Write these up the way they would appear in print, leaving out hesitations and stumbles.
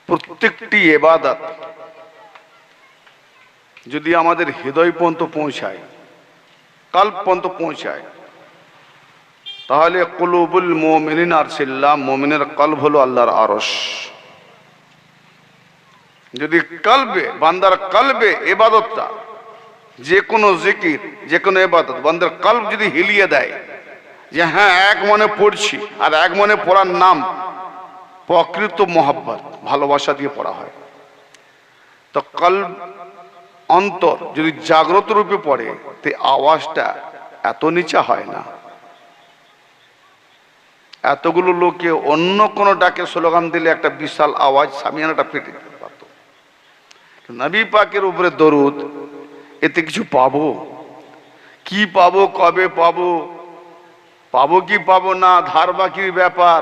প্রত্যেকটি ইবাদত যদি আমাদের হৃদয় পর্যন্ত পৌঁছায়, কল্ব পর্যন্ত পৌঁছায়, তাহলে কুলুবুল মুমিনিন আরশিল্লাহ, মুমিনের কলব হলো আল্লাহর আরশ। যদি কলবে, বান্দার কলবে ইবাদতটা, যে কোনো জিকির, যে কোনো ইবাদত বান্দার কলব যদি হিলিয়ে দেয় যে হ্যাঁ এক মনে পড়ছি, আর এক মনে পড়ার নাম প্রকৃত মোহাব্বত, ভালোবাসা দিয়ে পড়া হয়। তো কলব, অন্তর যদি জাগ্রত রূপে পড়ে, তে আওয়াজটা এত নিচা হয় না। এতগুলো লোকে অন্য কোনো ডাকে স্লোগান দিলে একটা বিশাল আওয়াজ, সামিয়ানাটা ফেটে যেতে পারত। নবী পাকের উপরে দরুদ, এতে কিছু পাবো? কি পাবো, কবে পাবো, পাবো কি পাবো না, ধার বাকির ব্যাপার,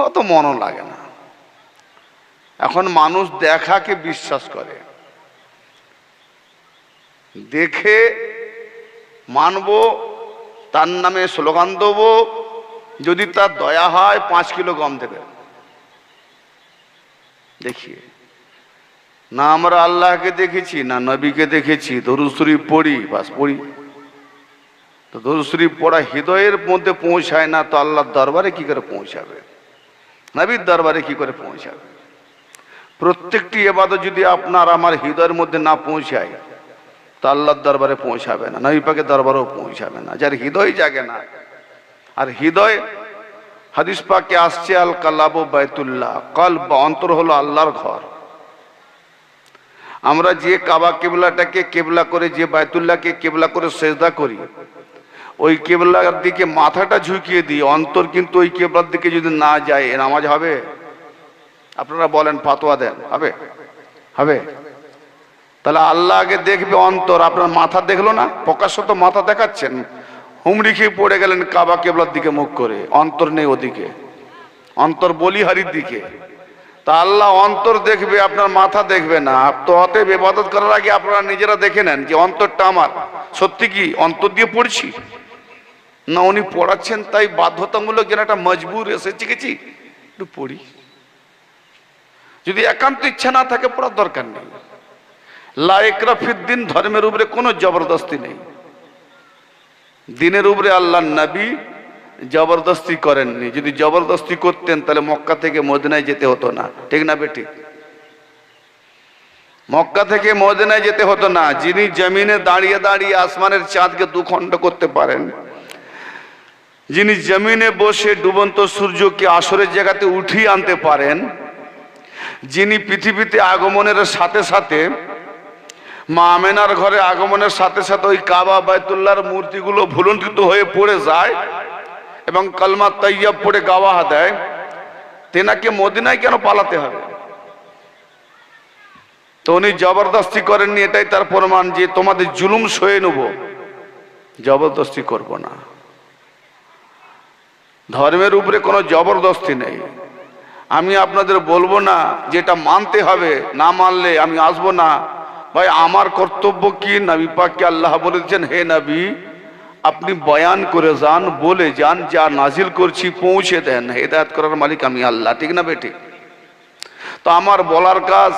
অত মনও লাগে না। এখন মানুষ দেখাকে বিশ্বাস করে, দেখে মানবো, তার নামে স্লোগান দেবো, যদি তার দয়া হয় 5 কিলো গম দেবে। দেখিয়ে না আমরা আল্লাহকে দেখেছি, না নবীকে দেখেছি, দরুদ শরীফ পড়ি, বাস পড়ি। তো দরুদ শরীফ পড়া হৃদয়ের মধ্যে পৌঁছায় না, তো আল্লাহর দরবারে কি করে পৌঁছাবে, নবীর দরবারে কি করে পৌঁছাবে? প্রত্যেকটি ইবাদত যদি আপনার আমার হৃদয়ের মধ্যে না পৌঁছায়, তো আল্লাহর দরবারে পৌঁছাবে না, নবী পাকের দরবারেও পৌঁছাবে না। যার হৃদয় জাগে না, আর হৃদয়, হাদিস পাকে আসছে আল কালাবু বাইতুল্লাহ, কলব অন্তর হলো আল্লাহর ঘর। আমরা যে কাবা কিবলাটাকে কেবলা করে, যে বাইতুল্লাহকে কেবলা করে সেজদা করি, ওই কেবলার দিকে মাথাটা ঝুঁকিয়ে দিই, অন্তর কিন্তু ওই কেবলার দিকে যদি না যায়, এ নামাজ হবে? আপনারা বলেন, ফাতোয়া দেন, হবে? হবে? তাহলে আল্লাহ আগে দেখবে অন্তর, আপনার মাথা দেখলো না, প্রকাশ্যত মাথা দেখাচ্ছেন, হুমড়ি খেয়ে পড়ে গেলেন কাবা কেবলার দিকে মুখ করে, অন্তর নেই ওদিকে, অন্তর বলিহারির দিকে। তা আল্লাহ অন্তর দেখবে, আপনার মাথা দেখবে না। তো অতএব ইবাদত করার আগে আপনারা নিজেরা দেখে নেন যে অন্তরটা আমার সত্যি কি অন্তর দিয়ে পড়ছি, না উনি পড়াচ্ছেন তাই বাধ্যতামূলক যেন একটা মজবুর এসেছি গেছি একটু পড়ি। যদি একান্ত ইচ্ছা না থাকে, পড়ার দরকার নেই। লা ইকরাহ ফিদ্দিন, ধর্মের উপরে কোনো জবরদস্তি নেই। দিনের উপরে আল্লাহর নবী জবরদস্তি করেননি। যদি জবরদস্তি করতেন তাহলে মক্কা থেকে মদিনায় যেতে হতো না, ঠিক না বেঠিক? মক্কা থেকে মদিনায় যেতে হতো না। যিনি জমিনে দাঁড়িয়ে দাঁড়িয়ে আসমানের চাঁদকে 2 খণ্ড করতে পারেন, যিনি জমিনে বসে ডুবন্ত সূর্যকে আসরের জায়গাতে উঠিয়ে আনতে পারেন, যিনি পৃথিবীতে আগমনের সাথে সাথে, মা আমেনার ঘরে আগমনের সাথে সাথে ওই কাবা বাইতুল্লাহর মূর্তিগুলো ভুলুণ্ঠিত হয়ে পড়ে যায় এবং কালমা তাইয়্যিব পড়ে গাওয়াহ দেয়, তেনাকে মদিনায় কেন পালাতে হবে? তো উনি জবরদস্তি করেননি, এটাই তার প্রমাণ যে তোমাদের জুলুম সয়ে নেব, জবরদস্তি করব না। ধর্মের উপরে কোনো জবরদস্তি নেই। আমি আপনাদের বলবো না যে এটা মানতে হবে, না মানলে আমি আসবো না। ভাই, আমার কর্তব্য কি? নবী পাককে আল্লাহ বলেছেন, হে নবী আপনি বয়ান করে যান, বলে যান, যা নাজিল করছি পৌঁছে দেন। হেদায়েত করার মালিক আমি আল্লাহ, ঠিক না বেঠিক? তো আমার বলার কাজ,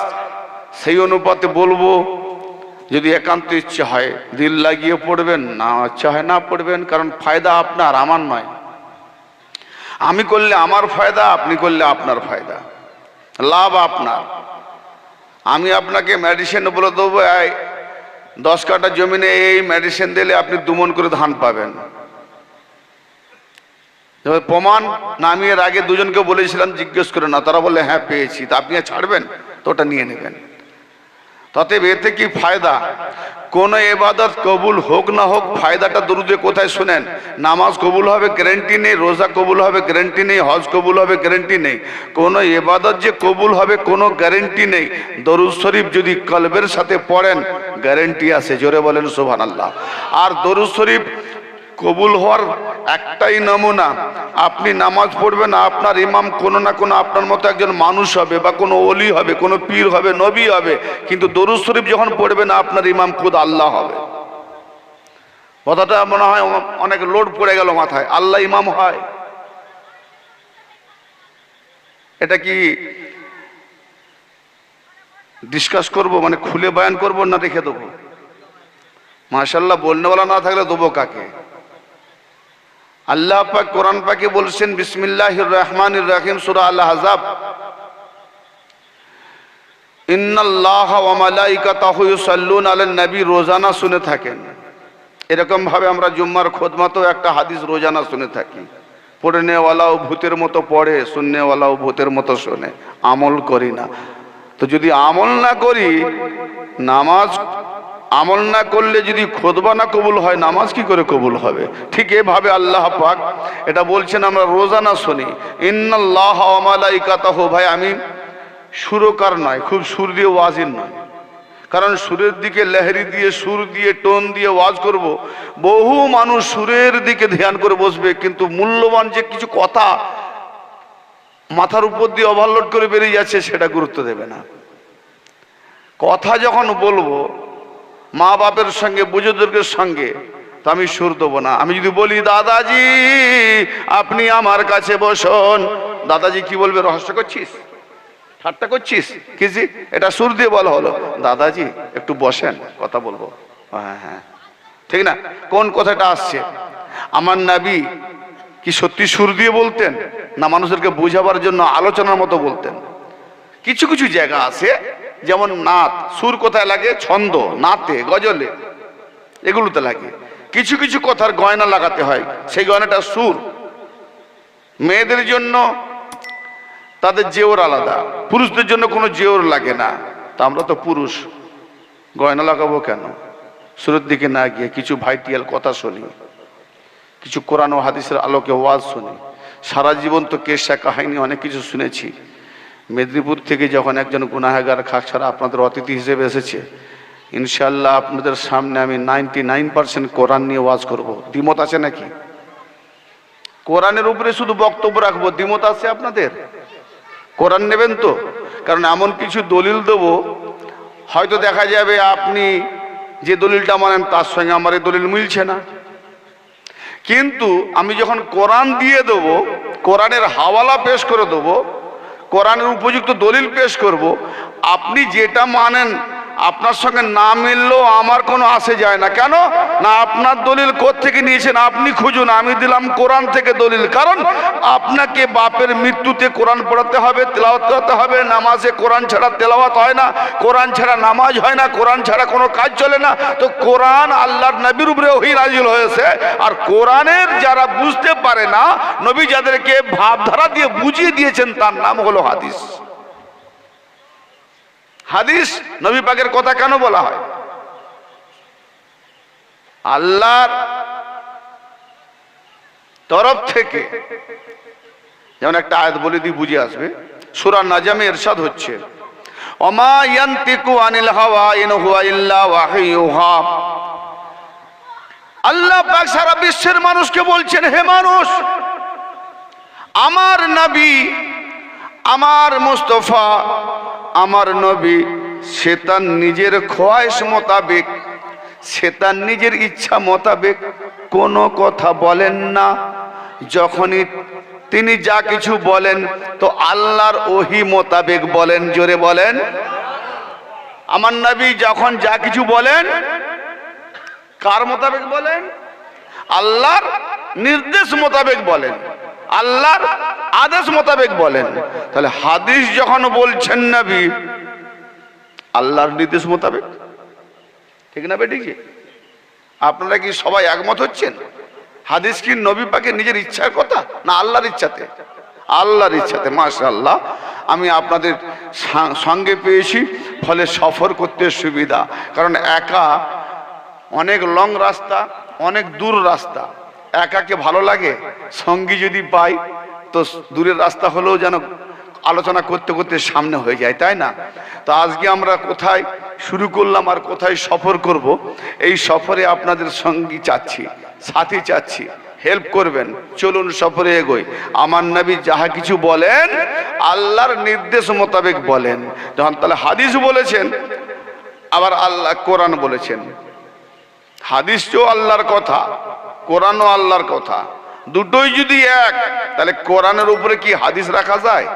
সেই অনুপাতে বলবো। যদি একান্ত ইচ্ছা হয় দিল লাগিয়ে পড়বেন, না ইচ্ছা হয় না পড়বেন, কারণ ফায়দা আপনার, আমার নয়। আমি করলে আমার ফায়দা, আপনি করলে আপনার ফায়দা, লাভ আপনার। আমি আপনাকে মেডিসিন বলে দেবো, 10 কাঠা জমিনে এই মেডিসিন দিলে আপনি 2 মণ করে ধান পাবেন, প্রমাণ না? আমি এর আগে 2 জনকে বলেছিলাম, জিজ্ঞেস করে না, তারা বলে হ্যাঁ পেয়েছি। তা আপনি ছাড়বেন তো, ওটা নিয়ে নেবেন। অতএব এতে কি ফায়দা? কোন ইবাদত কবুল হোক না হোক, ফায়দাটা দরুদে কোথায় শুনেন? নামাজ কবুল হবে গ্যারান্টি নেই, রোজা কবুল হবে গ্যারান্টি নেই, হজ কবুল হবে গ্যারান্টি নেই। কোন ইবাদত যে কবুল হবে কোনো গ্যারান্টি নেই। দরুদ শরীফ যদি কলবের সাথে পড়েন, গ্যারান্টি আছে। জোরে বলেন সুবহানাল্লাহ। আর দরুদ শরীফ কবুল হওয়ার একটাই নমুনা, আপনি নামাজ পড়বেন, আপনার ইমাম কোনো না কোনো আপনার মতো একজন মানুষ হবে, বা কোনো ওলি হবে, কোনো পীর হবে, নবী হবে। কিন্তু দরুদ শরীফ যখন পড়বেন, আপনার ইমাম খুদ আল্লাহ হবে। কথাটা মনে হয় অনেক লোড পড়ে গেল মাথায়। আল্লাহ ইমাম হয়, এটা কি ডিসকাস করব, মানে খুলে বয়ান করব না রেখে দেবো? মাশাআল্লাহ, বলনেওয়ালা না থাকলে দেবো কাকে? আল্লাহ পাক কোরআন পাকে বলছেন বিসমিল্লাহির রহমানির রহিম, সূরা আল আহজাব, ইন্নাল্লাহা ওয়া মালাইকাতাহু ইউসাল্লুনা আলান নবী। রোজানা শুনে থাকেন। এরকম ভাবে আমরা জুম্মার খুতবাতেও একটা হাদিস রোজানা শুনে থাকি, পড়নেওয়ালাও ভূতের মতো পড়ে, শুননেওয়ালাও ভূতের মতো শোনে, আমল করি না। তো যদি আমল না করি, নামাজ আমল না করলে যদি খুতবা না কবুল হয়, নামাজ কি করে কবুল হবে? ঠিক এভাবে আল্লাহ পাক এটা বলছেন আমরা রোজানা শুনি, ইন্নাল্লাহা ওয়া মালাইকাতাহু। ভাই আমি সুরকার নয়, খুব সুর দিয়ে ওয়াজির নয়, কারণ সুরের দিকে লেহরি দিয়ে, সুর দিয়ে, টোন দিয়ে ওয়াজ করব, বহু মানুষ সুরের দিকে ধ্যান করে বসবে, কিন্তু মূল্যবান যে কিছু কথা মাথার উপর দিয়ে ওভারলোড করে বেরিয়ে যাচ্ছে সেটা গুরুত্ব দেবে না। কথা যখন বলবো মা বাপের সঙ্গে, বুজুর্গের সঙ্গে, তো আমি সুর দেবো না। আমি যদি বলি দাদাজি আপনি আমার কাছে বসুন, দাদাজি কি বলবে? রহস্য করছিস, ঠাট্টা করছিস কিজি? এটা সুর দিয়ে বলা হলো, দাদাজি একটু বসেন, কথা বলবো। হ্যাঁ হ্যাঁ, ঠিক না? কোন কথাটা আসছে? আমার নবী কি সত্যি সুর দিয়ে বলতেন, না মানুষদেরকে বোঝাবার জন্য আলোচনার মতো বলতেন? কিছু কিছু জায়গা আছে, যেমন নাত, সুর কোথায় লাগে? ছন্দ, নাতে, গজলে, এগুলোতে লাগে। কিছু কিছু কথার গয়না লাগাতে হয়, সেই গয়নাটা সুর। মেয়েদের জন্য তাদের জেওর আলাদা, পুরুষদের জন্য কোনো জেওর লাগে না। তা আমরা তো পুরুষ, গয়না লাগাবো কেন? সুরের দিকে না গিয়ে কিছু ভাইটিয়াল কথা শুনি, কিছু কোরআন ও হাদিসের আলোকে ওয়াজ শুনি। সারা জীবন তো কেসা কাহিনী অনেক কিছু শুনেছি। মেদিনীপুর থেকে যখন একজন গুনাহগার খাকছাড়া আপনাদের অতিথি হিসেবে এসেছে, ইনশাআল্লাহ আপনাদের সামনে আমি 99% কোরআন নিয়ে ওয়াজ করব। দ্বিমত আছে নাকি? কোরআনের উপরে শুধু বক্তব্য রাখবো, দ্বিমত আছে আপনাদের? কোরআন নেবেন তো? কারণ এমন কিছু দলিল দেব, হয়তো দেখা যাবে আপনি যে দলিলটা মানেন তার সঙ্গে আমার এই দলিল মিলছে না, কিন্তু আমি যখন কোরআন দিয়ে দেবো, কোরআনের হাওয়ালা পেশ করে দেবো, কোরআনের উপযুক্ত দলিল পেশ করব, আপনি যেটা মানেন আপনার সঙ্গে না মিললেও আমার কোনো আসে যায় না। কেন না? আপনার দলিল কোত্থেকে নিয়েছেন আপনি খুঁজুন, আমি দিলাম কোরআন থেকে দলিল। কারণ আপনাকে বাপের মৃত্যুতে কোরআন পড়াতে হবে, তেলাওয়াত করতে হবে। নামাজে কোরআন ছাড়া তেলাওয়াত হয় না, কোরআন ছাড়া নামাজ হয় না, কোরআন ছাড়া কোনো কাজ চলে না। তো কোরআন আল্লাহর নবীর উপরে ওহী নাজিল হয়েছে, আর কোরআনের যারা বুঝতে পারে না, নবী যাদেরকে ভাবধারা দিয়ে বুঝিয়ে দিয়েছেন, তার নাম হলো হাদিস। হাদিস নবী পাকের কথা কেন বলা হয়? আল্লাহর তরফ থেকে, যেমন একটা আয়াত বলে দিয়ে বুঝে আসবে, সূরা নাজমে ইরশাদ হচ্ছে, ওমা ইয়ানতিকু আনিল হাওয়া ইন হুয়া ইল্লা ওয়াহয়ুহা। আল্লাহ পাক সারা বিশ্বের মানুষকে বলছেন, হে মানুষ, আমার নবী, আমার মুস্তাফা, আমার নবী, সে তার নিজের খোয়াইশ মোতাবেক, সে তার নিজের ইচ্ছা মোতাবেক কোনো কথা বলেন না। যখনই তিনি যা কিছু বলেন তো আল্লাহর ওহী মোতাবেক বলেন। জোরে বলেন। আমার নবী যখন যা কিছু বলেন কার মোতাবেক বলেন? আল্লাহর নির্দেশ মোতাবেক বলেন, আল্লাহর আদেশ মোতাবেক বলেন। তাহলে হাদিস যখন বলছেন নবী, আল্লাহর নির্দেশ মোতাবেক, ঠিক না বেটি? কি আপনারা কি সবাই একমত হচ্ছেন? হাদিস কি নবী পাকের নিজের ইচ্ছার কথা না আল্লাহর ইচ্ছাতে? আল্লাহর ইচ্ছাতে। মাশাআল্লাহ, আমি আপনাদের সঙ্গে পেয়েছি, ফলে সফর করতে সুবিধা। কারণ একা অনেক লং রাস্তা, অনেক দূর রাস্তা, একাকে ভালো লাগে। সঙ্গী যদি পাই তো দূরের রাস্তা হলেও যেন আলোচনা করতে করতে সামনে হয়ে যায়, তাই না? তো আজকে আমরা কোথায় শুরু করলাম আর কোথায় সফর করব, এই সফরে আপনাদের সঙ্গী চাচ্ছি, সাথী চাচ্ছি, হেল্প করবেন। চলুন সফরে এগোই। আমার নবী যাহা কিছু বলেন আল্লাহর নির্দেশ মোতাবেক বলেন। যখন তাহলে হাদিস বলেছেন, আবার আল্লাহ কোরআন বলেছেন। হাদিস তো আল্লাহর কথা, কোরআনও আল্লাহর কথা, দুটোই যদি এক, তাহলে কোরআনের উপরে কি হাদিস রাখা যায়?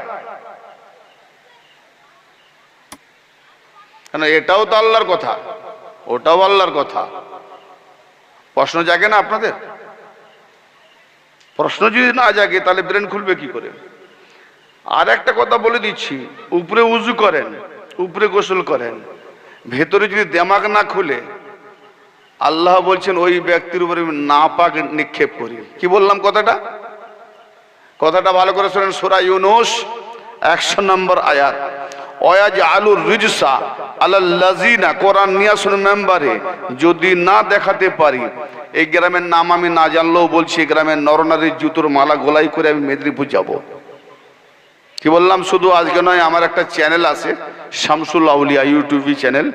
কেন এটাও তো আল্লাহর কথা, ওটাও আল্লাহর কথা। প্রশ্ন জাগে না আপনাদের? প্রশ্ন যদি না জাগে তাহলে ব্রেন খুলবে কি করে? আর একটা কথা বলে দিচ্ছি, উপরে উজু করেন, উপরে গোসল করেন, ভেতরে যদি দেমাগ না খুলে, আল্লাহ বলছেন ওই ব্যক্তির উপরে নাপাক নিক্ষেপ করি। কি বললাম কথাটা? কথাটা ভালো করে শোনেন। সূরা ইউনূস 100 নম্বর আয়াত। ওয়াজআলুর রিজসা আলাল্লাযিনা, কোরআন নিয়ে শুনুন মেম্বারে, যদি না দেখাতে পারি, এই গ্রামের নাম আমি না জানলেও বলছি, এই গ্রামের নরনারীর জুতোর মালা গোলাই করে আমি মেদিনীপুর যাব। কি বললাম? শুধু আজকে নয়, আমার একটা চ্যানেল আছে শামসুল আউলিয়া ইউটিউব চ্যানেল,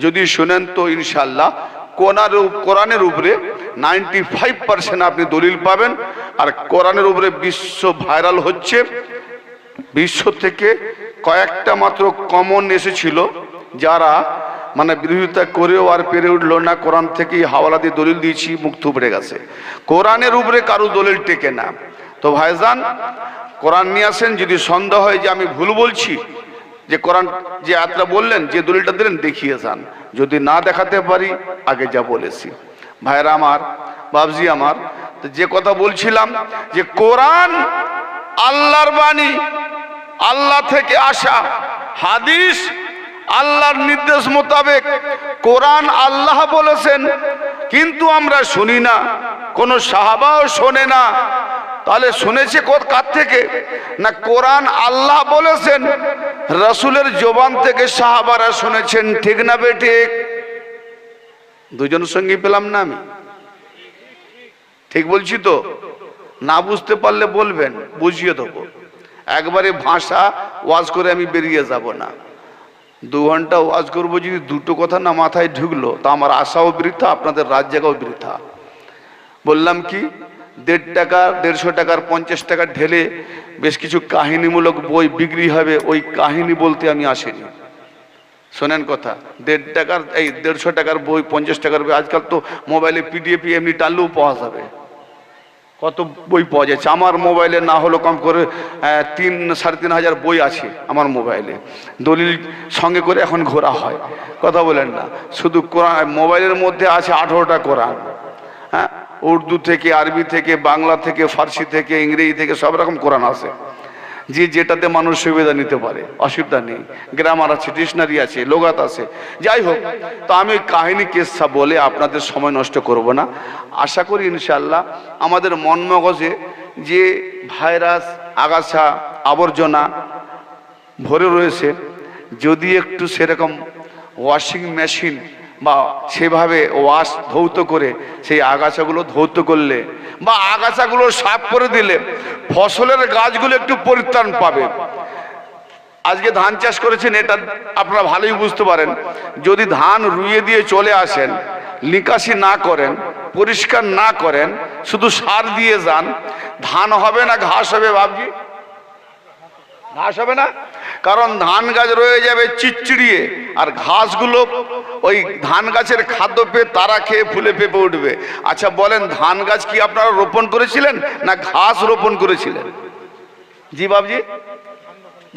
যদি শুনেন তো ইনশাআল্লাহ কোরআনের উপরে 95% আপনি দলিল পাবেন। আর কোরআনের উপরে বিশ্ব ভাইরাল হচ্ছে। বিশ্ব থেকে কয়েকটা মাত্র কমন এসেছিল, যারা মানে বিরোধিতা করেও আর পেরে উঠলো না, কোরআন থেকেই হাওয়ালা দিয়ে দলিল দিয়েছি, মুখ থুবড়ে গেছে। কোরআনের উপরে কারো দলিল টেকে না। তো ভাইজান, কোরআন নিয়ে আসেন। যদি সন্দেহ হয় যে আমি ভুল বলছি, যে কোরআন যে আয়াতটা বললেন, যে দলিলটা দিলেন, দেখিয়ে যান। যদি না দেখাতে পারি, আগে যা বলেছি, ভাইরা আমার, বাবজি আমার, তো যে কথা বলছিলাম যে কোরআন আল্লাহর বাণী, আল্লাহ থেকে আসা, হাদিস আল্লাহর নির্দেশ মোতাবেক। কোরআন আল্লাহ বলেছেন, কিন্তু আমরা শুনি না, কোন সাহাবাও শোনে না। তাহলে শুনেছে কার থেকে? না, কোরআন আল্লাহ বলেছেন, রাসূলের জবান থেকে সাহাবারা শুনেছেন। ঠিক না বেঠিক? দুজনের সঙ্গে পেলাম না আমি? ঠিক বলছি তো? না বুঝতে পারলে বলবেন, বুঝিয়ে দেবো। একবারে ভাষা ওয়াজ করে আমি বেরিয়ে যাব না। 2 ঘন্টা ওয়াজ করবো, যদি দুটো কথা না মাথায় ঢুকলো, তা আমার আশাও বৃথা, আপনাদের রাত জাগাও বৃথা। বললাম কি, 1.5 টাকা 150 টাকার 50 টাকা ঢেলে বেশ কিছু কাহিনীমূলক বই বিক্রি হবে, ওই কাহিনী বলতে আমি আসিনি। শোনেন কথা, 1.5 টাকার বই, 50 টাকার বই, আজকাল তো মোবাইলে পিডিএফ এমনি টানলেও পাওয়া যাবে। কত বই পাওয়া যাচ্ছে। আমার মোবাইলে না হলো কম করে 3-3.5 হাজার বই আছে আমার মোবাইলে, দলিল সঙ্গে করে এখন ঘোরা হয়। কথা বলেন না? শুধু কোরআন মোবাইলের মধ্যে আছে 18টা কোরআন। হ্যাঁ, উর্দু থেকে, আরবি থেকে, বাংলা থেকে, ফার্সি থেকে, ইংরেজি থেকে, সব রকম কোরআন আছে। যে যেটাতে মানুষ সুবিধা নিতে পারে, অসুবিধা নেই। গ্রামার আছে, ডিকশনারি আছে, লোগাত আছে। যাই হোক, তো আমি কাহিনী কেসা বলে আপনাদের সময় নষ্ট করব না। আশা করি ইনশাআল্লাহ আমাদের মন মগজে যে ভাইরাস, আগাছা, আবর্জনা ভরে রয়েছে, যদি একটু সেরকম ওয়াশিং মেশিন বা সেভাবে ধৌত করে সেই আগাছাগুলো ধৌত করলে বা আগাছাগুলো সাফ করে দিলে, ফসলের গাছগুলো একটু পরিত্রাণ পাবে। আজকে ধান চাষ করেছেন, এটা আপনারা ভালোই বুঝতে পারেন। যদি ধান রুইয়ে দিয়ে চলে আসেন, নিকাশি না করেন, পরিষ্কার না করেন, শুধু সার দিয়ে যান, ধান হবে না ঘাস হবে? ভাবছি ঘাস হবে না, কারণ ধান গাছ রয়ে যাবে চিড়চিড়িয়ে, আর ঘাসগুলো ওই ধান গাছের খাদ্য পেয়ে তারা খেয়ে ফুলে পেঁপে উঠবে। আচ্ছা বলেন, ধান গাছ কি আপনারা রোপণ করেছিলেন না ঘাস রোপণ করেছিলেন? জি বাবজি,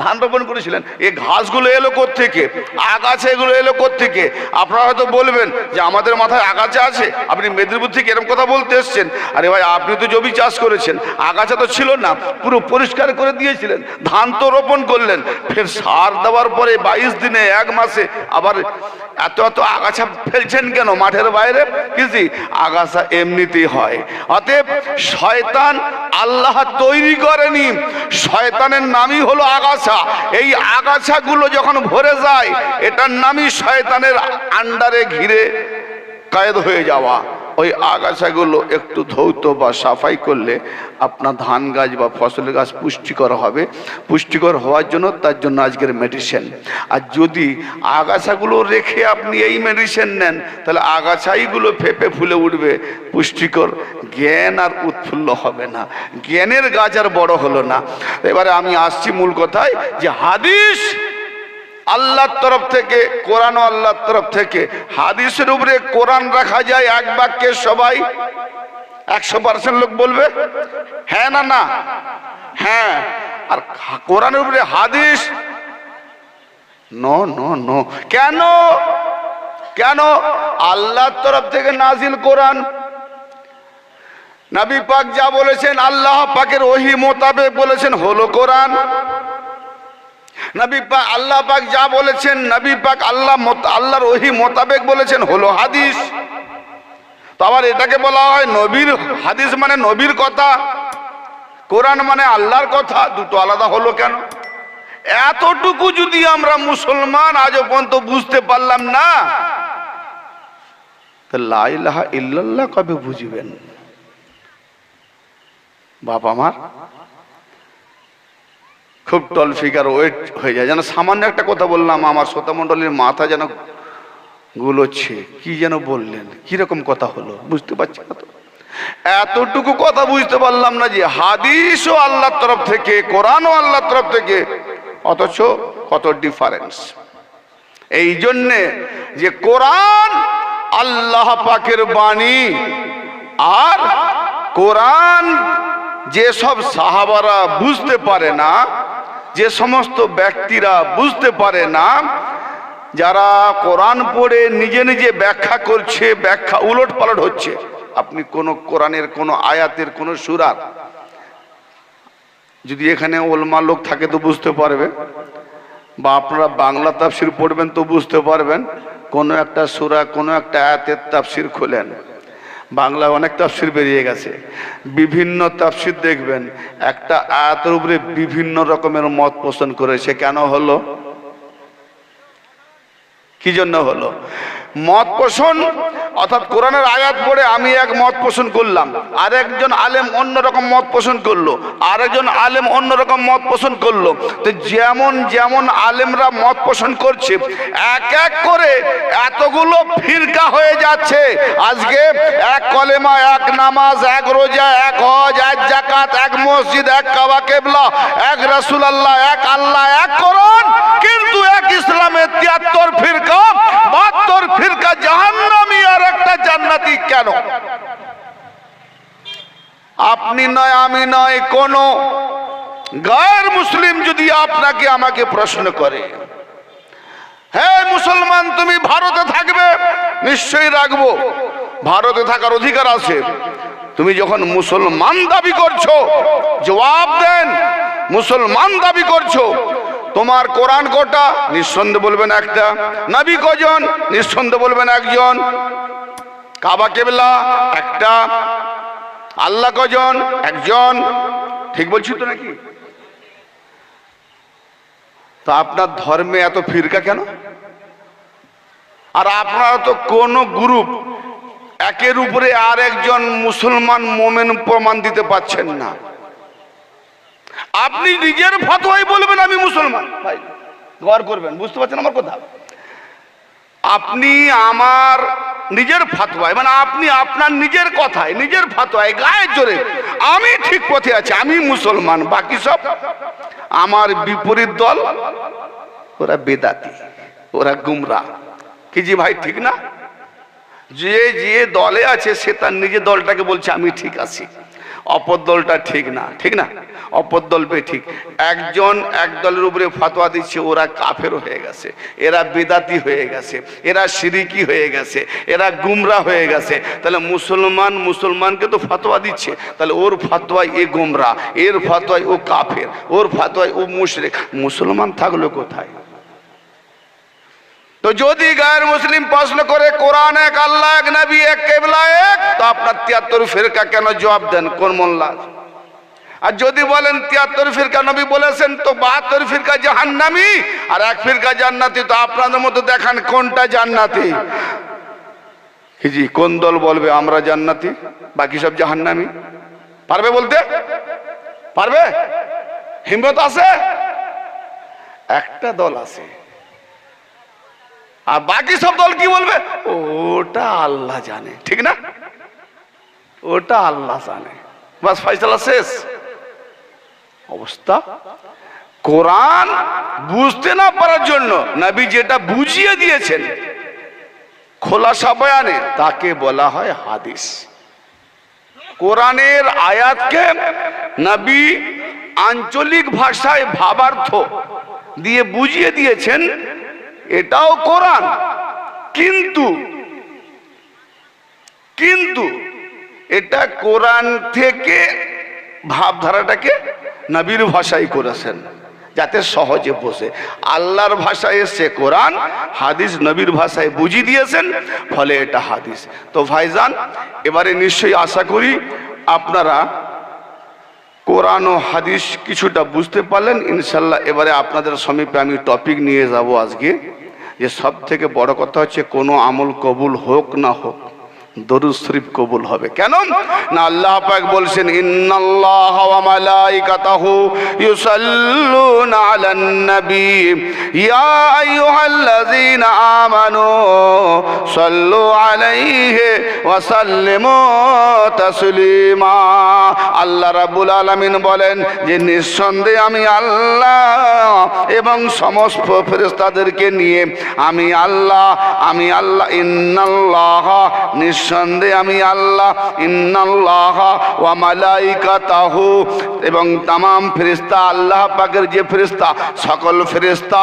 ধান রোপণ করেছিলেন। এই ঘাসগুলো এলো কোত্থেকে? আগাছা এগুলো এলো কোত্থেকে? আপনারা হয়তো বলবেন যে আমাদের মাথায় আগাছা আছে, আপনি মেদিনীপুর থেকে এরকম কথা বলতে এসছেন। আরে ভাই, আপনি তো জমি চাষ করেছেন, আগাছা তো ছিল না, পুরো পরিষ্কার করে দিয়েছিলেন, ধান তো রোপণ করলেন। ফের সার দেওয়ার পরে 22 দিনে, 1 মাসে আবার এত এত আগাছা ফেলছেন কেন মাঠের বাইরে? কিছু আগাছা এমনিতেই হয়। অতএব শয়তান আল্লাহ তৈরি করেনি, শয়তানের নামই হলো আগাছা। এই আগাছাগুলো যখন ভরে যায়, এটার নামই শয়তানের আন্ডারে ঘিরে কায়েদ হয়ে যাওয়া। ওই আগাছাগুলো একটু ধৌত বা সাফাই করলে আপনার ধান গাছ বা ফসলের গাছ পুষ্টিকর হবে। পুষ্টিকর হওয়ার জন্য, তার জন্য আজকের মেডিসিন। আর যদি আগাছাগুলো রেখে আপনি এই মেডিসিন নেন, তাহলে আগাছাইগুলো ফেপে ফুলে উঠবে, পুষ্টিকর জ্ঞান আর উৎফুল্ল হবে না, জ্ঞানের গাছ আর বড় হলো না। এবারে আমি আসছি মূল কথায়, যে হাদিস আল্লাহর তরফ থেকে, কোরআন ও আল্লাহর তরফ থেকে। হাদিসের উপরে কোরআন রাখা যায় এক বাক্যে, সবাই 100% লোক বলবে হ্যাঁ না না? হ্যাঁ। আর কোরআনের উপরে হাদিস নো নো নো। কেন? কেন? আল্লাহর তরফ থেকে নাজিল কোরআন, নবী পাক যা বলেছেন আল্লাহ পাকের ওহী মোতাবেক বলেছেন হলো কোরআন। নবী পাক আল্লাহ পাক যা বলেছেন নবী পাক আল্লাহর ওহী মোতাবেক বলেছেন হলো হাদিস। তো আবার এটাকে বলা হয় নবীর হাদিস মানে নবীর কথা, কোরআন মানে আল্লাহর কথা, দুটো আলাদা হলো কেন? এতটুকু যদি আমরা মুসলমান আজও পর্যন্ত বুঝতে পারলাম না, তো লা ইলাহা ইল্লাল্লাহ কবে বুঝবেন? বাপ আমার খুব টল ফিগার ওয়েট হয়ে যায়। যেন সামান্য একটা কথা বললাম আমার শ্রোতা মণ্ডলীর মাথা যেন গুলোচ্ছে, কি যেন বললেন, কিরকম কথা হলো বুঝতে পারছি না। তো এতটুকু কথা বুঝতে পারলাম না যে হাদিসও আল্লাহর তরফ থেকে, কোরআনও আল্লাহর তরফ থেকে, অথচ কত ডিফারেন্স। এই জন্যে যে কোরআন আল্লাহ পাকের বাণী, আর কোরআন যেসব সাহাবারা বুঝতে পারে না, যে সমস্ত ব্যক্তিরা বুঝতে পারে না, যারা কোরআন পড়ে নিজে নিজে ব্যাখ্যা করছে, ব্যাখ্যা উলট পালট হচ্ছে। আপনি কোন কোরআনের কোন আয়াতের কোন সূরার যদি এখানে ওলমা লোক থাকে তো বুঝতে পারবে, বা আপনারা বাংলা তাফসির পড়বেন তো বুঝতে পারবেন। কোনো একটা সূরা কোনো একটা আয়াতের তাফসির খোলেন, বাংলা অনেক তাফসির বেরিয়ে গেছে, বিভিন্ন তাফসির দেখবেন একটা আয়াতের উপরে বিভিন্ন রকমের মত পোষণ করেছে। কেন হলো? কি জন্য হলো? মত পোষণ, অর্থাৎ কোরআনের আয়াত পড়ে আমি এক মত পোষণ করলাম, আরেকজন আলেম অন্যরকম মত পোষণ করলো, আরেকজন আলেম অন্যরকম মত পোষণ করলো। তো যেমন যেমন আলেমরা মত পোষণ করছে, এক এক করে এতগুলো ফিরকা হয়ে যাচ্ছে। আজকে এক কলেমা, এক নামাজ, এক রোজা, এক হজ, এক যাকাত, এক মসজিদ, এক কাবা কেবলা, এক রাসূলুল্লাহ, এক আল্লাহ, এক কোরআন, কিন্তু এক ইসলামের 73 ফিরকা, 72 ফিরকা জাহান্নামী আর একটা জান্নাতি। কেন? আপনি নয়, আমি নয়, কোন গায়ের মুসলিম যদি আপনাকে আমাকে প্রশ্ন করে, হে মুসলমান তুমি ভারতে থাকবে, নিশ্চয়ই রাখবো, ভারতে থাকার অধিকার আছে। তুমি যখন মুসলমান দাবি করছো, জবাব দেন, মুসলমান দাবি করছো, তোমার কোরআন কটা? নিঃসন্দেহে বলবেন একটা। নবী কজন? নিঃসন্দেহে বলবেন একজন। কাবা কেবলা একটা। আল্লাহ কজন? একজন। ঠিক বলছি তো নাকি? তো আপনার ধর্মে এত ফিরকা কেন? আর আপনারা তো কোন গ্রুপ একের উপরে আর একজন মুসলমান মোমেন প্রমাণ দিতে পারছেন না। আপনি নিজের ফতোয়াই বলবেন আমি মুসলমান। ভাই গৌর করবেন, বুঝতে পারছেন আমার কথা? আপনি আমার নিজের ফতোয়ায়, মানে আপনি আপনার নিজের কথায়, নিজের ফতোয়ায় গায়ের জোরে আমি ঠিক পথে আছি, আমি মুসলমান, বাকি সব আমার বিপরীত দল, ওরা বেদাতি, ওরা গুমরা। কি জি ভাই, ঠিক না? যে যে দলে আছে সে তার নিজের দলটাকে বলছে আমি ঠিক আছি, অপর দলটা ঠিক না। ঠিক না? অপর দল ঠিক। একজন এক দলের উপরে ফতোয়া দিচ্ছে, ওরা কাফের হয়ে গেছে, এরা বেদাতি হয়ে গেছে, এরা শিরিকি হয়ে গেছে, এরা গুমরা হয়ে গেছে। তাহলে মুসলমান মুসলমানকে তো ফতোয়া দিচ্ছে, তাহলে ওর ফতোয়ায় এ গুমরা, এর ফতোয়ায় ও কাফের, ওর ফতোয়ায় ও মুশরিক। মুসলমান থাকলো কোথায়? তো যদি গায়ের মুসলিম প্রশ্ন করে কোরআন এক, আল্লাহ এক, নবী এক, কেবলা এক, তো আপনার 73 ফিরকা কেন? জবাব দেন কোন মোল্লা? আর যদি বলেন 73 ফিরকা নবী বলেছেন, তো 72 ফিরকা জাহান্নামী আর এক ফিরকা জান্নাতি, তো আপনাদের মধ্যে দেখান কোনটা জান্নাতি? জি কোন দল বলবে আমরা জান্নাতি, বাকি সব জাহান্নামী? পারবে বলতে? পারবে? হিম্মত আছে? একটা দল আছে, আর বাকি সব দল কি বলবে? ওটা আল্লাহ জানে। ঠিক না? ওটা আল্লাহ জানে, বাস ফয়সালা শেষ। অবস্থা কোরআন বুঝতে না পারার জন্য নবী যেটা বুঝিয়ে দিয়েছেন খোলাসা বয়ানে, তাকে বলা হয় হাদিস। কোরআনের আয়াতকে নবী আঞ্চলিক ভাষায় ভাবার্থ দিয়ে বুঝিয়ে দিয়েছেন, এটাও কোরআন, কিন্তু কিন্তু এটা কোরআন থেকে ভাবধারাটাকে নবীর ভাষায় করেছেন যাতে সহজে বসে। আল্লাহর ভাষায় এসে কোরআন, হাদিস নবীর ভাষায় বুঝিয়ে দিয়েছেন, ফলে এটা হাদিস। তো ভাইজান, এবারে নিশ্চয়ই আশা করি আপনারা কোরআন ও হাদিস কিছুটা বুঝতে পারলেন ইনশাল্লাহ। এবারে আপনাদের সমীপে আমি টপিক নিয়ে যাব আজকে, যে সব থেকে বড় কথা হচ্ছে কোনো আমল কবুল হোক না হোক, দরুদ শরীফ কবুল হবে। কেন না আল্লাহ পাক বলছেন, ইন্নাল্লাহা ওয়া মালাইকাতাহু ইউসাল্লুনা আলান নবী ইয়া আইয়ুহাল্লাযীনা আমানু সাল্লু আলাইহি ওয়া সাল্লিমু তাসলিমা। আল্লাহ রাব্বুল আলামিন বলেন যে নিঃসন্দেহে আমি আল্লাহ এবং সমস্ত ফেরেশতাদেরকে নিয়ে আমি আল্লাহ ইন্নাল্লাহা নিঃসন্দেহে আমি আল্লাহ, ইন্নাল্লাহা ওয়া মালাইকাতাহু এবং তামাম ফেরেশতা, আল্লাহ পাকের যে ফেরেশতা, সকল ফেরেশতা,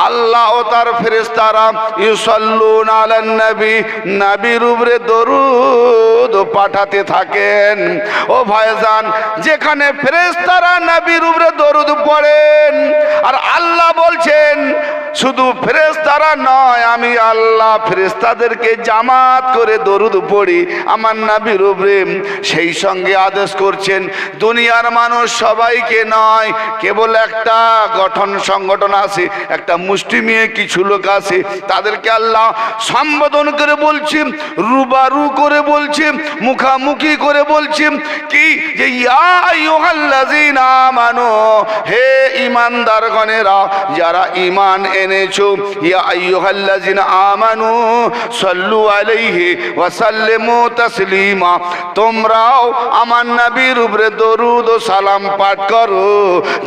আল্লাহ ও তার ফেরেশতারা ইউসাল্লুনা আলান নবী, নবীর উপরে দরুদ পাঠাতে থাকেন। ও ভাইজান, যেখানে ফেরেশতারা নবীর উপরে দরুদ পড়েন, আর আল্লাহ বলছেন শুধু ফেরেশতারা নয়, আমি আল্লাহ ফেরেশতাদেরকে জামাত করে দরুদ পড়ি আমার নবীর উপরে, সেই সঙ্গে আদেশ করছেন দুনিয়ার মানুষ সবাইকে নয়, কেবল একটা সংগঠন আছে, একটা মুষ্টিমেয় কিছু লোক আছে, তাদেরকে আল্লাহ সম্বোধন করে বলছি, রুবারু করে বলছি, মুখামুখি করে বলছি কি, যে ইয়া আইয়ুহাল্লাযীনা আমানু, হে ঈমানদারগণেরা যারা ঈমান এনেছো, ইয়া আইয়ুহাল্লাযীনা আমানু সাল্লু আলাইহি ওয়া সাল্লিমু তাসলিমা, তোমরাও আমার নবীর উপরে দরুদ ও সালাম পাঠ করো।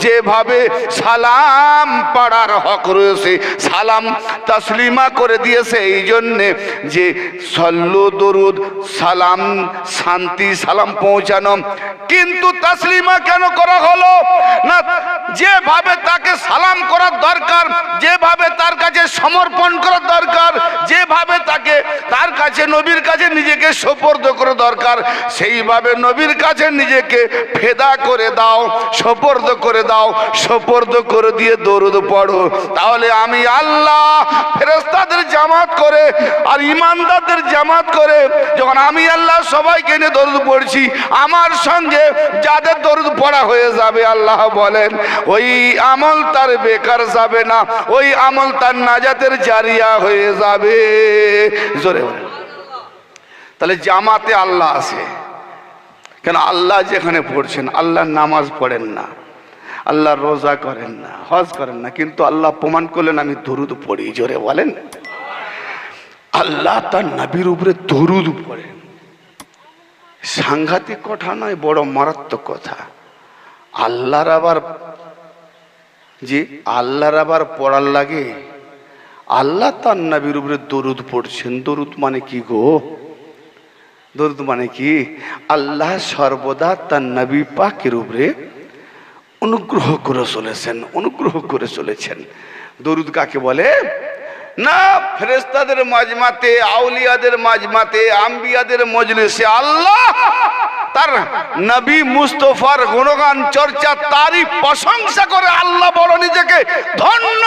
যেভাবে সালাম পড়ার হক রয়েছে, সালাম তাসলিমা করে দিয়েছে এই জন্যে যে সল্লু দরুদ সালাম, শান্তি সালাম পৌঁছানো, কিন্তু তাসলিমা কেন করা হলো না? যেভাবে তাকে সালাম করার দরকার, যেভাবে তার কাছে সমর্পণ করার দরকার, যেভাবে তার কাছে নবীর কাছে নিজেকে সোপর্দ করা দরকার, সেইভাবে নবীর কাছে নিজেকে ফেদা করে দাও, সোপর্দ করে দাও, সোপর্দ করে দিয়ে দরুদ পড়ো। তাহলে আমি আল্লাহ ফেরেশতাদের জামাত করে আর ঈমানদারদের জামাত করে যখন আমি আল্লাহ সবাইকে নিয়ে দরুদ পড়ছি, আমার সঙ্গে যাদের দরুদ পড়া হয়ে যাবে, আল্লাহ বলেন ওই আমল তার বেকার যাবে না, ওই আমল তার নাজাতের জারিয়া হয়ে যাবে। জোরে বলেন। তাহলে জামাতে আল্লাহ আছে কেন? আল্লাহ যেখানে পড়ছেন, আল্লাহ নামাজ পড়েন না, আল্লাহ রোজা করেন না, হজ করেন না, কিন্তু আল্লাহ প্রমাণ করলেন আমি দরুদ পড়ি। জোরে বলেন। আল্লাহ তার নবীর উপরে দরুদ পড়েন। সাংঘাতিক কথা নয়, বড় মারাত্মক কথা। আল্লাহর আবার পড়ার লাগে, আল্লাহ তার নবীর উপরে দরুদ পড়ছেন। দরুদ মানে কি গো? দরুদ মানে কি? আল্লাহ সর্বদা তার নবী পাকের উপরে অনুগ্রহ করে চলেছেন। দরুদ কাকে বলে? না ফেরেশতাদের মাজমাতে, আউলিয়াদের মাজমাতে, আম্বিয়াদের মজলিসে আল্লাহ তার নবী মুস্তফার গুণগান চর্চা, তারিফ, প্রশংসা করে আল্লাহ বড় নিজেকে ধন্য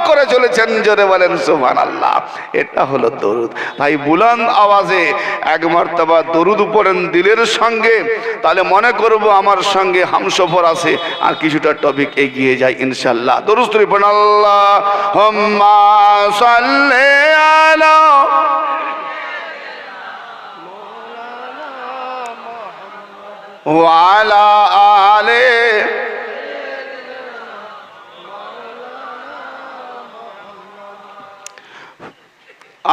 করে চলেছেন। জোরে বলেন সুবহানাল্লাহ। এটা হলো দরুদ। তাই বুলন্দ আওয়াজে এক মারতবা দরুদ পড়েন দিলের সঙ্গে, তাহলে মনে করব আমার সঙ্গে হামসফর আছে। আর কিছুটা টপিক এগিয়ে যায় ইনশাআল্লাহ। দরুদ শরীফ পড়েন। আল্লাহুম্মা সাল্লি আলা ওয়ালা আলে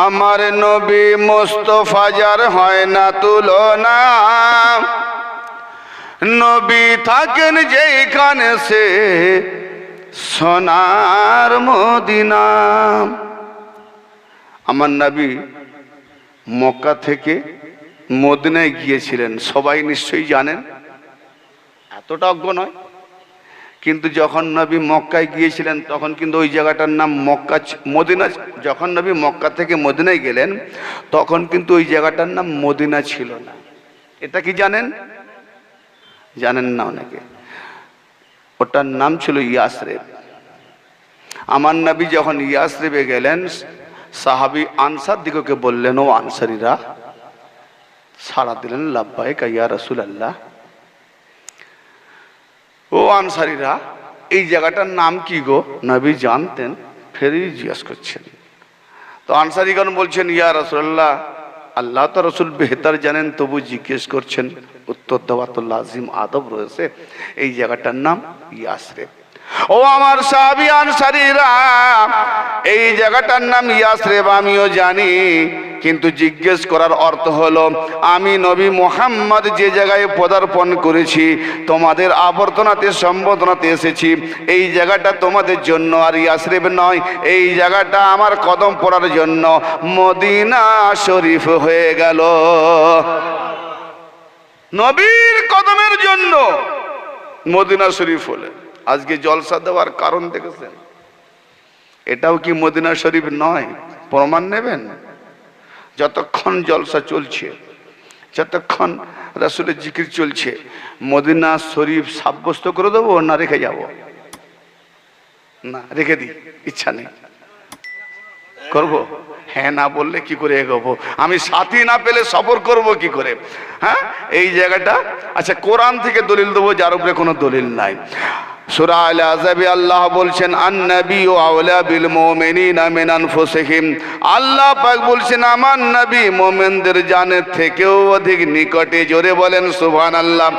আমার নবী মুস্তাফা যার হয় না তুলনা, নবী থাকেন যেখানে সে সোনার মদিনা। আমার নবী মক্কা থেকে মদিনায় গিয়েছিলেন, সবাই নিশ্চয়ই জানেন, এতটা অজ্ঞ নয়। কিন্তু যখন নবী মক্কায় গিয়েছিলেন তখন কিন্তু ওই জায়গাটার নাম মক্কা মদিনা। যখন নবী মক্কা থেকে মদিনায় গেলেন তখন কিন্তু ওই জায়গাটার নাম মদিনা ছিল না। এটা কি জানেন? জানেন না অনেকে। ওটার নাম ছিল ইয়াসরিব। আমার নবী যখন ইয়াসরিবে গেলেন, সাহাবী আনসার দিগকে বললেন, ও আনসারীরা, সাড়া দিলেন, লাব্বাইক ইয়া রাসূলুল্লাহ। ও আনসারীরা, এই জায়গাটার নাম কি গো? নবী জানতেন, ফেরই জিজ্ঞেস করছেন। তো আনসারীগণ বলছেন, ইয়া রাসূলুল্লাহ, আল্লাহ তো রসুল বেহতার জানেন, তবু জিজ্ঞেস করছেন। উত্তর দেওয়া তো লাজিম, আদব রয়েছে। এই জায়গাটার নাম ইয়াসরিব। ও আমার সাহাবী আনসারীরা, এই জায়গাটার নাম ইয়াসরিব আমিও জানি, কিন্তু জিজ্ঞেস করার অর্থ হলো আমি নবী মুহাম্মদ যে জায়গায় পদার্পণ করেছি, তোমাদের আবর্তনাতে সম্বোধনাতে এসেছি, এই জায়গাটা তোমাদের জন্য আর ইয়াসরিব নয়, এই জায়গাটা আমার কদম পড়ার জন্য মদিনা শরীফ হয়ে গেল। নবীর কদমের জন্য মদিনা শরীফ হলে আজকে জলসা দেওয়ার কারণ দেখেছেন? এটাও কি মদিনা শরীফ নয়? প্রমাণ নেবেন? যতক্ষণ জলসা চলছে, যতক্ষণ রাসূলের জিকির চলছে, মদিনা শরীফ সাব্যস্ত করে দেবো না রেখে যাব? না, রেখে দিই, ইচ্ছা নেই। করব? হ্যাঁ না বললে কি করে এগোবো? আমি সাথী না পেলে সফর করব কি করে? হ্যাঁ, এই জায়গাটা আচ্ছা কোরআন থেকে দলিল দেবো যার উপরে কোনো দলিল নাই। সূরা আল আহজাবে আল্লাহ বলছেন, আন-নাবিয়্যু আওলা বিল মুমিনিনা মিন আনফুসিহিম। আল্লাহ পাক বলছেন, আমার নবী মুমিনদের জানের থেকেও অধিক নিকটে। জোরে বলেন সুবহানাল্লাহ।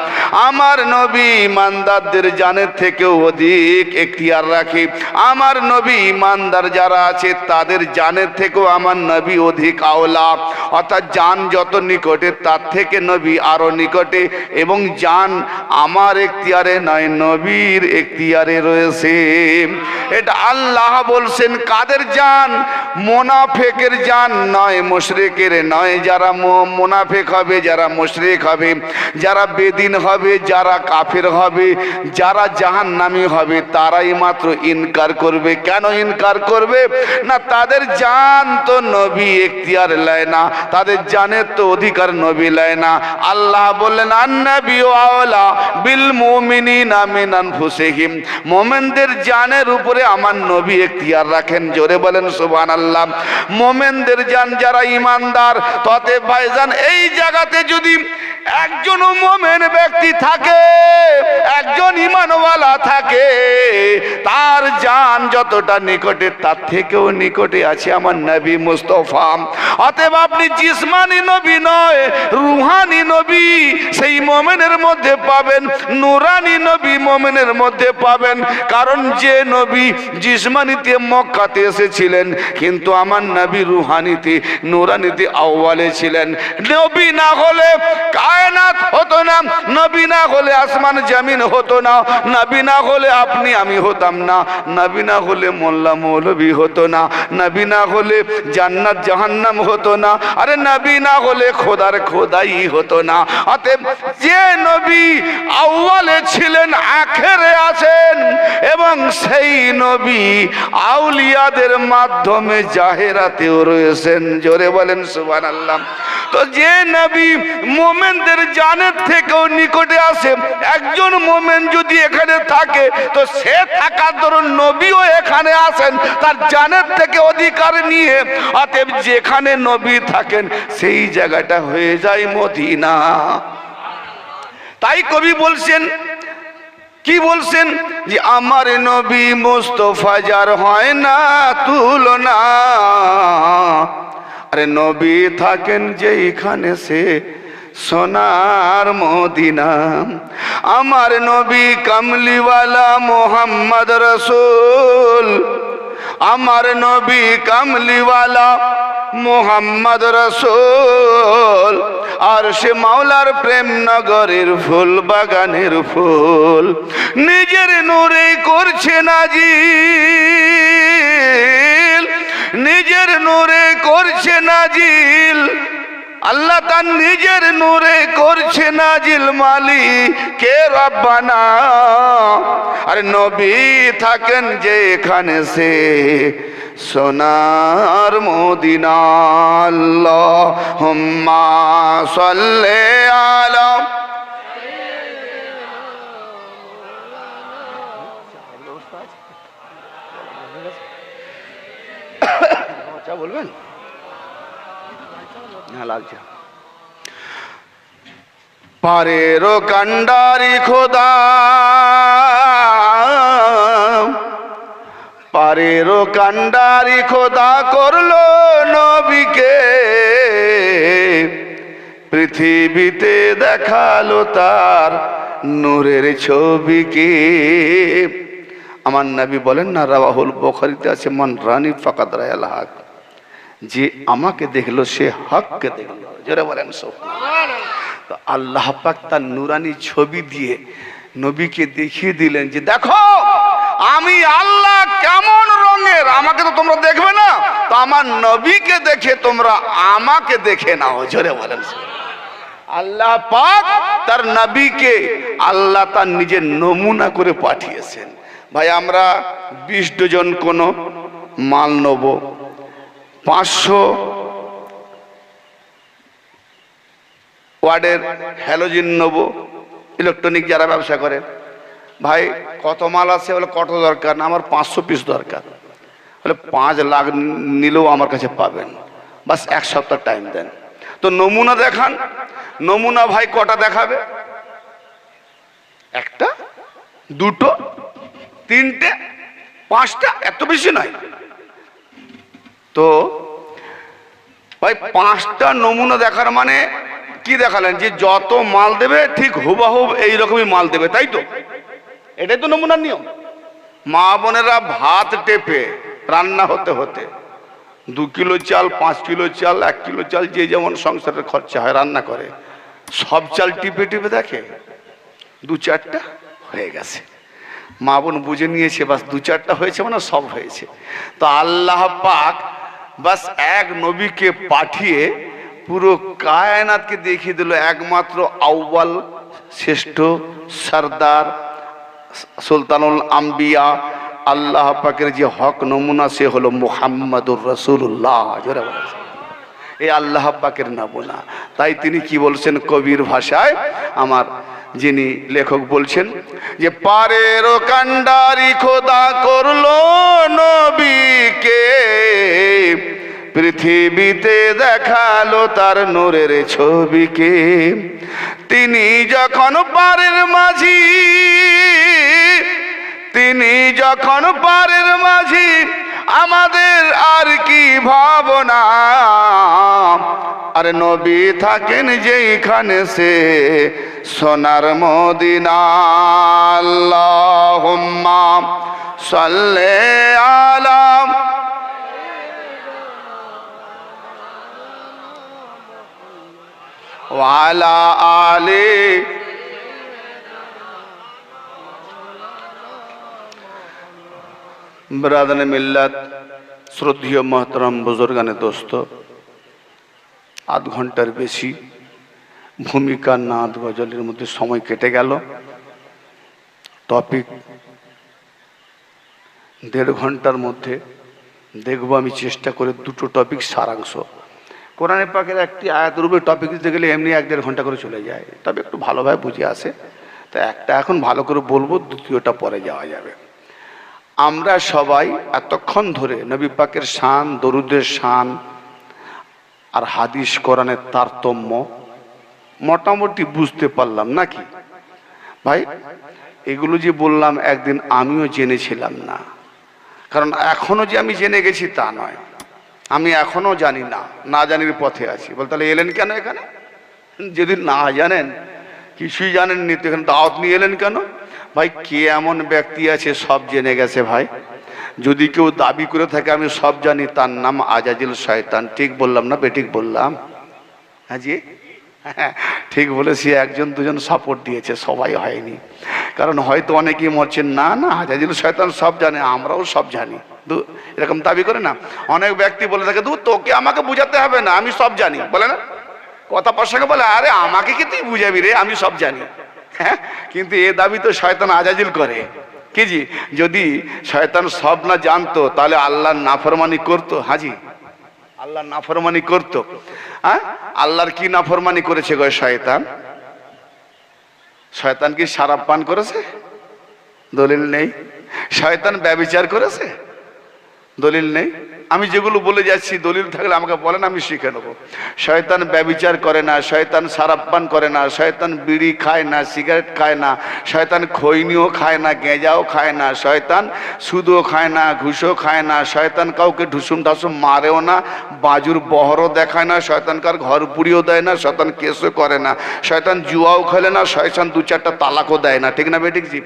আমার নবী ইমানদারদের জানের থেকেও অধিক এখতিয়ার রাখে। আমার নবী ইমানদার যারা আছে তাদের জানের থেকেও আমার নবী অধিক আওলা, অর্থাৎ জান যত নিকটে তার থেকে নবী আরো নিকটে, এবং জান আমার এখতিয়ারে নয়, নবীর এখতিয়ারে রয়েছে। এটা আল্লাহ বলছেন। কাদের জান? মুনাফিকের জান নয়, মুশরিকের নয়। যারা মুনাফিক হবে, যারা মুশরিক হবে, যারা বেদিন হবে, যারা কাফের হবে, যারা জাহান্নামী হবে, তারাই মাত্র ইনকার করবে। কেন ইনকার করবে? না, তাদের জান তো নবী এখতিয়ার নেয় না, তাদের জানের তো অধিকার নবী নেয় না। আল্লাহ বললেন, আন-নাবিয়্যু আওলা বিল মুমিনিনা মিন আনফুসিহিম। মুমিনদের জানের উপরে আমার নবী এখতিয়ার রাখেন। জোরে বলেন সুবহানাল্লাহ। মুমিনদের জান যারা ঈমানদার, ততে ভাইজান এই জায়গাতে যদি একজন মুমিন ব্যক্তি থাকে, একজন ঈমানওয়ালা থাকে, তার জান যতটা নিকটে তার থেকেও নিকটে আছে আমার নবী মুস্তাফা। অতএব আপনি জিসমানি নবী নয়, রুহানি নবী সেই মুমিনের মধ্যে পাবেন, নূরানি নবী মুমিনের মধ্যে পাবেন। কারণ যে নবী জিসমানিতে মক্কাতে এসেছিলেন, কিন্তু আমার নবী রুহানিতে নূরানিতে আউয়ালে ছিলেন। নবী না হলে কায়নাত হতো না, নবী না হলে আসমান জমিন হতো না, নবী না হলে আপনি আমি হতাম না, নবী না হলে মোল্লা মৌলবী হতো না, নবী না হলে জান্নাত জাহান্নাম হতো না, আরে নবী না হলে খোদার খোদাই হতো না। অতএব যে নবী আউয়ালে ছিলেন, আখেরে আছেন, এবং সেই নবী আউলিয়াদের মাধ্যমে জাহেরাতেও রয়েছেন। জোরে বলেন সুবহানাল্লাহ। তো যে নবী মুমিনদের জানের থেকেও নিকটে আসে, একজন মুমিন যদি এখানে থাকে তো সে থাকার দরুন নবীও এখানে আসেন তার জানের থেকে অধিকার নিয়ে। অতএব যেখানে নবী থাকেন সেই জায়গাটা হয়ে যায় মদিনা। তাই কবি বলছেন, কি বলছেন? যে আমার নবী মুস্তাফা যার হয় না তুলনা। আরে নবী থাকেন যেখানে সে সোনার মদিনা। আমার নবী কামলিওয়ালা মোহাম্মদ রসুল, আমার নবী কামলিওয়ালা মোহাম্মদ রসুল, আর সে মাওলার প্রেম নগরের ফুল বাগানের ফুল। নিজের নূরে করছে নাজিল, নিজের নূরে করছে নাজিল, আল্লাহ তার নিজের নূরে করছে নাজিল মালিকে রব্বানা। আর নবী থাকেন যেখানে সে সোনার মদিনা। আল্লাহুম্মা সাল্লি আলা বলবেন লাগছে পারেরো কান্ডারি খোদা, পারেরো কান্ডারি খোদা করলো নবীকে, পৃথিবীতে দেখালো তার নূরের ছবিকে। আমার নবী বলেন না, রাওয়াহুল বুখারীতে আছে, মান রানী ফাকাদ রায়াল হক, যে আমাকে দেখলো সে হককে দেখলো। জোরে বলেন সুবহানাল্লাহ। তো আল্লাহ পাক তার নূরানি ছবি দিয়ে নবীকে দেখিয়ে দিলেন যে দেখো আমি আল্লাহ কেমন রঙের, আমাকে তো তোমরা দেখবে না, তো আমার নবীকে দেখে তোমরা আমাকে দেখে নাও। জোরে বলেন আল্লাহ পাক তার নবীকে আল্লাহ তার নিজের নমুনা করে পাঠিয়েছেন। ভাই আমরা 20 ডজন কোন মাল নেব, 500 ওয়ার্ডের হ্যালোজিন নেব, ইলেকট্রনিক যারা ব্যবসা করে, ভাই কত মাল আছে, বলে কত দরকার না, আমার 500 পিস দরকার, বলে 5 লাখ নিলেও আমার কাছে পাবেন, বাস 1 সপ্তাহ টাইম দেন। তো নমুনা দেখান, নমুনা ভাই কটা দেখাবে, 1টা 2টো 3টে 5টা, এত বেশি নয়। তো ভাই 5টা নমুনা দেখার মানে কি দেখালেন, যে যত মাল দেবে ঠিক হুবহুব এইরকমই মাল দেবে, তাই তো? এটাই তো নমুনার নিয়ম। মা বোনেরা ভাত টেপে রান্না হতে হতে 2 কিলো চাল, 5 কিলো চাল, 1 কিলো চাল, যে যেমন সংসারের খরচা হয় রান্না করে, সব চাল টিপে টিপে দেখে 2-4টা হয়ে গেছে, মা বোন বুঝে নিয়েছে, বাস 2-4টা হয়েছে মানে সব হয়েছে। তো আল্লাহ পাক বাস এক নবীকে পাঠিয়ে পুরো কায়নাতকে দেখিয়ে দিল একমাত্র আউয়াল, শ্রেষ্ঠ, সরদার, সুলতানুল আম্বিয়া, আল্লাহ পাকের যে হক নমুনা সে হলো মুহাম্মাদুর রাসূলুল্লাহ। জোরে বলেন এই আল্লাহ পাকের নমুনা। তাই তিনি কি বলছেন কবির ভাষায়, আমার যিনি লেখক বলছেন যে পারেরো কান্ডারি খোদা করলো নবীকে, পৃথিবীতে দেখালো তার নূরের ছবিকে। তিনি যখন পারের মাঝি, তিনি যখন পারের মাঝি, আমাদের আর কি ভাবনা, আর নবী থাকেন যেখানে সে সোনার মদিনা। আল্লাহুম্মা সাল্লি আলা ওয়ালা আলি। ব্রাদানে মিল্লাত, শ্রদ্ধেয় মহতরম বুজুর্গানে দোস্ত, আধ ঘন্টার বেশি ভূমিকা নাদ গজলের মধ্যে সময় কেটে গেল। টপিক 1.5 ঘন্টার মধ্যে দেখব আমি চেষ্টা করে 2টো টপিক সারাংশ। কোরআনে পাকের একটি আয়াতের উপরে টপিক দিতে গেলে এমনি 1-1.5 ঘন্টা করে চলে যায়, তবে একটু ভালোভাবে বুঝে আসে। তো একটা এখন ভালো করে বলবো, দ্বিতীয়টা পরে যাওয়া যাবে। আমরা সবাই এতক্ষণ ধরে নবী পাকের শান, দরুদের শান আর হাদিস কোরআনের তারতম্য মোটামুটি বুঝতে পারলাম নাকি ভাই? এগুলো যে বললাম একদিন আমিও জেনেছিলাম না, কারণ এখনো যে আমি জেনে গেছি তা নয়, আমি এখনো জানি না, না জানির পথে আছি। বল তাহলে এলেন কেন এখানে? যদি না জানেন, কিছুই জানেননি, তো এখানে দাওয়াত নিয়ে এলেন কেন? ভাই কে এমন ব্যক্তি আছে সব জেনে গেছে? ভাই যদি কেউ দাবি করে থাকে আমি সব জানি, তার নাম আজাজিল শয়তান। ঠিক বললাম না বেঠিক বললাম? হ্যাঁ জি, ঠিক বলেছি। 1-2জন সাপোর্ট দিয়েছে, সবাই হয়নি। কারণ হয়তো অনেকেই মরছেন, না না আজাজিল শয়তান সব জানে, আমরাও সব জানি, এরকম দাবি করে না। অনেক ব্যক্তি বলে থাকে, তোকে আমাকে বুঝাতে হবে না, আমি সব জানি, বলে না? কথা প্রসঙ্গে বলে, আরে আমাকে কি তুই বুঝাবি রে, আমি সব জানি। হ্যাঁ, কিন্তু এ দাবি তো শয়তান আজাজিল করে। কি জি, যদি শয়তান সব না জানতো তাহলে আল্লাহর নাফরমানি করতো? হাজি, আল্লাহর নাফরমানি করতো? হ্যাঁ, আল্লাহর কি নাফরমানি করেছে গো শয়তান? শয়তান কি শরাব পান করেছে? দলিল নেই। শয়তান ব্যভিচার করেছে? দলিল নেই। আমি যেগুলো বলে যাচ্ছি দলিল থাকলে আমাকে বলেন, আমি শিখে নেবো। শয়তান ব্যভিচার করে না, শয়তান শরাব পান করে না, শয়তান বিড়ি খায় না, সিগারেট খায় না, শয়তান খৈনিও খায় না, গেঁজাও খায় না, শয়তান সুদও খায় না, ঘুষও খায় না, শয়তান কাউকে ঢুসুম ঢাসুম মারেও না, বাজুর বহরও দেখায় না, শয়তান কার ঘর পুড়িয়েও দেয় না, শয়তান কেসও করে না, শয়তান জুয়াও খেলে না, শয়তান 2-4টা তালাকও দেয় না। ঠিক না বেঠিক জি?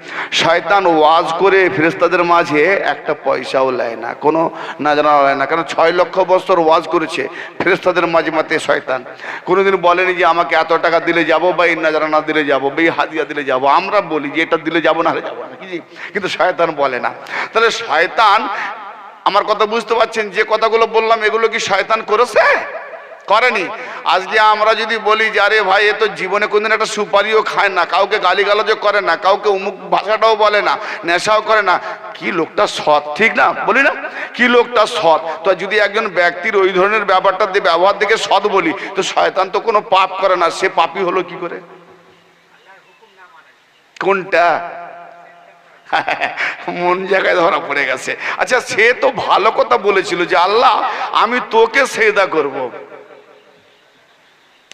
শয়তান ওয়াজ করে ফেরেশতাদের মাঝে একটা পয়সাও নেয় না, কোনো নাজরা হয় না। কারণ 6 লক্ষ বছর ওয়াজ করেছে ফেরেশতাদের মাঝে মাতে শয়তান। কোনোদিন বলেনি যে আমাকে এত টাকা দিলে যাবো, বা এই নাজরা না দিলে যাবো, বা এই হাদিয়া দিলে যাবো। আমরা বলি যে এটা দিলে যাবো, না হলে যাবো না, কিন্তু শয়তান বলে না। তাহলে শয়তান, আমার কথা বুঝতে পারছেন? যে কথাগুলো বললাম এগুলো কি শয়তান করেছে? করেনি। আজকে আমরা যদি বলি যে আরে ভাই এ তো জীবনে কোনদিন একটা সুপারিও খায় না, কাউকে গালিগালাজও করে না, কাউকে অমুক ভাষাটাও বলে না, নেশাও করে না, কি লোকটা সৎ, ঠিক না? বলি না, কি লোকটা সৎ। তো যদি একজন ব্যক্তির ওই ধরনের ব্যাপারটা দিয়ে ব্যবহার দেখে সৎ বলি, তো শয়তান তো কোনো পাপ করে না, সে পাপী হলো কি করে? কোনটা? মন জায়গায় ধরা পড়ে গেছে। আচ্ছা, সে তো ভালো কথা বলেছিল যে আল্লাহ আমি তোকে সেজদা করব,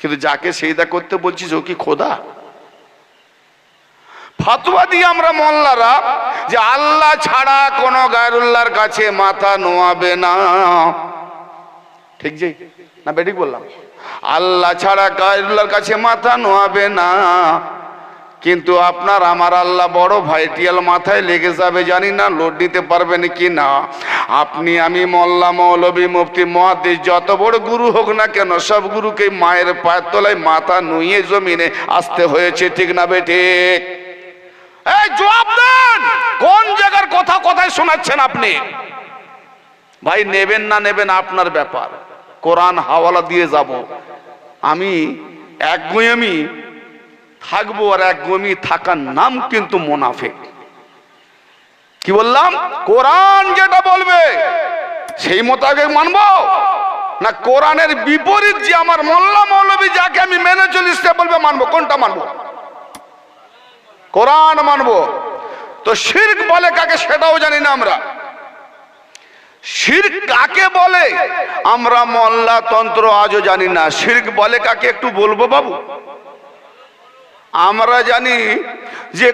কিন্তু যাকে সেজদা করতে বলছিস ও কি খোদা? ফতোয়া দিয়ে আমরা মোল্লারা যে আল্লাহ ছাড়া কোনো গায়রুল্লাহর কাছে মাথা নোয়াবে না। ঠিক যে না বেঠিক বললাম? আল্লাহ ছাড়া গায়রুল্লাহর কাছে মাথা নোয়াবে না। কিন্তু আপনার আমার আল্লাহ বড় ভাইটিয়াল, মাথায় লেগে যাবে, জানি না লোড দিতে পারবেন কি না। আপনি আমি মোল্লা মৌলবী মুফতি মুহাদ্দিস যত বড় গুরু হোক না কেন, সব গুরুকে মায়ের পায়ের তলায় মাথা নুয়ে জমিনে আসতে হয়েছে। ঠিক না বেঠিক? এই জবাব দেন, কোন জায়গার কথা কোথায় শোনাচ্ছেন আপনি? ভাই নেবেন না নেবেন আপনার ব্যাপার, কোরআন হাওয়ালা দিয়ে যাব। আমি একগুঁয়েমি থাকবো, আর একগুঁয়েমি থাকার নাম কিন্তু মুনাফিক। কি বললাম? কোরআন যেটা বলবে সেই মোতাবেক মানবো, না কোরআনের বিপরীত যে আমার মোল্লা মৌলবী যাকে আমি মেনে চলি সে বলবে মানবো? কোনটা মানবো? কোরআন মানবো। তো শিরক বলে কাকে সেটাও জানি না আমরা। শিরক কাকে বলে আমরা মোল্লা তন্ত্র আজও জানি না। শিরক বলে কাকে একটু বলবো বাবু? আমরা জানি যে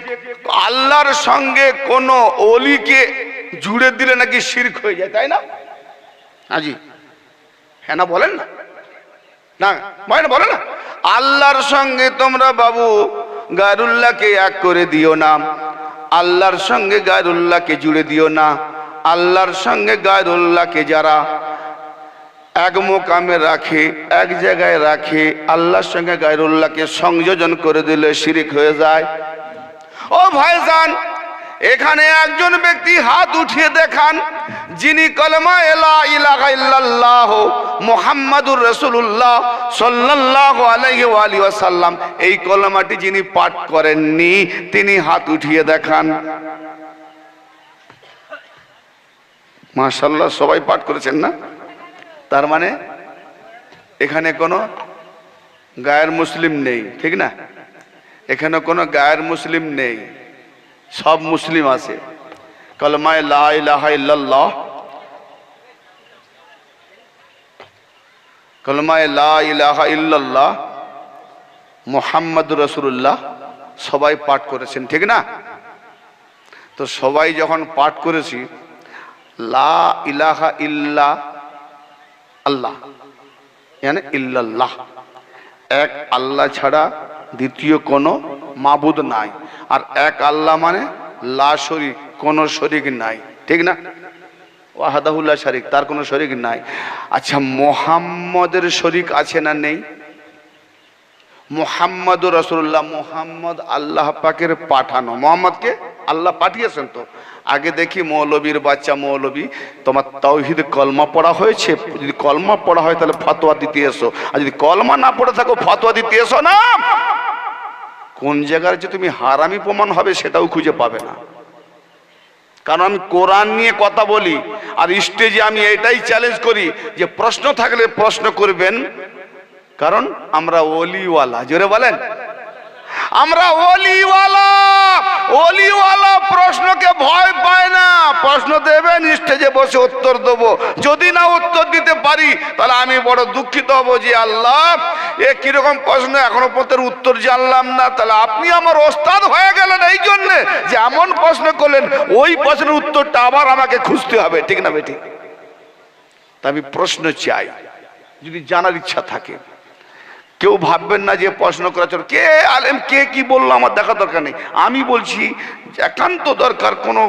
আল্লাহর সঙ্গে কোন ওলিকে জুড়ে দিলে নাকি শিরক হয়ে যায়, তাই না? হাজি হ্যাঁ না বলেন না? না বলে না, আল্লাহর সঙ্গে তোমরা বাবু গায়রুল্লাহকে এক করে দিও না, আল্লাহর সঙ্গে গায়রুল্লাহকে জুড়ে দিও না। আল্লাহর সঙ্গে গায়রুল্লাহকে যারা এক মোকামে রাখে, এক জায়গায় রাখে, আল্লাহর সঙ্গে গায়রুল্লাহকে সংযোজন করে দিলে শিরক হয়ে যায়। ও ভাইজান, এখানে একজন ব্যক্তি হাত উঠিয়ে দেখান যিনি কলমা লা ইলাহা ইল্লাল্লাহ মুহাম্মাদুর রাসূলুল্লাহ সাল্লাল্লাহু আলাইহি ওয়া আলিহি ওয়াসাল্লাম এই কলমাটি যিনি পাঠ করেননি, তিনি হাত উঠিয়ে দেখান। মাশাআল্লাহ, সবাই পাঠ করেছেন না? তার মানে এখানে কোনো গায়ের মুসলিম নেই, ঠিক না? এখানে কোনো গায়ের মুসলিম নেই, সব মুসলিম আছে। কলমায়ে লা ইলাহা ইল্লাল্লাহ, কলমায়ে লা ইলাহা ইল্লাল্লাহ মুহাম্মাদুর রাসূলুল্লাহ সবাই পাঠ করেছেন, ঠিক না? তো সবাই যখন পাঠ করেছি লা ইলাহা ইল্লা আল্লাহ, মানে ইল্লাল্লাহ, এক আল্লাহ ছাড়া দ্বিতীয় কোনো মাবুদ নাই। আর এক আল্লাহ মানে লা শরীক, কোনো শরীক নাই, ঠিক না? ওয়াহদাহু লা শারীক, তার কোনো শরীক নাই। আচ্ছা, মুহাম্মদের শরীক আছে না নেই? মুহাম্মাদুর রাসূলুল্লাহ, মুহাম্মদ আল্লাহ পাকের পাঠানো। মুহাম্মদকে আল্লাহ পাঠিয়েছেন তো। আগে দেখি মৌলবীর বাচ্চা, মৌলবী তোমার তাওহীদ কলমা পড়া হয়েছে? যদি কলমা পড়া হয় তাহলে ফতোয়া দিতে এসো, আর যদি কলমা না পড়ে থাকো ফতোয়া দিতে এসো না। কোন জায়গায় যে তুমি হারামি প্রমাণ হবে সেটাও খুঁজে পাবে না। কারণ আমি কোরআন নিয়ে কথা বলি, আর স্টেজে আমি এটাই চ্যালেঞ্জ করি যে প্রশ্ন থাকলে প্রশ্ন করবেন, কারণ আমরা ওলিওয়ালা। জোরে বলেন, আমরা ওলিওয়ালা। ওলিওয়ালা প্রশ্নকে ভয় পায় না। প্রশ্ন দেবেন, স্টেজে বসে উত্তর দেবো। যদি না উত্তর দিতে পারি তাহলে আমি বড় দুঃখিত হব যে আল্লাহ এ কিরকম প্রশ্ন, এখনো পর্যন্ত উত্তর জানলাম না। তাহলে আপনি আমার ওস্তাদ হয়ে গেলেন এই জন্যে যে এমন প্রশ্ন করলেন, ওই প্রশ্নের উত্তরটা আবার আমাকে খুঁজতে হবে, ঠিক না বেঠিক? তা আমি প্রশ্ন চাই, যদি জানার ইচ্ছা থাকে। কেউ ভাববেন না যে প্রশ্ন করার জন্য কে আলেম, কে কি বললো আমার দেখা দরকার নেই। আমি বলছি একান্ত দরকার, কোনো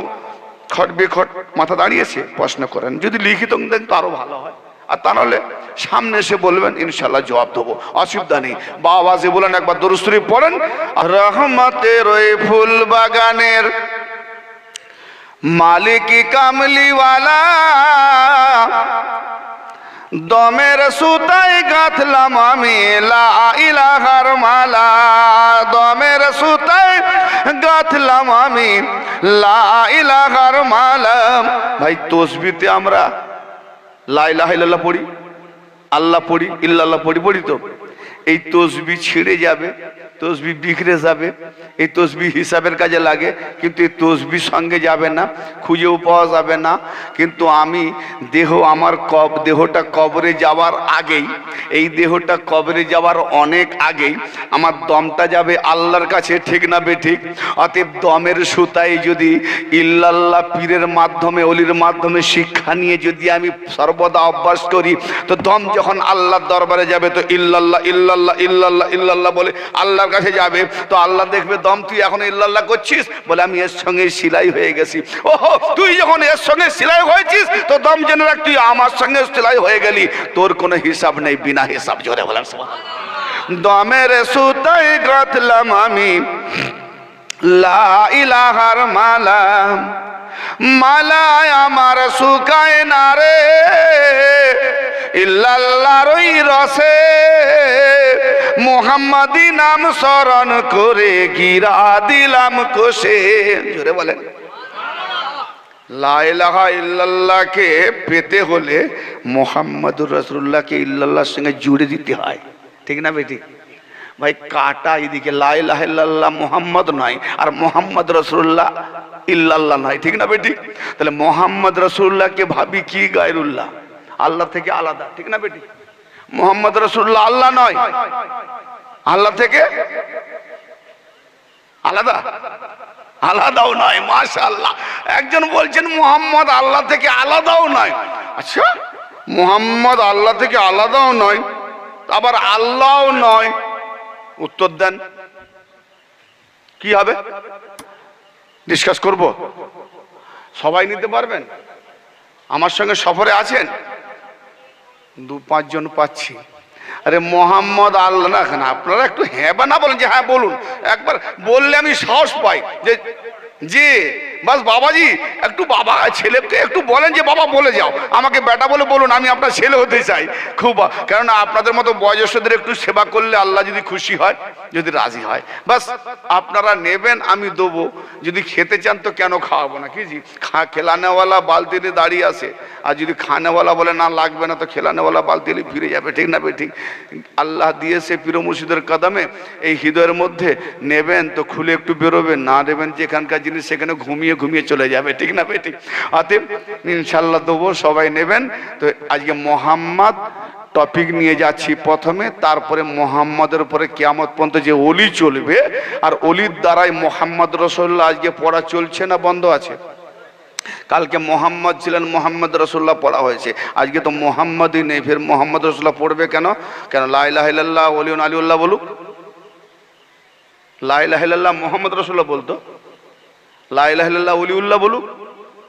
খট বেখট মাথা দাঁড়িয়েছে প্রশ্ন করেন, যদি লিখিত দেন তো আরো ভালো হয়, আর তা নাহলে সামনে এসে বলবেন, ইনশাল্লাহ জবাব দেবো, অসুবিধা নেই। বাবা যে বলেন একবার দরুদ শরীফ পড়েন। রহমতের ওই ফুল বাগানের মালিক কামলিওয়ালা, দমের সুতায় গাঁথলাম আমি লা ইলাহার মালা। দমের সুতায় গাঁথলাম আমি লা ইলাহার মালা। ভাই তসবিতে আমরা লা ইলাহা ইল্লাল্লাহ পড়ি, আল্লাহ পড়ি, ইল্লাল্লাহ পড়ি তো। এই তসবি ছিঁড়ে যাবে, তসবি বিখরে যাবে, এই তসবি হিসাবের কাজে লাগে, কিন্তু এই তসবি সঙ্গে যাবে না, খুঁজেও পাওয়া যাবে না। কিন্তু আমি আমার দেহটা কবরে যাওয়ার আগেই, এই দেহটা কবরে যাওয়ার অনেক আগেই আমার দমটা যাবে আল্লাহর কাছে, ঠিক না বেঠিক? অতএব দমের সুতায় যদি ইল্লাল্লাহ পীরের মাধ্যমে, অলির মাধ্যমে শিক্ষা নিয়ে যদি আমি সর্বদা অভ্যাস করি, তো দম যখন আল্লাহর দরবারে যাবে তো ইল্লাল্লাহ ইল্লাল্লাহ ইল্লাল্লাহ ইল্লাল্লাহ বলে আল্লাহর কাছে যাবে। তো আল্লাহ দেখবে দম তুই এখন ইল্লাল্লাহ করছিস, বলে আমি এর সঙ্গে সিলাই হয়ে গেছি। ওহো, তুই যখন এর সঙ্গে সিলাই হয়েছিস তো দম জেনে রাখ, তুই আমার সঙ্গে সিলাই হয়ে গেলি, তোর কোনো হিসাব নেই, বিনা হিসাব। জোরে বলেন সুবহানাল্লাহ। দমের সুতায় গাঁথলাম আমি লা ইলাহার মালা, মালায় আমার শুকায় না রে ইল্লাল্লাহর ওই রসে, মুহাম্মাদি নাম স্মরণ করে গিরা দিলাম কোষে। জোরে বলেন। লা ইলাহা ইল্লাল্লাহকে পেতে হলে মুহাম্মাদুর রাসূলুল্লাহকে ইল্লাল্লাহর সঙ্গে জুড়ে দিতে হয়, ঠিক না বেটি? ভাই কাটা এদিকে লা ইলাহা ইল্লাল্লাহ মুহাম্মদ নয়, আর মুহাম্মদ রাসূলুল্লাহ ইল্লাল্লাহ নয়, ঠিক না বেটি? তাহলে মুহাম্মদ রাসূলুল্লাহকে ভাবি কি গায়রুল্লাহ, আল্লাহ থেকে আলাদা, ঠিক না বেটি? মুহাম্মদ রাসূলুল্লাহ আল্লাহ নয়, আল্লাহ থেকে আলাদা, আলাদাও নয়। মাশাআল্লাহ, একজন বলছেন মুহাম্মদ আল্লাহ থেকে আলাদাও নয়। আচ্ছা, মুহাম্মদ আল্লাহ থেকে আলাদাও নয়, আবার আল্লাহও নয়, উত্তর দেন কি হবে? ডিসকাস করব, সবাই নিতে পারবেন? আমার সঙ্গে সফরে আছেন? 2-5 জন পাচ্ছি। আরে মোহাম্মদ আল্লাহ না, কেন আপনারা একটু হ্যাঁ বা না বলেন, যে হ্যাঁ বলুন, একবার বললে আমি সাহস পাই যে জি বাস বাবাজি একটু বাবা ছেলেকে একটু বলেন যে বাবা বলে যাও, আমাকে বেটা বলে বলুন, আমি আপনার ছেলে হতে চাই খুব। কেননা আপনাদের মতো বয়োজ্যেষ্ঠদের একটু সেবা করলে আল্লাহ যদি খুশি হয়, যদি রাজি হয়, বাস আপনারা নেবেন, আমি দেবো। যদি খেতে চান তো কেন খাওয়াবো না, কি জি? খেলানেওয়ালা বালতি নিয়ে দাঁড়িয়ে আছে, আর যদি খানেওয়ালা বলে না লাগবে না তো খেলানেওয়ালা বালতি নিয়ে ফিরে যাবে, ঠিক না ঠিক? আল্লাহ দিয়েছে পীর মুর্শিদের কদমে এই হৃদয়ের মধ্যে, নেবেন তো খুলে একটু বেরোবেন, না নেবেন যেখানকার জিনিস সেখানে ঘুমিয়ে ঘুমিয়ে চলে যাবে, ঠিক না ঠিক? অতএব ইনশাল্লাহ দেবো, সবাই নেবেন। তো আজকে মোহাম্মদ টপিক নিয়ে যাচ্ছি প্রথমে, তারপরে মোহাম্মদের উপরে কিয়ামত পর্যন্ত যে অলি চলবে, আর অলির দ্বারাই মোহাম্মদ রাসূলুল্লাহ আজকে পড়া চলছে না বন্ধ আছে? কালকে মোহাম্মদ ছিলেন, মোহাম্মদ রাসূলুল্লাহ পড়া হয়েছে, আজকে তো মোহাম্মদই নেই, ফের মোহাম্মদ রাসূলুল্লাহ পড়বে কেন? কেন লা ইলাহা ইল্লাল্লাহ ওলিউন আলিউল্লাহ বলুক, লা ইলাহা ইল্লাল্লাহ মোহাম্মদ রাসূলুল্লাহ বলতো, লা ইলাহা ইল্লাল্লাহ ওলিউল্লাহ বলুক,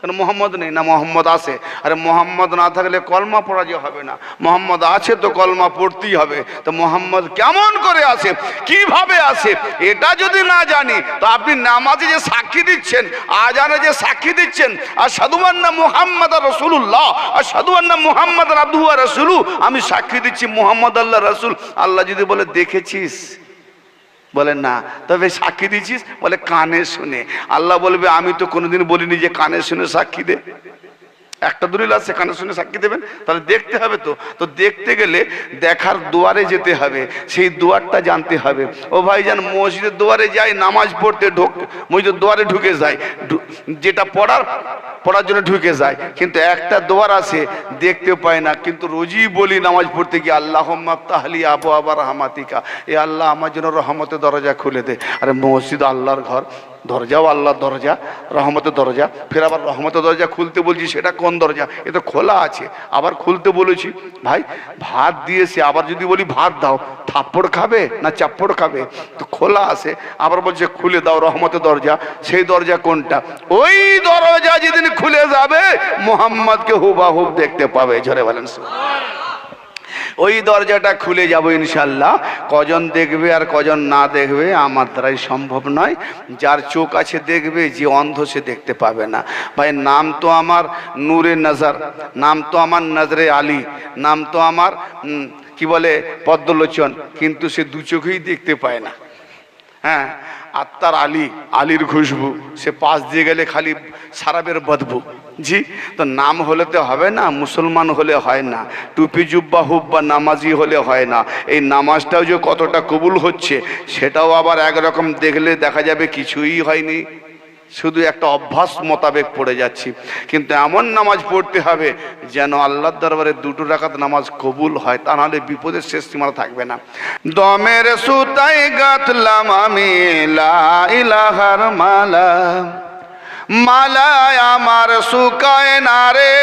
কেন মোহাম্মদ নেই না, মোহাম্মদ আছে। আরে মোহাম্মদ না থাকলে কলমা পড়া যে হবে না, মোহাম্মদ আছে তো কলমা পড়তেই হবে। তো মোহাম্মদ কেমন করে আছে, কিভাবে আছে, এটা যদি না জানি তো আপনি নামাজে যে সাক্ষী দিচ্ছেন, আজানে যে সাক্ষী দিচ্ছেন, আশহাদু আন্না মুহাম্মাদার রাসূলুল্লাহ, আশহাদু আন্না মুহাম্মাদান আবদুহু ওয়া রাসূলুহু, আমি সাক্ষী দিচ্ছি মুহাম্মদ আল্লাহর রাসূল। আল্লাহ যদি বলে দেখেছিস, বলে না, তবে সাক্ষী দিচ্ছিস, বলে কানে শুনে। আল্লাহ বলবে আমি তো কোনোদিন বলিনি যে কানে শুনে সাক্ষী দে। একটা দলিল আছে কানে শুনে সাক্ষী দেবেন, তাহলে দেখতে হবে। তো দেখতে গেলে দেখার দুয়ারে যেতে হবে, সেই দুয়ারটা জানতে হবে। ও ভাইজান, মসজিদের দুয়ারে যাই নামাজ পড়তে, মসজিদের দুয়ারে ঢুকে যায়, যেটা পড়ার জন্য ঢুকে যায়, কিন্তু একটা দুয়ার আছে দেখতে পায় না। কিন্তু রোজই বলি নামাজ পড়তে গিয়ে আল্লাহুম্মা আফতাহলি আবওয়াবা রাহমাতিকা, এ আল্লাহ আমার জন্য রহমতের দরজা খুলে দে। আরে মসজিদ আল্লাহর ঘর, দরজাও আল্লাহর দরজা, রহমতের দরজা। ফের আবার রহমতের দরজা খুলতে বলছি, সেটা কোন দরজা? এ তো খোলা আছে, আবার খুলতে বলেছি। ভাই ভাত দিয়েছে, আবার যদি বলি ভাত দাও, থাপ্পড় খাবে না চাপ্পড় খাবে? তো খোলা আছে, আবার বলছে খুলে দাও রহমতের দরজা। সেই দরজা কোনটা? ওই দরজা যেদিন খুলে যাবে মুহাম্মদকে হুবাহুব দেখতে পাবে। ঝরে বলেন সুবহানাল্লাহ। ওই দরজাটা খুলে যাব ইনশাল্লাহ। কজন দেখবে আর কজন না দেখবে আমার দ্বারাই সম্ভব নয়। যার চোখ আছে দেখবে, যে অন্ধ সে দেখতে পাবে না। ভাই নাম তো আমার নূরে নজর, নাম তো আমার নজরে আলী, নাম তো আমার কি বলে পদ্মলোচন, কিন্তু সে দু চোখেই দেখতে পায় না। হ্যাঁ, আত্মার আলী, আলীর খুশবু, সে পাশ দিয়ে গেলে খালি সারাবের বদবু। জি, তো নাম হলে তো হবে না, মুসলমান হলে হয় না, টুপি জুব্বা হুব্বা নামাজি হলে হয় না। এই নামাজটাও যে কতটা কবুল হচ্ছে সেটাও আবার একরকম দেখলে দেখা যাবে কিছুই হয়নি, শুধু একটা অভ্যাস মোতাবেক পড়ে যাচ্ছি। কিন্তু এমন নামাজ পড়তে হবে যেন আল্লাহর দরবারে 2 রাকাত নামাজ কবুল হয়, তা নাহলে বিপদের শেষ সীমানা থাকবে না। দমের সুতায় গাঁথলাম আমি লা ইলাহার মালা, মালায় আমার শুকায় না রে,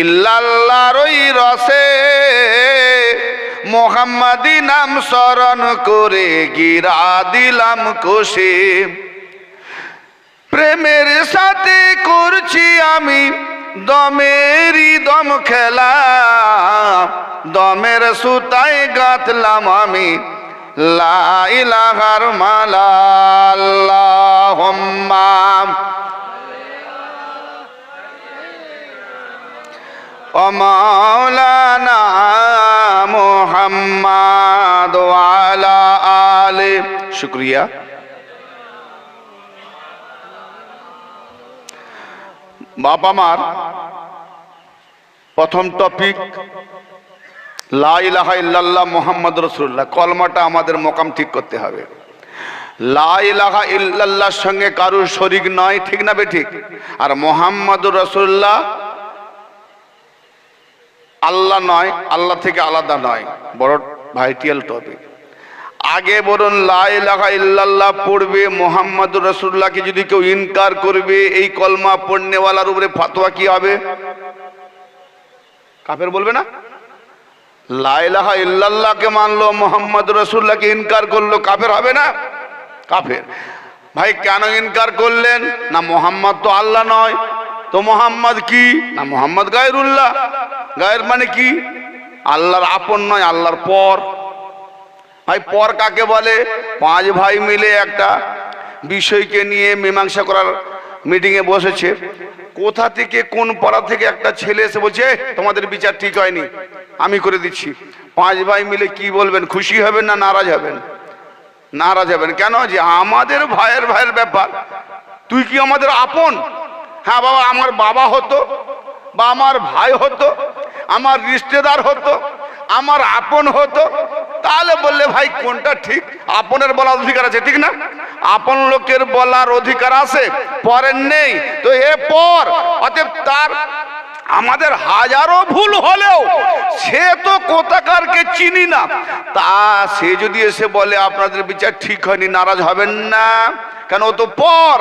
ইল্লাল্লাহর ওই রসে মোহাম্মদী নাম স্মরণ করে গিরা দিলাম কোষে। প্রেমের সাথে করছি আমি দমেরই দম খেলা, দমের সুতায় গাঁথলাম আমি লা ইলাহার মালা। আল্লাহুম্মা ও মাওলানা মুহাম্মদ ওয়া আলা আলি। শুকরিয়া। বাপ আমার প্রথম টপিক লা ইলাহা ইল্লাল্লাহ মুহাম্মাদুর রাসূলুল্লাহ। কলমাটা আমাদের মকাম ঠিক করতে হবে। লা ইলাহা ইল্লাল্লাহর সঙ্গে কারো শরীক নয়, ঠিক না বেঠিক? আর মুহাম্মাদুর রাসূলুল্লাহ আল্লাহ নয়, আল্লাহ থেকে আলাদা নয়, বড় ভাইটাল টপিক। আগে বলুন, লা ইলাহা ইল্লাল্লাহ পড়বে, মুহাম্মাদুর রাসূলুল্লাহকে যদি কেউ ইনকার করবে, এই কলমা পড়নেওয়ালার উপরে ফতোয়া কি হবে? কাফের বলবে না? লা ইলাহা ইল্লাল্লাহকে মানলো, মুহাম্মাদুর রাসূলুল্লাহকে ইনকার করলো, কাফের হবে না? কাফের। ভাই কেন ইনকার করলেন? না মুহাম্মদ তো আল্লাহ নয়, তো মুহাম্মদ কি? না মুহাম্মদ গায়রুল্লাহ। গায়ের মানে কি? আল্লাহর আপন নয়, আল্লাহর পর। ভাই পর কাকে বলে? 5 ভাই মিলে একটা বিষয়কে নিয়ে মীমাংসা করার মিটিংয়ে বসেছে। কোথা থেকে, কোন পাড়া থেকে একটা ছেলে এসে বলছে তোমাদের বিচার ঠিক হয়নি, আমি করে দিচ্ছি। 5 ভাই মিলে কি বলবেন? খুশি হবেন না নারাজ হবেন? নারাজ হবেন। কেন? যে আমাদের ভাইয়ের ব্যাপার, তুই কি আমাদের আপন? হ্যাঁ বাবা, আমার বাবা হতো বা আমার ভাই হতো, আমার রিশতেদার হতো, আমার আপন হতো, তাহলে বললে ভাই কোনটা ঠিক? আপনের বলার অধিকার আছে, ঠিক না? আপন লোকের বলার অধিকার আছে, পরের নেই। তো এ পর, অতএব তার আমাদের হাজারো ভুল হলেও সে তো কোথাকারকে চিনি না, তা সে যদি এসে বলে আপনাদের বিচার ঠিক হয়নি, নারাজ হবেন না? কেন ও তো পর,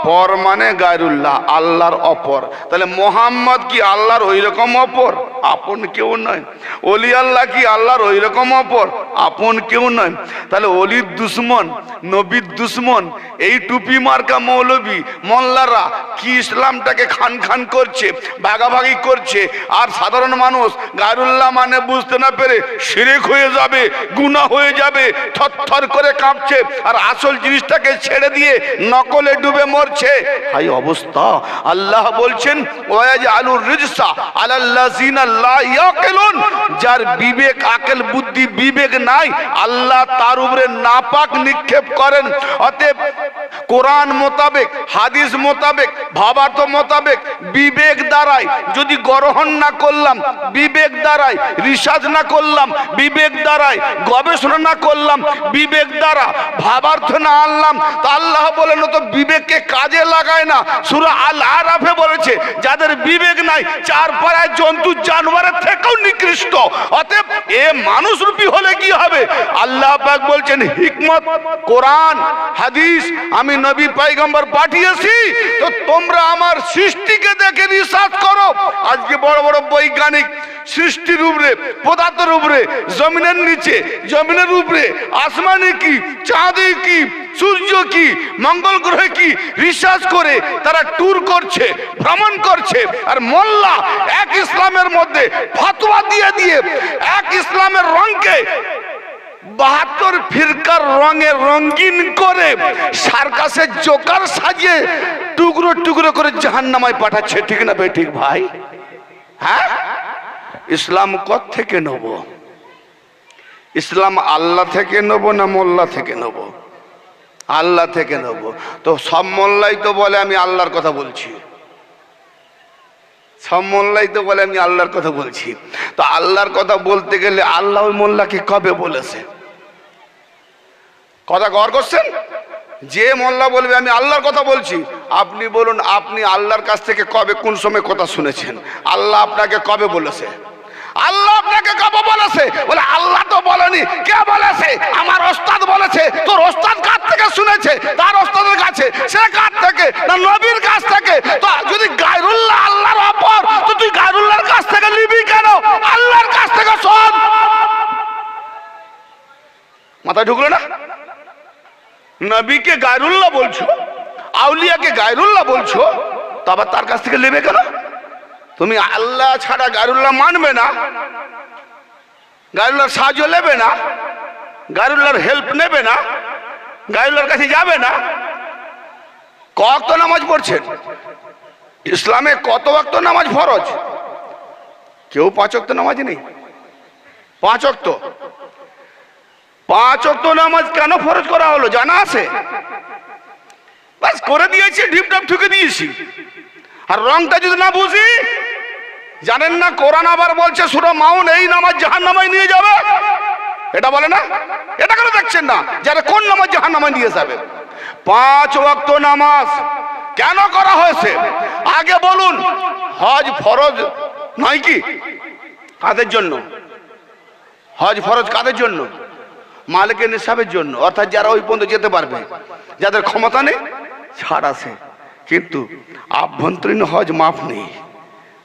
পর মানে গায়রুল্লাহ, আল্লাহর অপর। তাহলে মোহাম্মদ কি আল্লাহর ওই রকম অপর? আপন কেউ নয়। ওলি আল্লাহ কি আল্লাহর ওই রকম অপর? আপন কেউ নয়। তাহলে অলির দুশ্মন, নবীর দুশ্মন এই টুপি মার্কা মৌলবী মোল্লারা কি ইসলামটাকে খান খান করছে, ভাগাভাগি করছে। আর সাধারণ মানুষ গায়রুল্লাহ মানে বুঝতে না পেরে শিরক হয়ে যাবে, গুনাহ হয়ে যাবে, থরথর করে কাঁপছে। আর আসল জিনিসটাকে ছেড়ে দিয়ে নকলে ডুবে মরছে। হাই অবস্থা! আল্লাহ বলছেন ওয়াজআলুর রিজসা আলাল্লাযিনা লা ইয়াকিলুন, যার বিবেক আকল বুদ্ধি বিবেক নাই আল্লাহ তার উপরে নাপাক নিক্ষেপ করেন। অতএব কোরআন মোতাবেক, হাদিস মোতাবেক, ভাবার্থ মোতাবেক বিবেক দ্বারাই যদি গ্রহণ না করলাম, বিবেক দ্বারাই রিসার্চ না করলাম, বিবেক দ্বারাই গবেষণা না করলাম, বিবেক দ্বারা ভাবার্থ না আনলাম, তা আল্লাহ বলেন তো বিবেককে কাজে লাগায় না। সূরা আল আরাফে বলেছে যাদের বিবেক নাই চার পায়ের জন্তু জানোয়ারের থেকেও নিকৃষ্ট। অতএব এ মানুষ রূপী হলে কি হবে? আল্লাহ পাক বলছেন হিকমত, কোরআন হাদিস আমি নবী পয়গম্বর পাঠিয়েছি, তো তোমরা আমার সৃষ্টিকে দেখে রিসার্চ করো। আজকে বড় বড় বৈজ্ঞানিক সৃষ্টির উপরে, পদার্থের উপরে, জমিনের নিচে, জমিনের উপরে, আসমানে কি, চাঁদে কি, সূর্য কি, মঙ্গল গ্রহে কি রিসার্চ করে তারা ট্যুর করছে, ভ্রমণ করছে। আর মোল্লা এক ইসলামের মধ্যে ফতোয়া দিয়ে দিয়ে এক ইসলামের রঙকে 72 ফিরকার রঙে রঙিন করে সার্কাসের জোকার সাজিয়ে টুকরো টুকরো করে জাহান্নামায় পাঠাচ্ছে। ঠিক না ভাই? ঠিক ভাই? হ্যাঁ, ইসলাম কোথা থেকে নেব? ইসলাম আল্লাহ থেকে নেব না মোল্লা থেকে নেব? আল্লাহ থেকে নেব। তো সব মোল্লাই তো বলে আমি আল্লাহর কথা বলছি, সব মোল্লাই তো বলে আমি আল্লাহর কথা বলছি। তো আল্লাহর কথা বলতে গেলে আল্লাহ ওই মোল্লাকে কবে বলেছে? কথা গৌর করছেন? যে মোল্লা বলবে আমি আল্লাহর কথা বলছি, আপনি বলুন আপনি আল্লাহর কাছ থেকে কবে কোন সময় কথা শুনেছেন? আল্লাহ আপনাকে কবে বলেছে? আল্লাহ আপনাকে কবে বলেছে? বলে আল্লাহ তো বলেনি। কে বলেছে? আমার ওস্তাদ বলেছে। তোর ওস্তাদ কার থেকে শুনেছে? তার ওস্তাদের কাছে। সে কার থেকে? না নবীর কাছ থেকে। তো যদি গায়রুল্লাহ আল্লাহর অপর, তো তুই গায়রুল্লাহর কাছ থেকে নিবি কেন? আল্লাহর কাছ থেকে শোন। মাথায় ঢুকলো না? নবীকে গায়রুল্লাহ বলছো, আউলিয়াকে গায়রুল্লাহ বলছো, তো আবার তার কাছ থেকে নেবে কেন? তুমি আল্লাহ ছাড়া গায়রুল্লাহ মানবে না, গায়রুল্লাহর সাহায্য নেবে না, গায়রুল্লাহর হেল্প নেবে না, গায়রুল্লাহর কাছে যাবে না। কত ওয়াক্ত নামাজ পড়ছেন? ইসলামে কত ওয়াক্ত নামাজ ফরজ? কেউ 5 ওয়াক্ত নামাজ নেই। 5 ওয়াক্ত, 5 ওয়াক্ত নামাজ কেন ফরজ করা হলো জানা আছে? বাস করে দিয়েছি, ঢিপঢাপ ঠুকে দিয়েছি। আর রংটা যদি না বুঝি, জানেন না কোরআন আবার বলছে সূরা মাউন এই নামাজ জাহান্নামায় নিয়ে যাবে, এটা বলে না? এটা কেন দেখছেন না যারা কোন নামাজ জাহান্নামায় নিয়ে যাবে? 5 ওয়াক্ত নামাজ কেন করা হয়েছে আগে বলুন। হজ ফরজ নয় কি? কাদের জন্য হজ ফরজ? কাদের জন্য? মালিকে নিসাবের জন্য, অর্থাৎ যারা ওই পর্যন্ত যেতে পারবে, যাদের ক্ষমতা নেই ছাড় আছে। কিন্তু আভ্যন্তরীণ হজ মাফ নেই।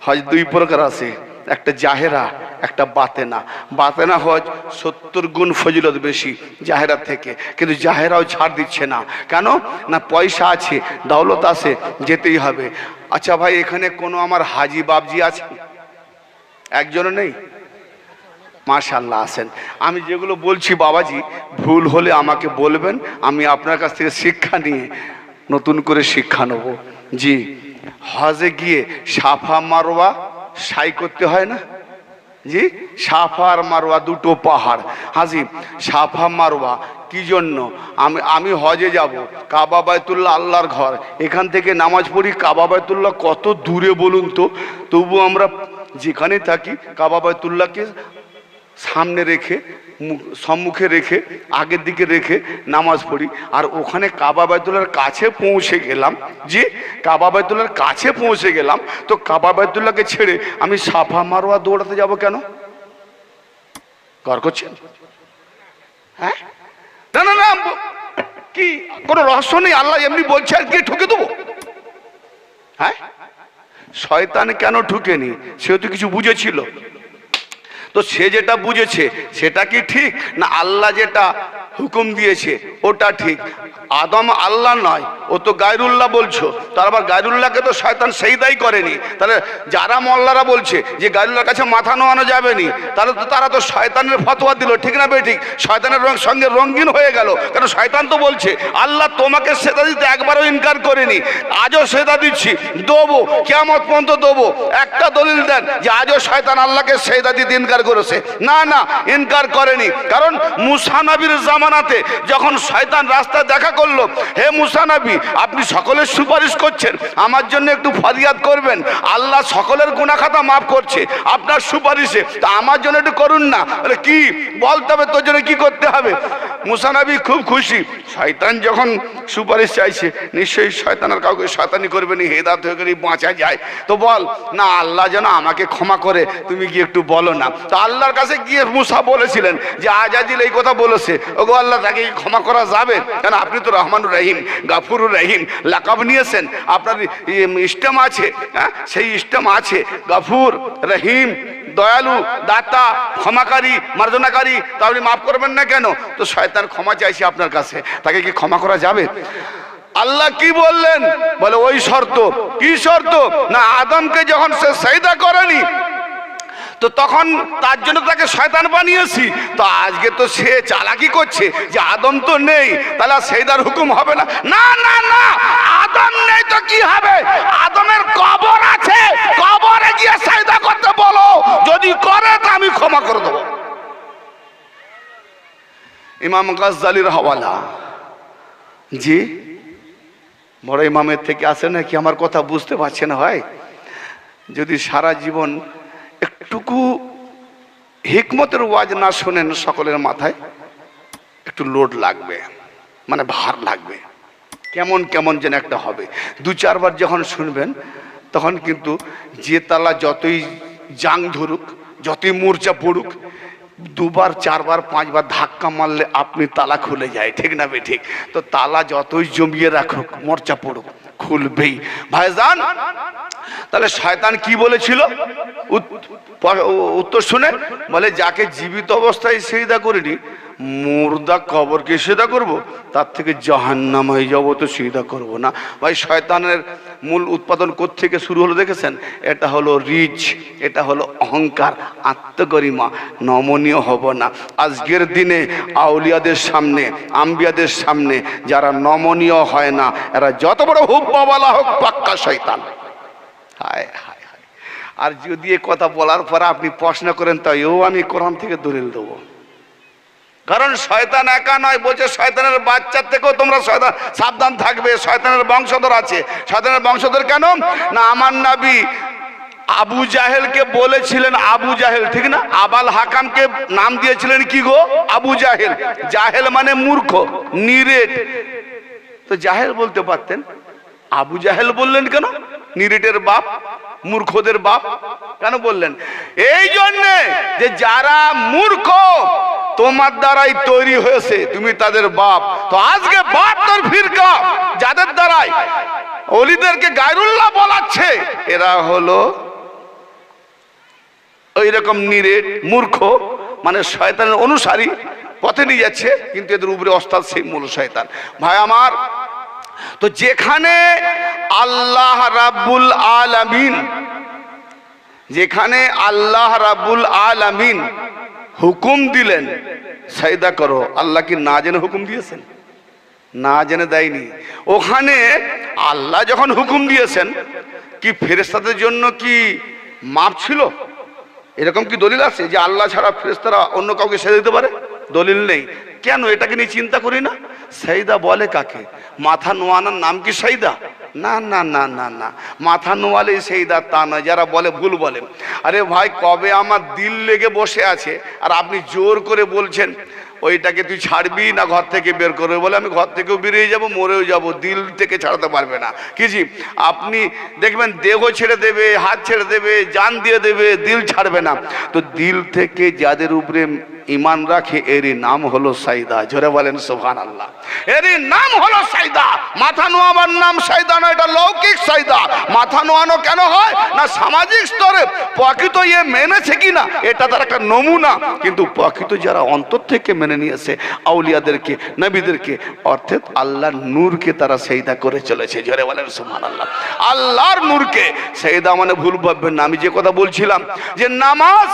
হজ 2 প্রকার আছে, একটা জাহেরা, একটা বাতেনা। বাতেনা হজ 70 গুণ ফজিলত বেশি জাহেরা থেকে, কিন্তু জাহেরাও ছাড় দিচ্ছে না। কেন না? পয়সা আছে, দৌলত আছে, যেতেই হবে। আচ্ছা ভাই, এখানে কোনো আমার হাজি বাবজি আছে? একজনও নেই? মাশাআল্লাহ আছেন। আমি যেগুলো বলছি বাবাজি, ভুল হলে আমাকে বলবেন, আমি আপনার কাছ থেকে শিক্ষা নিয়ে নতুন করে শিক্ষা নেব। জি, হজে গিয়ে সাফা মারওয়া সাই করতে হয় না? জি, সাফা আর মারওয়া দুটো পাহাড়। হাজি, সাফা মারওয়া কি জন্য? আমি হজে যাব, কাবা বাইতুল্লাহ আল্লাহর ঘর, এখান থেকে নামাজ পড়ি। কাবা বাইতুল্লাহ কত দূরে বলুন তো? তবু আমরা যেখানে থাকি কাবা বাইতুল্লাহকে সামনে রেখে, সম্মুখে রেখে, আগের দিকে রেখে নামাজ পড়ি। আর ওখানে কাবা বাইতুল্লাহর কাছে পৌঁছে গেলাম, জি কাবা বাইতুল্লাহর কাছে পৌঁছে গেলাম, তো কাবা বাইতুল্লাহকে ছেড়ে আমি সাফা মারওয়া দৌড়াতে যাব কেন? গর করছেন? হ্যাঁ, না না না, কি কোনো রহস্য নেই, আল্লাহ এমনি বলছে আর কি ঠুকে দেবো? হ্যাঁ, শয়তান কেন ঠুকেনি? সে তো কিছু বুঝেছিল। তো সে যেটা বুঝেছে সেটা কি ঠিক, না আল্লাহ যেটা হুকুম দিয়েছে ওটা ঠিক? আদম আল্লাহ নয়, ও তো গায়রুল্লাহ বলছো। তার আবার গায়রুল্লাহকে তো শয়তান সেইদাই করেনি। তাহলে যারা মোল্লারা বলছে যে গায়রুল্লাহর কাছে মাথা নোয়ানো যাবে নি, তারা তো শয়তানের ফতোয়া দিল, ঠিক না বেঠিক? শয়তানের সঙ্গে রঙিন হয়ে গেল। কারণ শয়তান তো বলছে আল্লাহ তোমাকে সেদা দিতে একবারও ইনকার করেনি, আজও সেদা দিচ্ছি, দেবো, কিয়ামত পর্যন্ত দেবো। একটা দলিল দেন যে আজও শয়তান আল্লাহকে সেদা দিতে ইনকার করেছে? না না, ইনকার করেনি। কারণ মুসা নবীর জামানাতে যখন শয়তান রাস্তায় দেখা করলো, হে মুসা নবী, আপনি সকলের সুপারিশ করছেন, আমার জন্য একটু ফরিয়াদ করবেন, আল্লাহ সকলের গুনাহ খাতা মাফ করছে আপনার সুপারিশে, তা আমার জন্য একটু করুন না। বলে কি বলতে হবে, তোর জন্য কি করতে হবে? মুসা নবী খুব খুশি। শয়তান যখন সুপারিশ চাইছে, নিশ্চয়ই শয়তানের কাউকে শয়তানি করবে না, হেদায়েত হয়ে গেলে বাঁচা যায়। তো বল না, আল্লাহ যেন আমাকে ক্ষমা করে, তুমি গিয়ে একটু বলো না। তো আল্লাহর কাছে গিয়ে মুসা বলেছিলেন যে আজাজিল এই কথা বলেছে, ওগো আল্লাহ, তাকে ক্ষমা করা যাবে? কেন আপনি তো রহমানুর রহিম, গাফুরুর রহিম লাকাব নিয়েছেন, আপনার ইস্টেম আছে, হ্যাঁ সেই ইস্টেম আছে, গাফুর রহিম, দয়ালু, দাতা, ক্ষমাকারী, মার্জনাকারী, তাহলে মাফ করবেন না কেন? তো শয়তান ক্ষমা চাইছে আপনার কাছে, তাকে কি ক্ষমা করা যাবে? আল্লাহ কি বললেন? বলে ওই শর্ত। কি শর্ত? না আদমকে যখন সে সেজদা করেনি, তো তখন তার জন্য তাকে শয়তান বানিয়েছি। তো আজকে তো সে চালাকি করছে যে আদম তো নেই, তাহলে সেজদার হুকুম হবে না। না না না, আদম নেই তো কি হবে? আদমের কবর আছে, কবরে গিয়ে সেজদা করতে বলো, যদি করে তো আমি ক্ষমা করে দেবো। ইমাম গাজ্জালির হাওয়ালা। জি, বড় ইমামের থেকে আসে নাকি? আমার কথা বুঝতে পারছেন? হয় যদি সারা জীবন একটুকু হিকমতের ওয়াজ না শোনেন, সকলের মাথায় একটু লোড লাগবে, মানে ভার লাগবে, কেমন কেমন যেন একটা হবে। দু চারবার যখন শুনবেন, তখন কিন্তু যে তালা যতই জাং ধরুক, যতই মূর্ছা পড়ুক, দুবার চারবার পাঁচবার ধাক্কা মারলে আপনি তালা খুলে যায়, ঠিক না বে ঠিক? তো তালা যতই জমিয়ে রাখুক, মূর্ছা পড়ুক, খুলবেই ভাইজান। তাহলে শয়তান কি বলেছিল? উত্তর শুনে বলে, যাকে জীবিত অবস্থায় সিজদা করিনি, মুর্দা কবরকে সিজদা করব? তার থেকে জাহান্নাম হয়ে যাবো, তো সিজদা করব না। ভাই শয়তানের মূল উৎপাদন কোত্থেকে শুরু হলো দেখেছেন? এটা হলো রিচ, এটা হলো অহংকার, আত্মগরিমা, নমনীয় হব না। আজকের দিনে আউলিয়াদের সামনে, আম্বিয়াদের সামনে যারা নমনীয় হয় না, এরা যত বড় হুব্বাওয়ালা হোক, পাক্কা শয়তান। হায় হায় হায়। আর যদি এ কথা বলার পর আপনি প্রশ্ন করেন, তাইও আমি কোরআন থেকে দলিল দেবো। কারণ শয়তান একা নয়, বলছে শয়তানের বাচ্চার থেকেও তোমরা সাবধান থাকবে। শয়তানের বংশধর আছে। শয়তানের বংশধর কেন? না আমার নবী আবু জাহেলকে বলেছিলেন, আবু জাহেল, ঠিক না? আবাল হাকামকে নাম দিয়েছিলেন কি গো? আবু জাহেল। জাহেল মানে মূর্খ, নিরেট। তো জাহেল বলতে পারতেন, আবু জাহেল বললেন কেন? নিরেটের বাপ, মূর্খদের বাপ কেন বললেন? এই জন্যে যে যারা মূর্খ তোমার দ্বারাই তৈরি হয়েছে, তুমি তাদের বাপ। তো আজকে বাপ তোর ফিরকা যাদের দ্বারাই ওলিদেরকে গায়রুল্লাহ বলাচ্ছে, এরা হলো ওই রকম নিরেট মূর্খ, মানে শয়তানের অনুসারী, পথে নিয়ে যাচ্ছে, কিন্তু এদের উপরে ওস্তাদ সেই মূল শয়তান। ভাই আমার, তো যেখানে আল্লাহ রাব্বুল আলামিন, যেখানে আল্লাহ রাব্বুল আলামিন হুকুম দিলেন সাজদা করো, আল্লাহ কি না জেনে হুকুম দিয়েছেন? না জেনে দেয়নি। ওখানে আল্লাহ যখন হুকুম দিয়েছেন, কি ফেরেশতাদের জন্য কি মাপ ছিল? এরকম কি দলিল আছে যে আল্লাহ ছাড়া ফেরেশতারা অন্য কাউকে সেজদা দিতে পারে? দলিল নেই। কেন এটাকে নিয়ে চিন্তা করি না? সাজদা বলে কাকে? মাথা নোয়ানোর নাম কি সাজদা? না না না না না, মাথা নোয়ালেই সাজদা তা নয়। যারা বলে ভুল বলে। আরে ভাই, কবে আমার দিল লেগে বসে আছে, আর আপনি জোর করে বলছেন ওইটাকে তুই ছাড়বি না ঘর থেকে বের করবে? বলে আমি ঘর থেকেও বেরিয়ে যাব, মরেও যাব, দিল থেকে ছাড়াতে পারবে না। কি জি, আপনি দেখবেন দেহ ছেড়ে দেবে, হাত ছেড়ে দেবে, জান দিয়ে দেবে, দিল ছাড়বে না। তো দিল থেকে যাদের উপরে ইমান রাখে এরই নাম হলো সাইদা। জোরে বলেন সুবহানাল্লাহ। এরই নাম হলো সাইদা। মাথা নোয়াবার নাম সাইদা না, এটা লৌকিক সাইদা। মাথা নোয়ানো কেন হয় না, সামাজিক স্তরে প্রকৃত মেনেছে কিনা এটা তার একটা নমুনা, কিন্তু প্রকৃত যারা অন্তর থেকে মেনে নিয়েছে আউলিয়াদেরকে, নবীদেরকে, অর্থাৎ আল্লাহর নূরকে তারা সাইদা করে চলেছে। জোরে বলেন সুবহানাল্লাহ। আল্লাহর নূরকে সাইদা মানে ভুল ভাববেন না। আমি যে কথা বলছিলাম যে নামাজ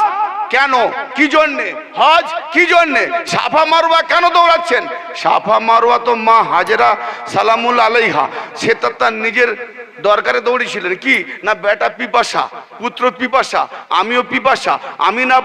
কেন, কি জন্যে, হজ কি জন্যে, সাফা মারওয়া কেন দৌড়াচ্ছেন? সাফা মারওয়া তো মা হাজেরা সালামুল আলাইহা সে তার নিজের দরকারে দৌড়িয়েছিলেন। কি না, বেটা পিপাসা, পুত্র পিপাসা, আমিও পিপাসা, আমি না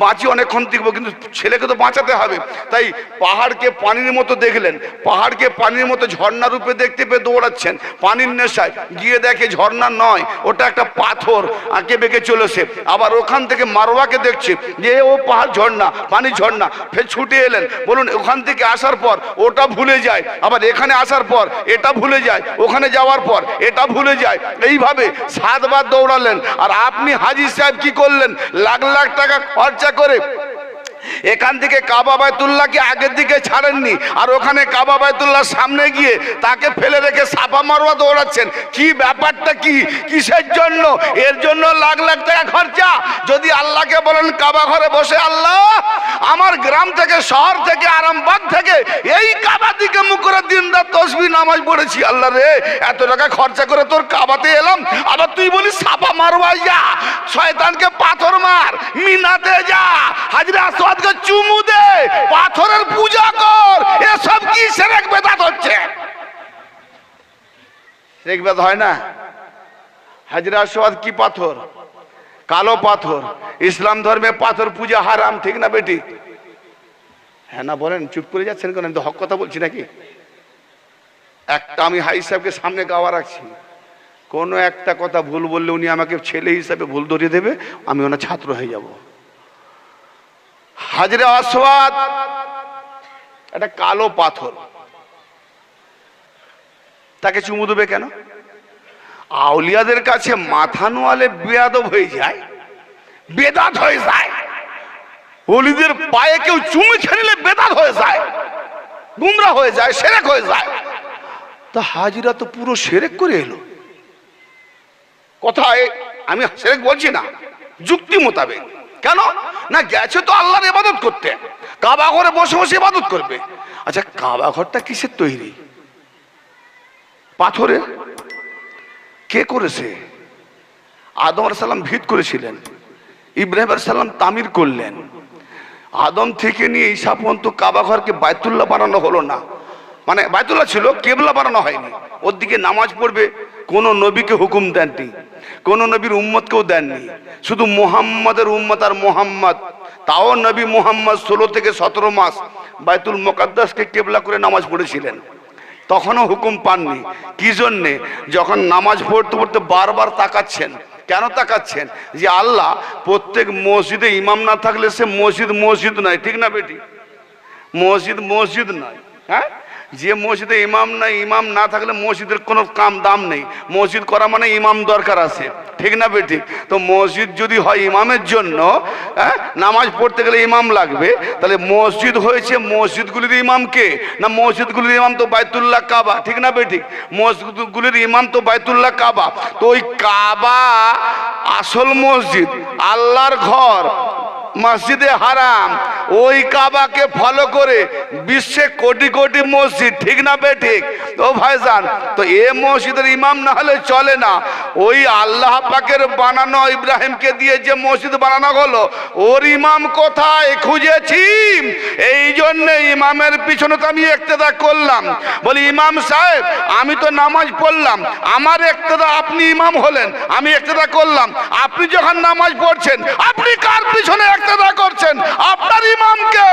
বাঁচি অনেকক্ষণ দেখবো, কিন্তু ছেলেকে তো বাঁচাতে হবে। তাই পাহাড়কে পানির মতো দেখলেন, পাহাড়কে পানির মতো ঝর্ণা রূপে দেখতে পেয়ে দৌড়াচ্ছেন পানির নেশায়। গিয়ে দেখে ঝর্ণা নয়, ওটা একটা পাথর আঁকে বেঁকে চলেছে। আবার ওখান থেকে মারওয়াকে দেখছে যে ও পাহাড় ঝর্ণা, পানি ঝর্ণা। ফের ছুটে এলেন, বলুন ওখান থেকে আসার পর ওটা ভুলে যায়, আবার এখানে আসার পর এটা ভুলে যায়, ওখানে যাওয়ার পর এটা ভুলে যায়। এইভাবে 7 বার দৌড়ালেন। আর আপনি হাজী সাহেব কি করলেন? লাখ লাখ টাকা খরচা করে এখান থেকে কাবা বাইতুল্লাহকে আগের দিকে ছাড়েননি, আর ওখানে কাবা বাইতুল্লাহ সামনে গিয়ে তাকে ফেলে রেখে সাফা মারওয়া দৌড়াচ্ছেন। কি ব্যাপারটা কি, কিসের জন্য? এর জন্য লাখ লাখ টাকা খরচা। যদি আল্লাহকে বলেন কাবা ঘরে বসে, আল্লাহ আমার গ্রাম থেকে, শহর থেকে, আরামবাগ থেকে এই কাবা দিকে মুখ করে দিনরাত তসবিহ নামাজ পড়েছি, আল্লাহ রে এত টাকা খরচা করে তোর কাবাতে এলাম, আবার তুই বলিস সাফা মারওয়া যা, শয়তানকে পাথর মার, মিনাতে যা, হাজরা আসওয়াদকে চুমু দে, পাথরের পূজা কর, এসব কি শিরক বিদআত হচ্ছে? শিরক বিদআত হয় না? হাজরা আসওয়াদ কি পাথর? কালো পাথর। ইসলাম ধর্মে পাথর পূজা হারাম, ঠিক না বেটি? হ্যাঁ না বলেন, চুপ করে যাচ্ছেন কেন? আমি তো হক কথা বলছি নাকি? একটা আমি হাই সাহেবকে সামনে গাওয়া রাখছি, কোনো একটা কথা ভুল বললে উনি আমাকে ছেলে হিসাবে ভুল ধরিয়ে দেবে, আমি ওনার ছাত্র হয়ে যাব। হাজরে আসওয়াদ একটা কালো পাথর, তাকে চুমু দেবে কেন? আউলিয়াদের কাছে মাথা নোয়ালে বেয়াদব হয়ে যায়, বেদাত হয়ে যায়। ওলিদের পায়ে কেউ চুমু খেয়ে নিলে বেদাত হয়ে যায়, গুমরা হয়ে যায়, শিরক হয়ে যায়। তা হাজিরা তো পুরো শিরক করে এলো। কথায় আমি শিরক বলছি না, যুক্তি মোতাবেক। কেন না, গেছে তো আল্লাহর ইবাদত করতে, কাবা ঘরে বসে বসে ইবাদত করবে। আচ্ছা কাবা ঘরটা কিসের তৈরি? পাথরের। কে করেছে? আদম আলাইহিস সালাম ভিত করেছিলেন, ইব্রাহিম আলাইহিস সালাম তামির করলেন। আদম থেকে নিয়ে ঈসা পর্যন্ত কাবা ঘরকে বাইতুল্লাহ বানানো হলো না, মানে বাইতুল্লাহ ছিল, কেবলা বানানো হয়নি। ওর দিকে নামাজ পড়বে কোন নবীকে হুকুম দেননি, কোন নবীর উম্মতকেও দেননি। শুধু মুহাম্মাদের উম্মত আর মুহাম্মদ, তাও নবী মুহাম্মদ 16 থেকে 17 মাস বাইতুল মুকাদ্দাসকে কেবলা করে নামাজ পড়েছিলেন, তখনও হুকুম পাননি। কি জন্যে? যখন নামাজ পড়তে পড়তে বারবার তাকাচ্ছেন। কেন তাকাচ্ছেন? যে আল্লাহ প্রত্যেক মসজিদে ইমাম না থাকলে সে মসজিদ মসজিদ নয়, ঠিক না বেটি? মসজিদ মসজিদ নয়। হ্যাঁ, যে মসজিদে ইমাম নাই, ইমাম না থাকলে মসজিদের কোনো কাম দাম নেই। মসজিদ করা মানে ইমাম দরকার আছে, ঠিক না বেটি? তো মসজিদ যদি হয় ইমামের জন্য, হ্যাঁ, নামাজ পড়তে গেলে ইমাম লাগবে, তাহলে মসজিদ হয়েছে মসজিদগুলির ইমাম কে? না মসজিদগুলির ইমাম তো বাইতুল্লাহ কাবা, ঠিক না বেটি? মসজিদগুলির ইমাম তো বাইতুল্লাহ কাবা। তো ওই কাবা আসল মসজিদ, আল্লাহর ঘর, মসজিদে হারাম, ওই কাবাকে ফলো করে বিশ্বে কোটি কোটি মসজিদ, ঠিক না বেঠিক? ও ভাইজান, তো এ মসজিদের ইমাম না হলে চলে না। ওই আল্লাহ পাকের বানানো, ইব্রাহিমকে দিয়ে যে মসজিদ বানানো হলো, ওর ইমাম কোথায় খুঁজেছি। এই জন্য ইমামের পিছনে তো আমি ইক্তেদা করলাম। বলি ইমাম সাহেব আমি তো নামাজ পড়লাম, আমার ইক্তেদা, আপনি ইমাম হলেন, আমি ইক্তেদা করলাম। আপনি যখন নামাজ পড়ছেন আপনি কার পিছনে ইক্তেদা করছেন? আপনার ইমামকে।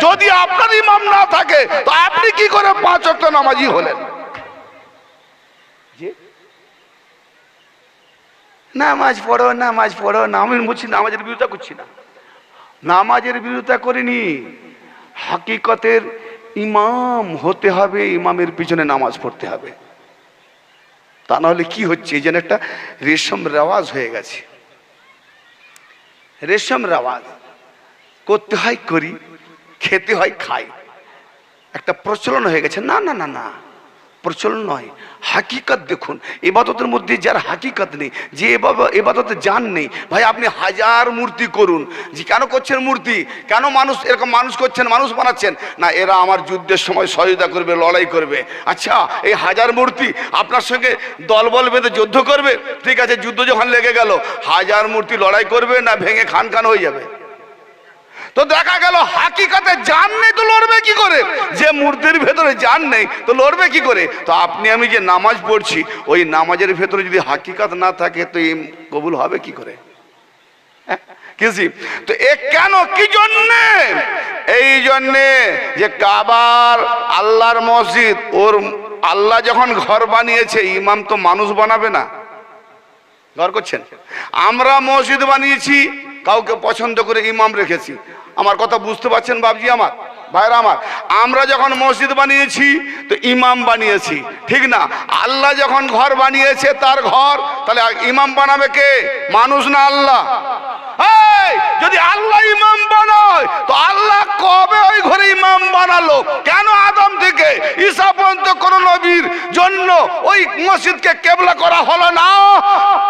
যদি আপনার ইমাম না থাকে তো আপনি কি করে 5 ওয়াক্ত নামাজি হলেন? নামাজ পড়ো, নামাজ পড়ো না, আমি বলছি নামাজের বিরোধিতা করছি না, নামাজের বিরোধিতা করিনি। হাকিকতের ইমাম হতে হবে, ইমামের পিছনে নামাজ পড়তে হবে। তা নাহলে কি হচ্ছে? এই যেন একটা রেশম রেওয়াজ হয়ে গেছে, রেশম রেওয়াজ। করতে হয় করি, খেতে হয় খাই, একটা প্রচলন হয়ে গেছে। না না না না, প্রচলন নয়, হাকিকত দেখুন। ইবাদতের মধ্যে যার হাকিকত নেই, যে ইবাদতে জান নেই, ভাই আপনি হাজার মূর্তি করুন। যে কেন করছেন মূর্তি? কেন মানুষ এরকম মানুষ করছেন, মানুষ বানাচ্ছেন? না, এরা আমার যুদ্ধের সময় সহায়তা করবে, লড়াই করবে। আচ্ছা, এই হাজার মূর্তি আপনার সঙ্গে দলবল বেঁধে যুদ্ধ করবে, ঠিক আছে, যুদ্ধ যখন লেগে গেল, হাজার মূর্তি লড়াই করবে না ভেঙে খান খান হয়ে যাবে? তো দেখা গেল হাকিকতে জান নেই তো লড়বে কি করে? যে মূর্তির ভেতরে জান নেই তো লড়বে কি করে? তো আপনি আমি যে নামাজ পড়ছি, ওই নামাজের ভেতরে যদি হাকিকত না থাকে তো এই কবুল হবে কি করে? কিসি তো এ কেন, কি জন্যে? এই জন্যে যে কাবার আল্লাহর মসজিদ, ওর আল্লাহ যখন ঘর বানিয়েছে, ইমাম তো মানুষ বানাবে না। ঘর করছেন, আমরা মসজিদ বানিয়েছি, কাউকে পছন্দ করে ইমাম রেখেছি। আমার কথা বুঝতে পারছেন বাবজি আমার, ভাইরা আমার? আমরা যখন মসজিদ বানিয়েছি তো ইমাম বানিয়েছি, ঠিক না? আল্লাহ যখন ঘর বানিয়েছে তার ঘর, তাহলে ইমাম বানাবে কে? মানুষ না আল্লাহ? যদি আল্লাহ ইমাম বানায় তো আল্লাহ কবে ওই ঘরে ইমাম বানালো? কেন আদম থেকে ঈসা পর্যন্ত কোন নবীর জন্য ওই মসজিদকে কেবলা করা হলো না?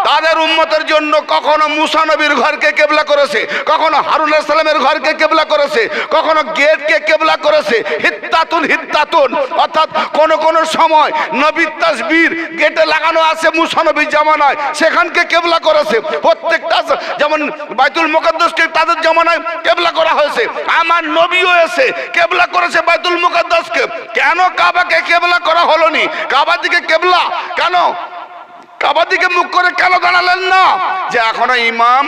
তাদের উম্মতের জন্য কখনো মুসা নবীর ঘরকে কেবলা করেছে, কখনো হারুন আলাইহিস সালামের ঘরকে কেবলা করেছে, কখনো গেটকে কেবলা করেছে। হিত্তাতুন হিত্তাতুন, অর্থাৎ কোন কোন সময় নবীর তাসবির গেটে লাগানো আছে মুসা নবীর জামানায়, সেখানকে কেবলা করেছে। প্রত্যেকটা যেমন বাইতুল মুকাদ্দাসকে তাদের জামানায় কেবলা করা হয়েছে, আমার নবীও এসে কেবলা করেছে বাইতুল মুকাদ্দাসকে। কেন কাবাকে কেবলা করা হলো নি? কাবার দিকে কেবলা কেন, কাবার দিকে মুখ করে কেন দাঁড়ালেন না? যে এখনো ইমাম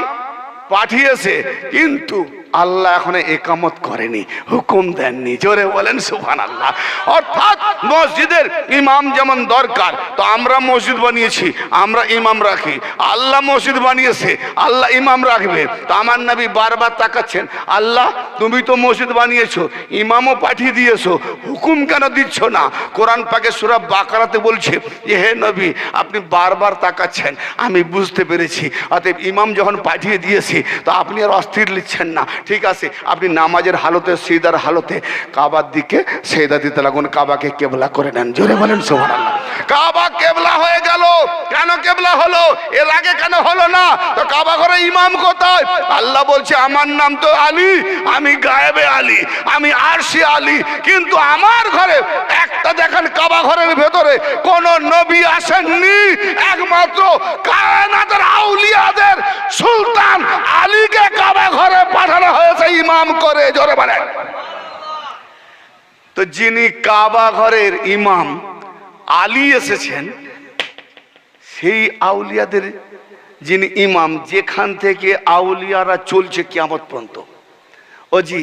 পাঠিয়েছে কিন্তু আল্লাহ এখনো একামত করেনি, হুকুম দেননি। জোরে বলেন সুবহানাল্লাহ। অর্থাৎ মসজিদের ইমাম যেমন দরকার, তো আমরা মসজিদ বানিয়েছি, আমরা ইমাম রাখি। আল্লাহ মসজিদ বানিয়েছে, আল্লাহ ইমাম রাখবে। তো আমার নবী বারবার তাকাচ্ছেন, আল্লাহ তুমি তো মসজিদ বানিয়েছো, ইমামও পাঠিয়ে দিয়েছো, হুকুম কেন দিচ্ছ না? কোরআন পাকে সূরা বাকারাতে বলছে যে হে নবী আপনি বারবার তাকাচ্ছেন, আমি বুঝতে পেরেছি। অতএব ইমাম যখন পাঠিয়ে দিয়েছি তো আপনি আর অস্থির নিচ্ছেন না, ঠিক আছে? আপনি নামাজের হালতে, সিজদার হালতে কাবার দিকে সিজদা দিতে লাগুন, কাবাকে কেবলা করে নেন। জোরে বলেন সুবহানাল্লাহ। কাবা কেবলা হয়ে গেল। কেন কেবলা হলো? এর আগে কেন হলো না? তো কাবা ঘরে ইমাম কোথায়? আল্লাহ বলছে আমার নাম তো আলী, আমি গায়েবে আলী, আমি আরশে আলী, কিন্তু আমার ঘরে একটা দেখেন কাবা ঘরের ভেতরে কোন নবী আসেননি, একমাত্র কায়নাতের আউলিয়াদের সুলতান আলীকে কাবা ঘরে পাঠানো হয়েছে ইমাম করে। জোরে বলেন। তো যিনি কাবা ঘরের ইমাম আলী এসেছেন, সেই আউলিয়াদের যিনি ইমাম, যেখান থেকে আউলিয়ারা চলছে কিয়ামত পর্যন্ত। ও জি,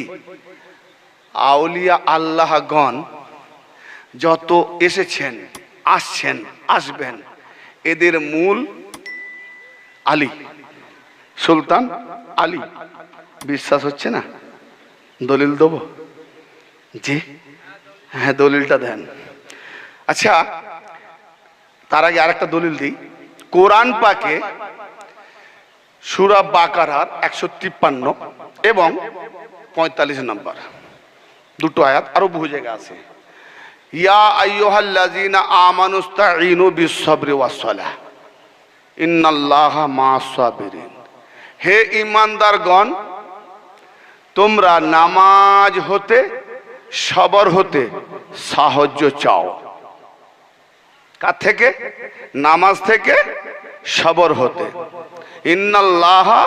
আউলিয়া আল্লাহগণ যত এসেছেন, আসছেন, আসবেন, এদের মূল আলী, সুলতান আলী। বিশ্বাস হচ্ছে না? দলিল দেবো? জি হ্যাঁ, দলিলটা দেন। আচ্ছা, তার আগে আরেকটা দলিল দিই। কোরআন পাকে সূরা বাকারার 153 এবং 45 নম্বর দুটো আয়াত, আরো বহু জায়গা আছে। ইয়া আইয়ুহাল্লাযীনা আমানুস্তাঈনু বিস-সাবরি ওয়াস-সালাহ ইন্নাল্লাহা মা'আস-সাবিরিন। হে ঈমানদারগণ, তোমরা নামাজ হতে, সবর হতে সাহায্য চাও। কার থেকে? নামাজ থেকে, সবর হতে। ইন্নাল্লাহা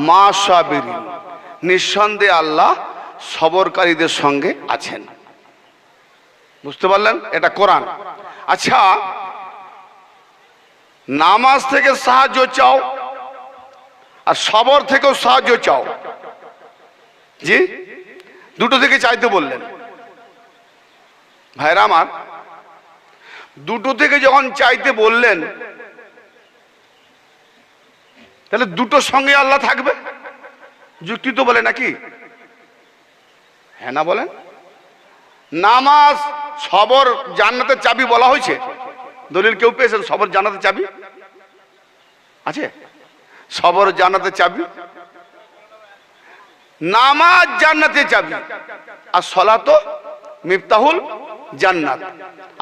মা'আস-সাবিরিন, নিঃসন্দেহে আল্লাহ সবরকারীদের সঙ্গে আছেন। বুঝতে পারলেন? এটা কোরআন। আচ্ছা, নামাজ থেকে সাহায্য চাও আর সবর থেকেও সাহায্য চাও, জি, দুটো থেকে চাইতে বললেন। ভাইরা আমার, দুটো থেকে যখন চাইতে বললেন, তাহলে দুটোর সঙ্গে আল্লাহ থাকবে, যুক্তি তো বলে নাকি? হ্যাঁ না বলেন? নামাজ, সবর জান্নাতের চাবি বলা হয়েছে। দলিল কেউ পেয়েছেন সবর জান্নাতের চাবি আছে? সবর জান্নাতের চাবি নামাজ জান্নাতে চাবি, আর সলাত মিফতাহুল জান্নাত।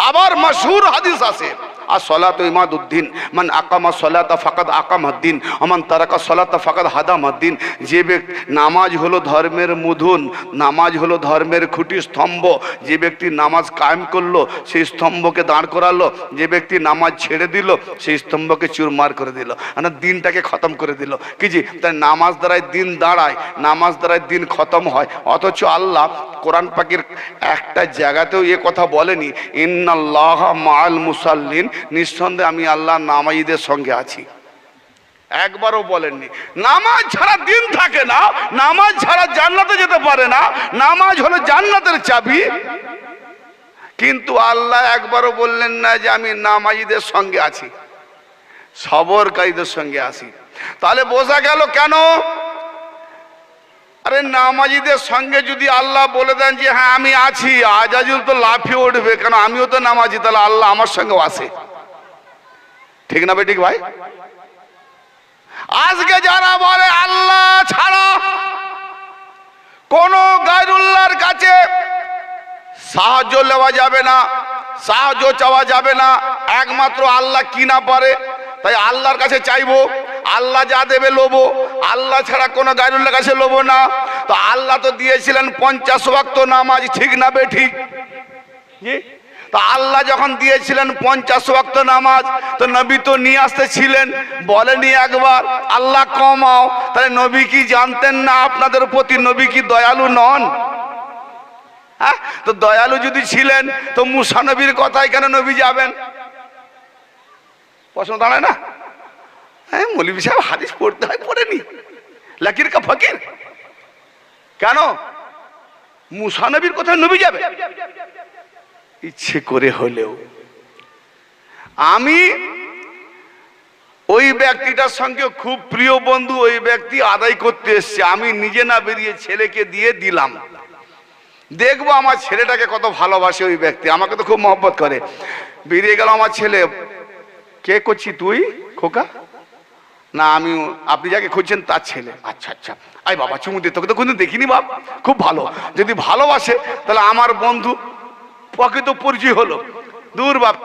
আবার মশহুর হাদিস আছে, আর সলাতু ইমাদুদ্দিন, মান আকামা সলাতা ফাকাদ আকামাদ্দিন, ওমান তারাকা সলাতা ফাকাদ হাদামাদ্দিন। যে ব্যক্তি, নামাজ হলো ধর্মের মূধন, নামাজ হলো ধর্মের খুঁটি স্তম্ভ। যে ব্যক্তি নামাজ কায়েম করলো সেই স্তম্ভকে দাঁড় করালো, যে ব্যক্তি নামাজ ছেড়ে দিল সেই স্তম্ভকে চুরমার করে দিল, মানে দিনটাকে খতম করে দিল। কি জি, তাই নামাজ দ্বারাই দিন দাঁড়ায়, নামাজ দ্বারাই দিন খতম হয়। অথচ আল্লাহ কোরআন পাকের একটা জায়গাতেও এ কথা বলেনি, ইন্নাল্লাহা মাআল মুসাল্লিন, নিঃসন্দেহে আমি আল্লাহ নামাজীদের সঙ্গে আছি, একবারও বলেননি। নামাজ ছাড়া দিন থাকে না, নামাজ ছাড়া জান্নাতে যেতে পারে না, নামাজ হলো জান্নাতের চাবি। কিন্তু আল্লাহ একবারও বললেন না যে আমি নামাজীদের সঙ্গে আছি, সবরকারীদের সঙ্গে আছি। তাহলে বোঝা গেল কেন? আরে নামাজীদের সঙ্গে যদি আল্লাহ বলে দেন যে হ্যাঁ আমি আছি, আজাজুল তো লাফিয়ে উঠবে, কেন আমিও তো নামাজি, তাহলে আল্লাহ আমার সঙ্গেও আছে। ঠিক না বেঠিক ভাই? আজকে যারা বলে আল্লাহ ছাড়া কোন গায়রুল্লাহর কাছে সাহায্য নেওয়া যাবে না, সাহায্য চাওয়া যাবে না, একমাত্র আল্লাহ কি না পারে, তাই আল্লাহর কাছে চাইবো, আল্লাহ যা দেবে লোবো, আল্লাহ ছাড়া কোনো গায়রুল্লাহর কাছে লোবো না। তো আল্লাহ তো দিয়েছিলেন 50 ওয়াক্ত নামাজ, ঠিক না বেঠিক? তা আল্লাহ যখন দিয়েছিলেন 50 ওয়াক্ত নামাজ, তো নবী তো নিয়ে আসতে ছিলেন, বলেনি একবার আল্লাহ কমাও? তাহলে নবী কি জানতেন না আপনাদের প্রতি নবী কি দয়ালু নন? হ্যাঁ, তো দয়ালু যদি ছিলেন তো মুসা নবীর কথায় কেন নবী যাবেন? প্রশ্ন দাঁড়ায় না? হ্যাঁ, মৌলভী সাহেব হাদিস পড়তে হয়, পড়েনি, লাকির কা ফকির। কেন মুসা নবীর কথায় নবী যাবে? ইচ্ছে করে হলেও আমি ওই ব্যক্তিটার সঙ্গে খুব প্রিয় বন্ধু, ওই ব্যক্তি আদায় করতে এসছে, আমি নিজে না বেরিয়ে ছেলেকে দিয়ে দিলাম, দেখবো আমার ছেলেটাকে কত ভালোবাসে ওই ব্যক্তি, আমাকে তো খুব মহব্বত করে। বেরিয়ে গেল আমার ছেলে, কে করছি তুই খোকা? না আমি, আপনি যাকে খুঁজছেন তার ছেলে। আচ্ছা আচ্ছা, আই বাবা চুমু দে, তোকে তো কোনদিন দেখিনি বাপ, খুব ভালো, যদি ভালোবাসে তাহলে আমার বন্ধু, প্রকৃত পরিচয় হলো। দূর বাপ,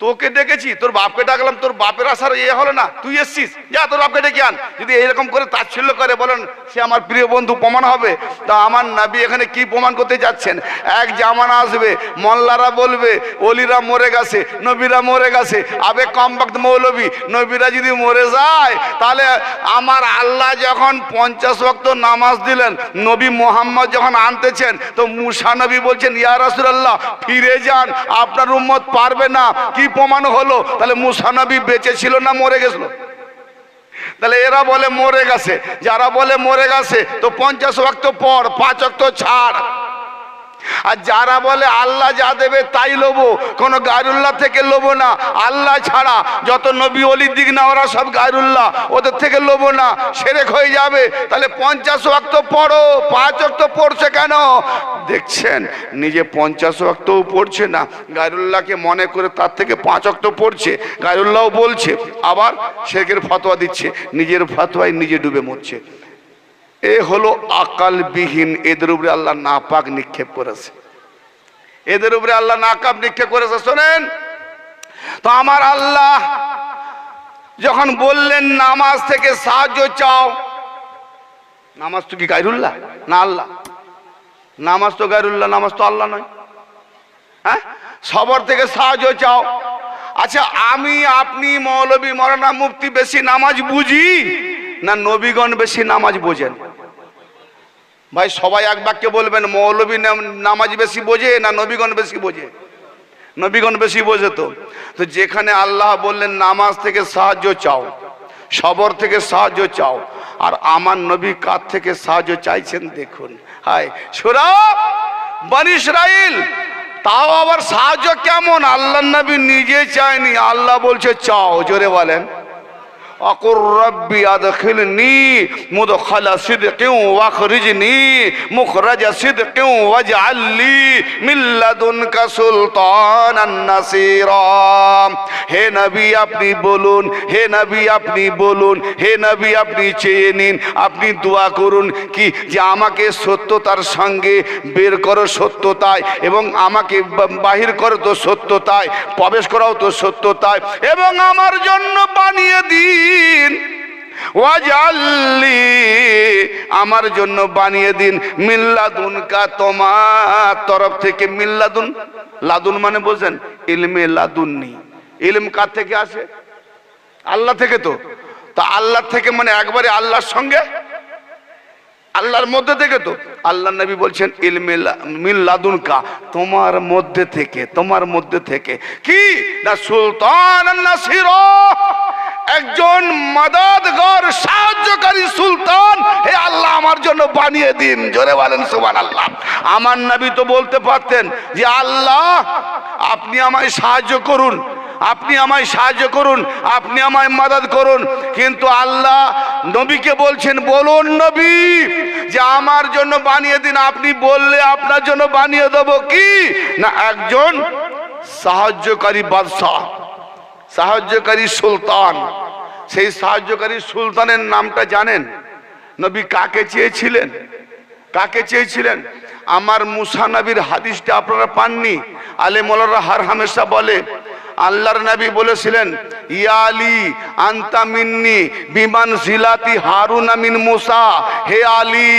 তোকে ডেকেছি, তোর বাপকে ডাকলাম, তোর বাপের আসার এ হলো না, তুই এসছিস, যা তোর বাপকে ডেকে আন। যদি এরকম করে তাচ্ছিল্য করে বলেন সে আমার প্রিয় বন্ধু, প্রমাণ হবে। তা আমার নবী এখানে কি প্রমাণ করতে যাচ্ছেন? এক জামানা আসবে, মোল্লারা বলবে ওলিরা মরে গেছে, নবীরা মরে গেছে, আবে কমবক্ত মৌলবী, নবীরা যদি মরে যায় তাহলে আমার আল্লাহ যখন 50 ওয়াক্ত নামাজ দিলেন, নবী মোহাম্মদ যখন আনতেছেন, তো মুসা নবী বলছেন ইয়া রাসূলুল্লাহ ফিরে যান, আপনার উম্মত পারবে না। কি প্রমাণ হলো? তাহলে মুসা নবী বেঁচে ছিল না মরে গেছিল? তাহলে এরা বলে মরে গেছে, যারা বলে মরে গেছে তো 50 ওয়াক্ত পর, 5 ওয়াক্ত ছাড়। আর যারা বলে আল্লাহ যা দেবে তাই লোবো, কোনো গায়রুল্লাহ থেকে লোবো না, আল্লাহ ছাড়া যত নবী অলির দিক না ওরা সব গায়রুল্লাহ, ওদের থেকে লোবো না, শিরক হয়ে যাবে। তাহলে 50 ওয়াক্ত পড়ো, 5 ওয়াক্ত পড়ছে কেন? দেখছেন নিজে 50 ওয়াক্তও পড়ছে না, গায়রুল্লাহকে মনে করে তার থেকে 5 ওয়াক্ত পড়ছে, গায়রুল্লাহও বলছে, আবার শিরকের ফতোয়া দিচ্ছে, নিজের ফতোয়ায় নিজে ডুবে মরছে। এ হলো আকালবিহীন, এদের উপরে আল্লাহ নাপাক নিক্ষেপ করেছে, এদের উপরে আল্লাহ নাকাব নিক্ষেপ করেছে। শোনেন তো, আমার আল্লাহ যখন বললেন নামাজ থেকে সাহায্য চাও, নামাজ তো কি গায়রুল্লাহ না আল্লাহ? নামাজ তো গায়রুল্লাহ, নামাজ তো আল্লাহ নয়। হ্যাঁ, সবর থেকে সাহায্য চাও। আচ্ছা, আমি আপনি মৌলবী মৌলানা মুফতি বেশি নামাজ বুঝি না নবীগণ বেশি নামাজ বোঝেন? ভাই সবাই এক বাক্যে বলবেন, মৌলবী নামাজ বেশি বোঝে না নবীগণ বেশি বোঝে? নবীগণ বেশি বোঝে। তো যেখানে আল্লাহ বললেন নামাজ থেকে সাহায্য চাও, সবর থেকে সাহায্য চাও, আর আমার নবী কার থেকে সাহায্য চাইছেন দেখুন। হায় সূরা বনী ইসরাইল, তাও আবার সাহায্য কেমন? আল্লাহ নবী নিজে চায়নি, আল্লাহ বলছে চাও, জোরে বলেন। अकुर रब्बी अदखिलनी मुदखला सिद्क़िन वअखरिजनी मुखरज सिद्क़िन वजअलनी मिन लदुनका सुल्तानान नसीरा। हे नबी আপনি বলুন, হে নবী আপনি বলুন, হে নবী আপনি চেয়ে নিন, আপনি দোয়া করুন কি যে আমাকে সত্যতার সঙ্গে বের করো সত্যতায়, এবং আমাকে বাহির করো তো সত্যতায়, প্রবেশ করাও তো সত্যতায়, এবং আমার জন্য বানিয়ে দিন ওয়াজাল্লি, আমার জন্য বানিয়ে দিন মিল্লাদুনকা, তোমার তরফ থেকে। মিল্লাদুন, লাদুন মানে বোঝেন ইলমে লাদুন্নি। ইলম কার থেকে আসে? আল্লাহ থেকে। তো তা আল্লাহ থেকে মানে একবারে আল্লাহর সঙ্গে, আল্লাহর মধ্যে থেকে। তো আল্লাহ নবী বলছেন ইলমে মিন লাদুনকা, তোমার মধ্যে থেকে, তোমার মধ্যে থেকে কি না সুলতান নাসির, একজন মদদগার সাহায্যকারী সুলতান হে আল্লাহ আমার জন্য বানিয়ে দিন। জোরে বলেন সুবহানাল্লাহ। আমার নবী তো বলতে পারতেন যে আল্লাহ আপনি আমায় সাহায্য করুন, আপনি আমায় সাহায্য করুন, আপনি আমায় মদদ করুন, কিন্তু আল্লাহ নবীকে বলছেন বলুন নবী যে আমার জন্য বানিয়ে দিন। আপনি বললে আপনার জন্য বানিয়ে দেব কি না একজন সাহায্যকারী বাদশাহ, সাহায্যকারী সুলতান। সেই সাহায্যকারী সুলতানের নামটা জানেন? নবী কাকে চেয়েছিলেন? কাকে চেয়েছিলেন? আমার মুসা নবীর হাদিসটা আপনারা পাননি? আলেম ওলামারা হার হামেশা বলে আল্লাহর নবী বলেছিলেন ইয়া আলী আনতা মিন্নি বিমান জিলাতি হারুন মিন মুসা, হে আলী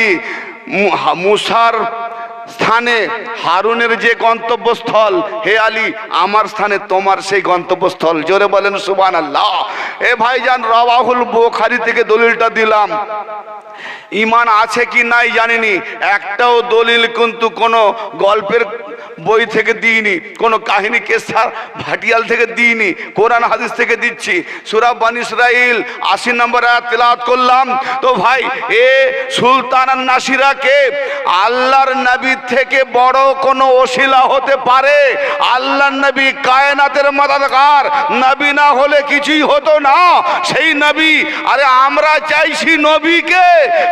মুসার স্থানে হারুনের যে গন্তব্যস্থল, হে আলী আমার স্থানে তোমার সেই গন্তব্যস্থল। জোরে বলেন সুবহানাল্লাহ। এ ভাইজান রাওয়াহুল বুখারী থেকে দলিলটা দিলাম, ইমান আছে কি নাই জানিনি, একটাও দলিল কিন্তু কোনো গল্পের বই থেকে দিইনি, কোনো কাহিনী কেসা ভাটিয়াল থেকে দিইনি, কোরআন হাদিস থেকে দিচ্ছি। সূরা বনী ইসরাইল ৮০ নম্বর আয়াত তেলাওয়াত করলাম। তো ভাই এ সুলতান নাসিরাকে আল্লাহর নবী থেকে বড় কোনো ওসিলা হতে পারে? আল্লাহর নবী কায়নাতের মদদগার, নবী না হলে কিছুই হতো না। সেই নবী, আরে আমরা চাইছি নবীকে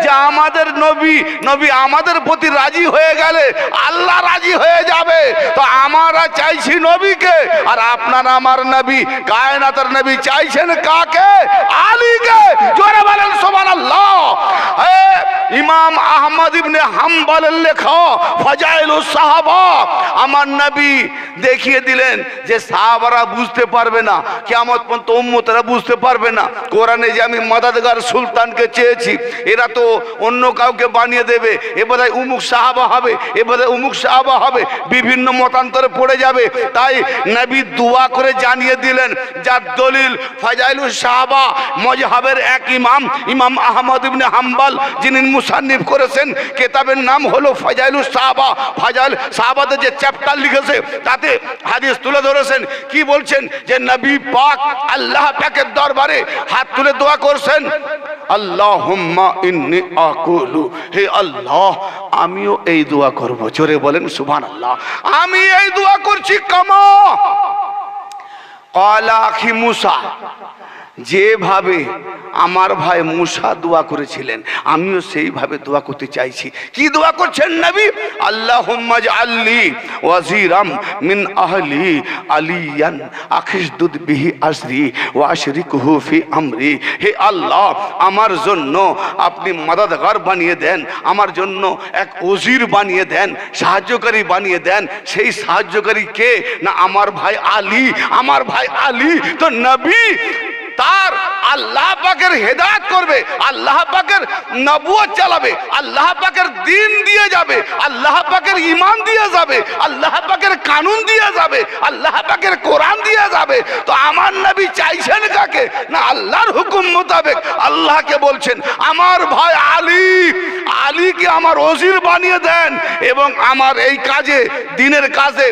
যে আমাদের নবী, নবী আমাদের প্রতি রাজি হয়ে গেলে আল্লাহ রাজি হয়ে যাবে। তো আমরা চাইছি নবীকে, আর আপনার আমার নবী কায়নাতের নবী চাইছেন কাকে? আলীকে। জোরে বলেন সুবহানাল্লাহ। ইমাম আহমদ ইবনে হাম্বলের লেখা ফাজাইলুস সাহাবা, আমার নবী দেখিয়ে দিলেন যে সাহাবারা বুঝতে পারবে না, কিয়ামত পর্যন্ত উম্মতেরা বুঝতে পারবে না কোরআনে যে আমি মদদগার সুলতানকে চেয়েছি, এরা তো অন্য কাউকে বানিয়ে দেবে, এবারে উমুক সাহাবা হবে, এবারে উমুক সাহাবা হবে, বিভিন্ন মতান্তরে পড়ে যাবে। তাই নবী দোয়া করে জানিয়ে দিলেন, যার দলিল ফাজাইলুস সাহাবা মজহাবের এক ইমাম, ইমাম আহমদ ইবনে হাম্বল, যিনি মুসান্নিফ করেছেন, কিতাবের নাম হলো ফাজাইলুস সাহাবা। ফাজাইল সাহাবাদের যে চ্যাপ্টার লিখেছে তাতে হাদিস তুলে ধরেছেন। কি বলছেন যে নবী পাক আল্লাহ পাকের দরবারে হাত তুলে দোয়া করছেন, আল্লাহুম্মা ইন্নী আকুলু, হে আল্লাহ আমিও এই দোয়া করব। জোরে বলেন সুবহানাল্লাহ। আমি এই দোয়া করছি কামা ক্বালা আখি মুসা, যেভাবে আমার ভাই মুসা দোয়া করেছিলেন আমিও সেইভাবে দোয়া করতে চাইছি। কি দোয়া করছেন নবী? আল্লাহুম্মা জাআলনি ওয়াজিরাম মিন আহলি আলিয়ান আখিসদুদ বিহি আসরি ওয়া আশরিকুহু ফি আমরি, হে আল্লাহ আমার জন্য আপনি মদদগার বানিয়ে দেন, আমার জন্য এক ওজির বানিয়ে দেন, সাহায্যকারী বানিয়ে দেন। সেই সাহায্যকারী কে না আমার ভাই আলী, আমার ভাই আলী। তো নবী তার আল্লাহ পাকের হেদায়েত করবে, আল্লাহ পাকের নবুয়ত চালাবে, আল্লাহ পাকের দ্বীন দিয়ে যাবে, আল্লাহ পাকের ঈমান দিয়ে যাবে, আল্লাহ পাকের কানুন দিয়ে যাবে, আল্লাহ পাকের কোরআন দিয়ে যাবে। তো আমার নবী চাইছেন কাকে না আল্লাহর হুকুম মোতাবেক আল্লাহকে বলছেন আমার ভাই আলী, আলীকে আমার ওজির বানিয়ে দেন এবং আমার এই কাজে, দ্বীনের কাজে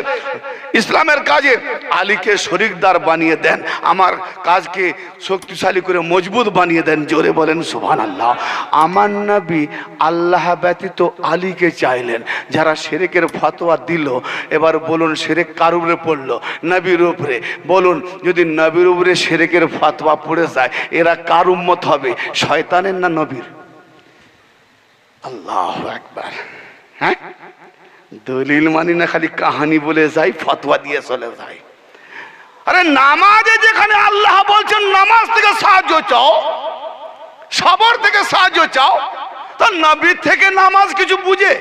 ইসলামের কাজে আলীকে শরিকদার বানিয়ে দেন, আমার কাজকে শক্তিশালী করে মজবুত বানিয়ে দেন। জোরে বলেন সুবহানাল্লাহ। আমার নবী আল্লাহ ব্যতীত আলীকে চাইলেন। যারা শিরকের ফতোয়া দিল, এবার বলুন শিরক কার উপরে পড়লো? নবীর উপরে। বলুন যদি নবীর উপরে শিরকের ফতোয়া পড়ে যায়, এরা কার উম্মত হবে, শয়তানের না নবীর? আল্লাহু আকবার। হ্যাঁ, দলিল মানি না, খালি কাহানি বলে যাই, ফতোয়া দিয়ে চলে যায়। আরে নামাজে যেখানে আল্লাহ বলছেন নামাজ থেকে সাহায্য চাও, সবর থেকে সাহায্য চাও, তো নবীর থেকে নামাজ কিছু বুঝে?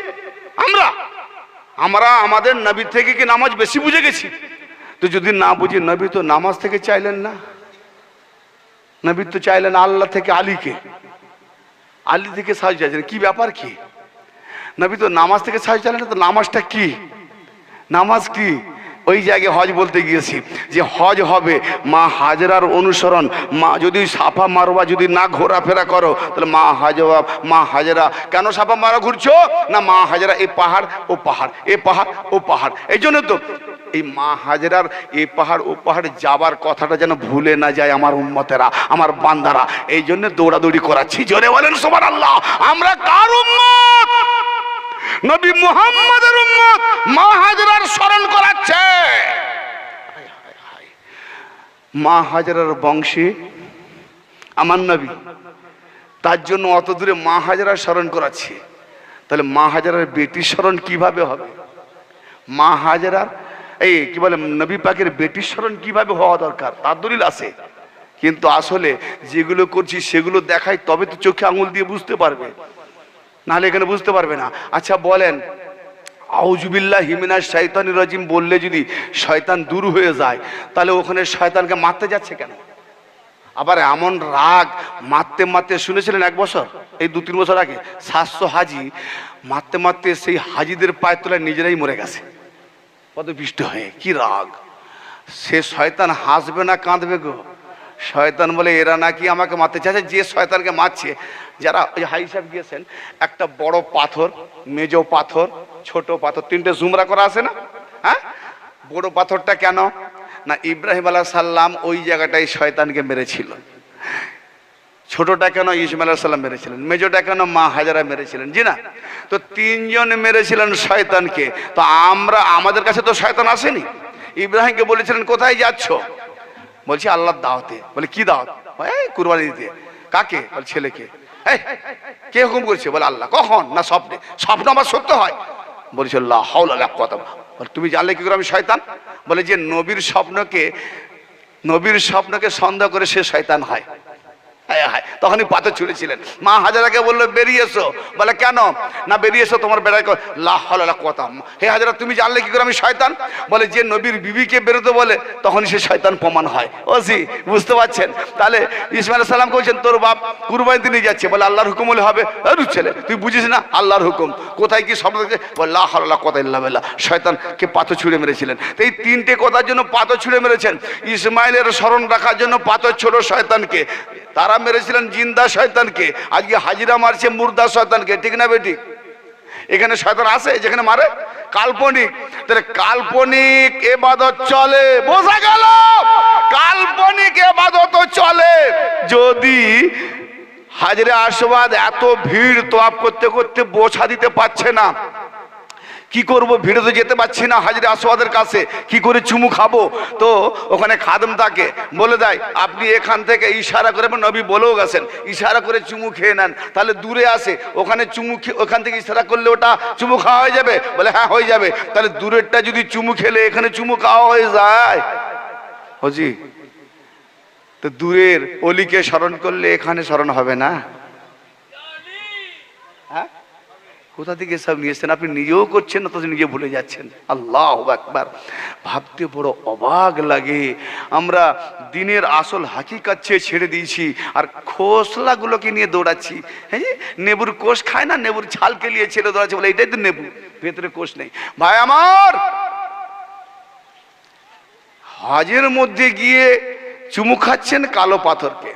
আমরা আমাদের নবীর থেকে কি নামাজ বেশি বুঝে গেছি? তো যদি না বুঝি, নবী তো নামাজ থেকে চাইলেন না, নবী তো চাইলেন আল্লাহ থেকে আলীকে, আলী থেকে সাহায্য চাইছেন। কি ব্যাপার কি? নবী তো নামাজ থেকে সাহায্য চাইলেন না, তো নামাজটা কি? নামাজ কি? ওই জায়গায় হজ বলতে গিয়েছি যে হজ হবে মা হাজরার অনুসরণ। মা যদি সাফা মারওয়া যদি না ঘোরাফেরা করো, তাহলে মা হাজরা কেন সাফা মারওয়া ঘুরছো না? মা হাজরা এই পাহাড় ও পাহাড়, এ পাহাড় ও পাহাড়। এই জন্য তো এই মা হাজরার এই পাহাড় ও পাহাড় যাবার কথাটা যেন ভুলে না যায় আমার উম্মতেরা, আমার বান্দারা। এই জন্য দৌড়াদৌড়ি করাচ্ছি। জোরে বলেন সুবহানাল্লাহ। আমরা কার উম্মত? নবী মুহাম্মদের উম্মত। মা হাজরার স্মরণ করাচ্ছে। মা হাজরার বংশে আমার নবী, তার জন্য অত দূরে মা হাজরার স্মরণ করাচ্ছে। তাহলে মা হাজরার বেটির স্মরণ কিভাবে হবে? মা হাজরার এই কি বলে নবী পাকের বেটির স্মরণ কিভাবে হওয়া দরকার, তার দলিল আছে। কিন্তু আসলে যেগুলো করছি সেগুলো দেখাই, তবে তো চোখে আঙুল দিয়ে বুঝতে পারবে, নাহলে এখানে বুঝতে পারবে না। আচ্ছা বলেন, আউযুবিল্লাহি মিনাশ শাইতানির রাজিম বললে যদি শয়তান দূর হয়ে যায়, তাহলে ওখানে শয়তানকে মারতে যাচ্ছে কেন? আবার এমন রাগ, মারতে মারতে শুনেছিলেন এক বছর, এই 2-3 বছর আগে 700 হাজি মারতে মারতে সেই হাজিদের পায়ের তলায় নিজেরাই মরে গেছে, কত পিষ্ট হয়ে। কি রাগ! সে শয়তান হাসবে না কাঁদবে গো? শয়তান বলে এরা নাকি আমাকে মারতে চাইছে। যে শয়তানকে মারছে, যারা ওই হাই সাহেব গিয়েছেন, একটা বড় পাথর, মেজো পাথর, ছোট পাথর, 3টে জুমরা করা আছে না? হ্যাঁ, বড় পাথরটা কেন না, ইব্রাহিম আলাইহিস সালাম ওই জায়গাটায় শয়তানকে মেরেছিল। ছোটটা কেন ইসমাইল আলাইহিস সালাম মেরেছিলেন, মেজোটা কেন মা হাজরা মেরেছিলেন, জি না? তো 3 জন মেরেছিলেন শয়তানকে। তো আমাদের কাছে তো শয়তান আসেনি। ইব্রাহিমকে বলেছিলেন কোথায় যাচ্ছ? বলছি আল্লাহর দাওয়াতে। বলে কি দাওয়াত? এই কুরবানি দিতে। কাকে? বলে ছেলেকে। এই কে হুকুম করছে? বলে আল্লাহ। কখন? না স্বপ্নে। স্বপ্ন আবার সত্য হয়? বলেছে লা হাওলা ওয়ালা কুওয়াতা। বলে তুমি জানলে কি করে আমি শয়তান? বলে যে নবীর স্বপ্নকে সন্দেহ করে সে শয়তান হয়। তখনই পাথর ছুঁড়েছিলেন। মা হাজরাকে বললো বেরিয়ে এসো। বলে কেন? না বেরিয়ে এসো, তোমার বেড়ায় লা হাওলা ওয়ালা কুওয়াতা। হে হাজরা তুমি জানলে কি করে আমি শয়তান? বলে যে নবীর বিবিকে বেরোতে বলে তখনই সে শয়তান প্রমাণ হয়। ও জি, বুঝতে পারছেন? তাহলে ইসমাইল আলাইহিস সালাম কইছেন তোর বাপ কুরবানি দিতে নিয়ে যাচ্ছে। বলে আল্লাহর হুকুম হলে হবে। আরে ছেলে তুই বুঝিস না আল্লাহর হুকুম কোথায় কি স্বপ্ন দেখছে? বলে লা হাওলা ওয়ালা কুওয়াতা ইল্লা বিল্লাহ। শয়তানকে পাথর ছুঁড়ে মেরেছিলেন। তো এই 3টে কথার জন্য পাথর ছুঁড়ে মেরেছেন। ইসমাইলের স্মরণ রাখার জন্য পাথর ছোড়ো শয়তানকে, তারা মেরেছিলেন জিন্দা শয়তানকে। আজকে হাজিরা মারছে মুর্দা শয়তানকে, ঠিক না বেটি? এখানে শয়তান আছে যেখানে মারে? কাল্পনিক। তাহলে কাল্পনিক ইবাদত চলে, বোঝা গেল? কাল্পনিক ইবাদত চলে। যদি হাজরে আসওয়াদ এত ভিড় তোয়াফ করতে করতে বোঝা দিতে পারছে না, কি করব? ভিড়ে তো যেতে পারছি না হাজরে আসওয়াদের কাছে, কি করে চুমু খাবো? তো ওখানে খাদেম থাকে, বলে দেয় আপনি এখান থেকে ইশারা করে, নবী বলেও গেছেন ইশারা করে চুমু খেয়ে নেন। তাহলে দূরে আসে, ওখানে চুমু ওখান থেকে ইশারা করলে ওটা চুমু খাওয়া হয়ে যাবে? বলে হ্যাঁ হয়ে যাবে। তাহলে দূরেরটা যদি চুমু খেলে এখানে চুমু খাওয়া হয়ে যায়, হজি তো দূরের অলিকে স্মরণ করলে এখানে স্মরণ হবে না? হ্যাঁ, কোথা থেকে সব নিয়েছেন? আপনি নিজেও করছেন না, তো নিজে ভুলে যাচ্ছেন। আল্লাহু আকবার। ভাবতে বড় অবাক লাগে। আমরা দিনের আসল হাকিকাত ছেড়ে দিয়েছি, আর খোসলাগুলোকে নিয়ে দৌড়াচ্ছি। হ্যাঁ, নেবুর কোষ খায় না, নেবুর ছালকে নিয়ে ছেড়ে দৌড়াচ্ছে, বলে এটাই তো নেবু, ভেতরে কোষ নেই। ভাই আমার, হজের মধ্যে গিয়ে চুমু খাচ্ছেন কালো পাথরকে,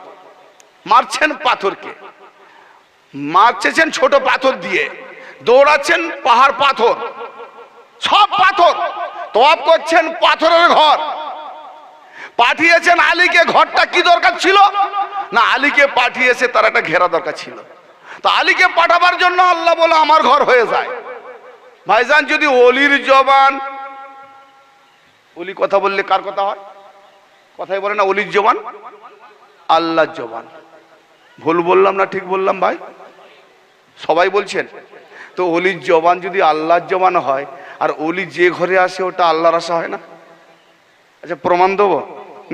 মারছেন পাথরকে, মারছেন ছোট পাথর দিয়ে, দৌড়াচ্ছেন পাহাড় পাথর, সব পাথর। তওয়াফ করছেন পাথরের ঘর, পাঠিয়েছেন আলীকে। ঘরটা কি দরকার ছিল না, আলীকে পাঠিয়েছে তার একটা ঘেরা দরকার ছিল। তো আলীকে পাঠাবার জন্য আল্লাহ বলে আমার ঘর হয়ে যায়। ভাইজান, যদি অলির জবান, অলি কথা বললে কার কথা হয়? কথাই বলে না অলির জবান আল্লাহর জবান। ভুল বললাম না ঠিক বললাম ভাই? সবাই বলছেন তো অলির জবান যদি আল্লাহর জবান হয়, আর অলি যে ঘরে আসে ওটা আল্লাহর আশা হয় না? আচ্ছা, প্রমাণ দেবো,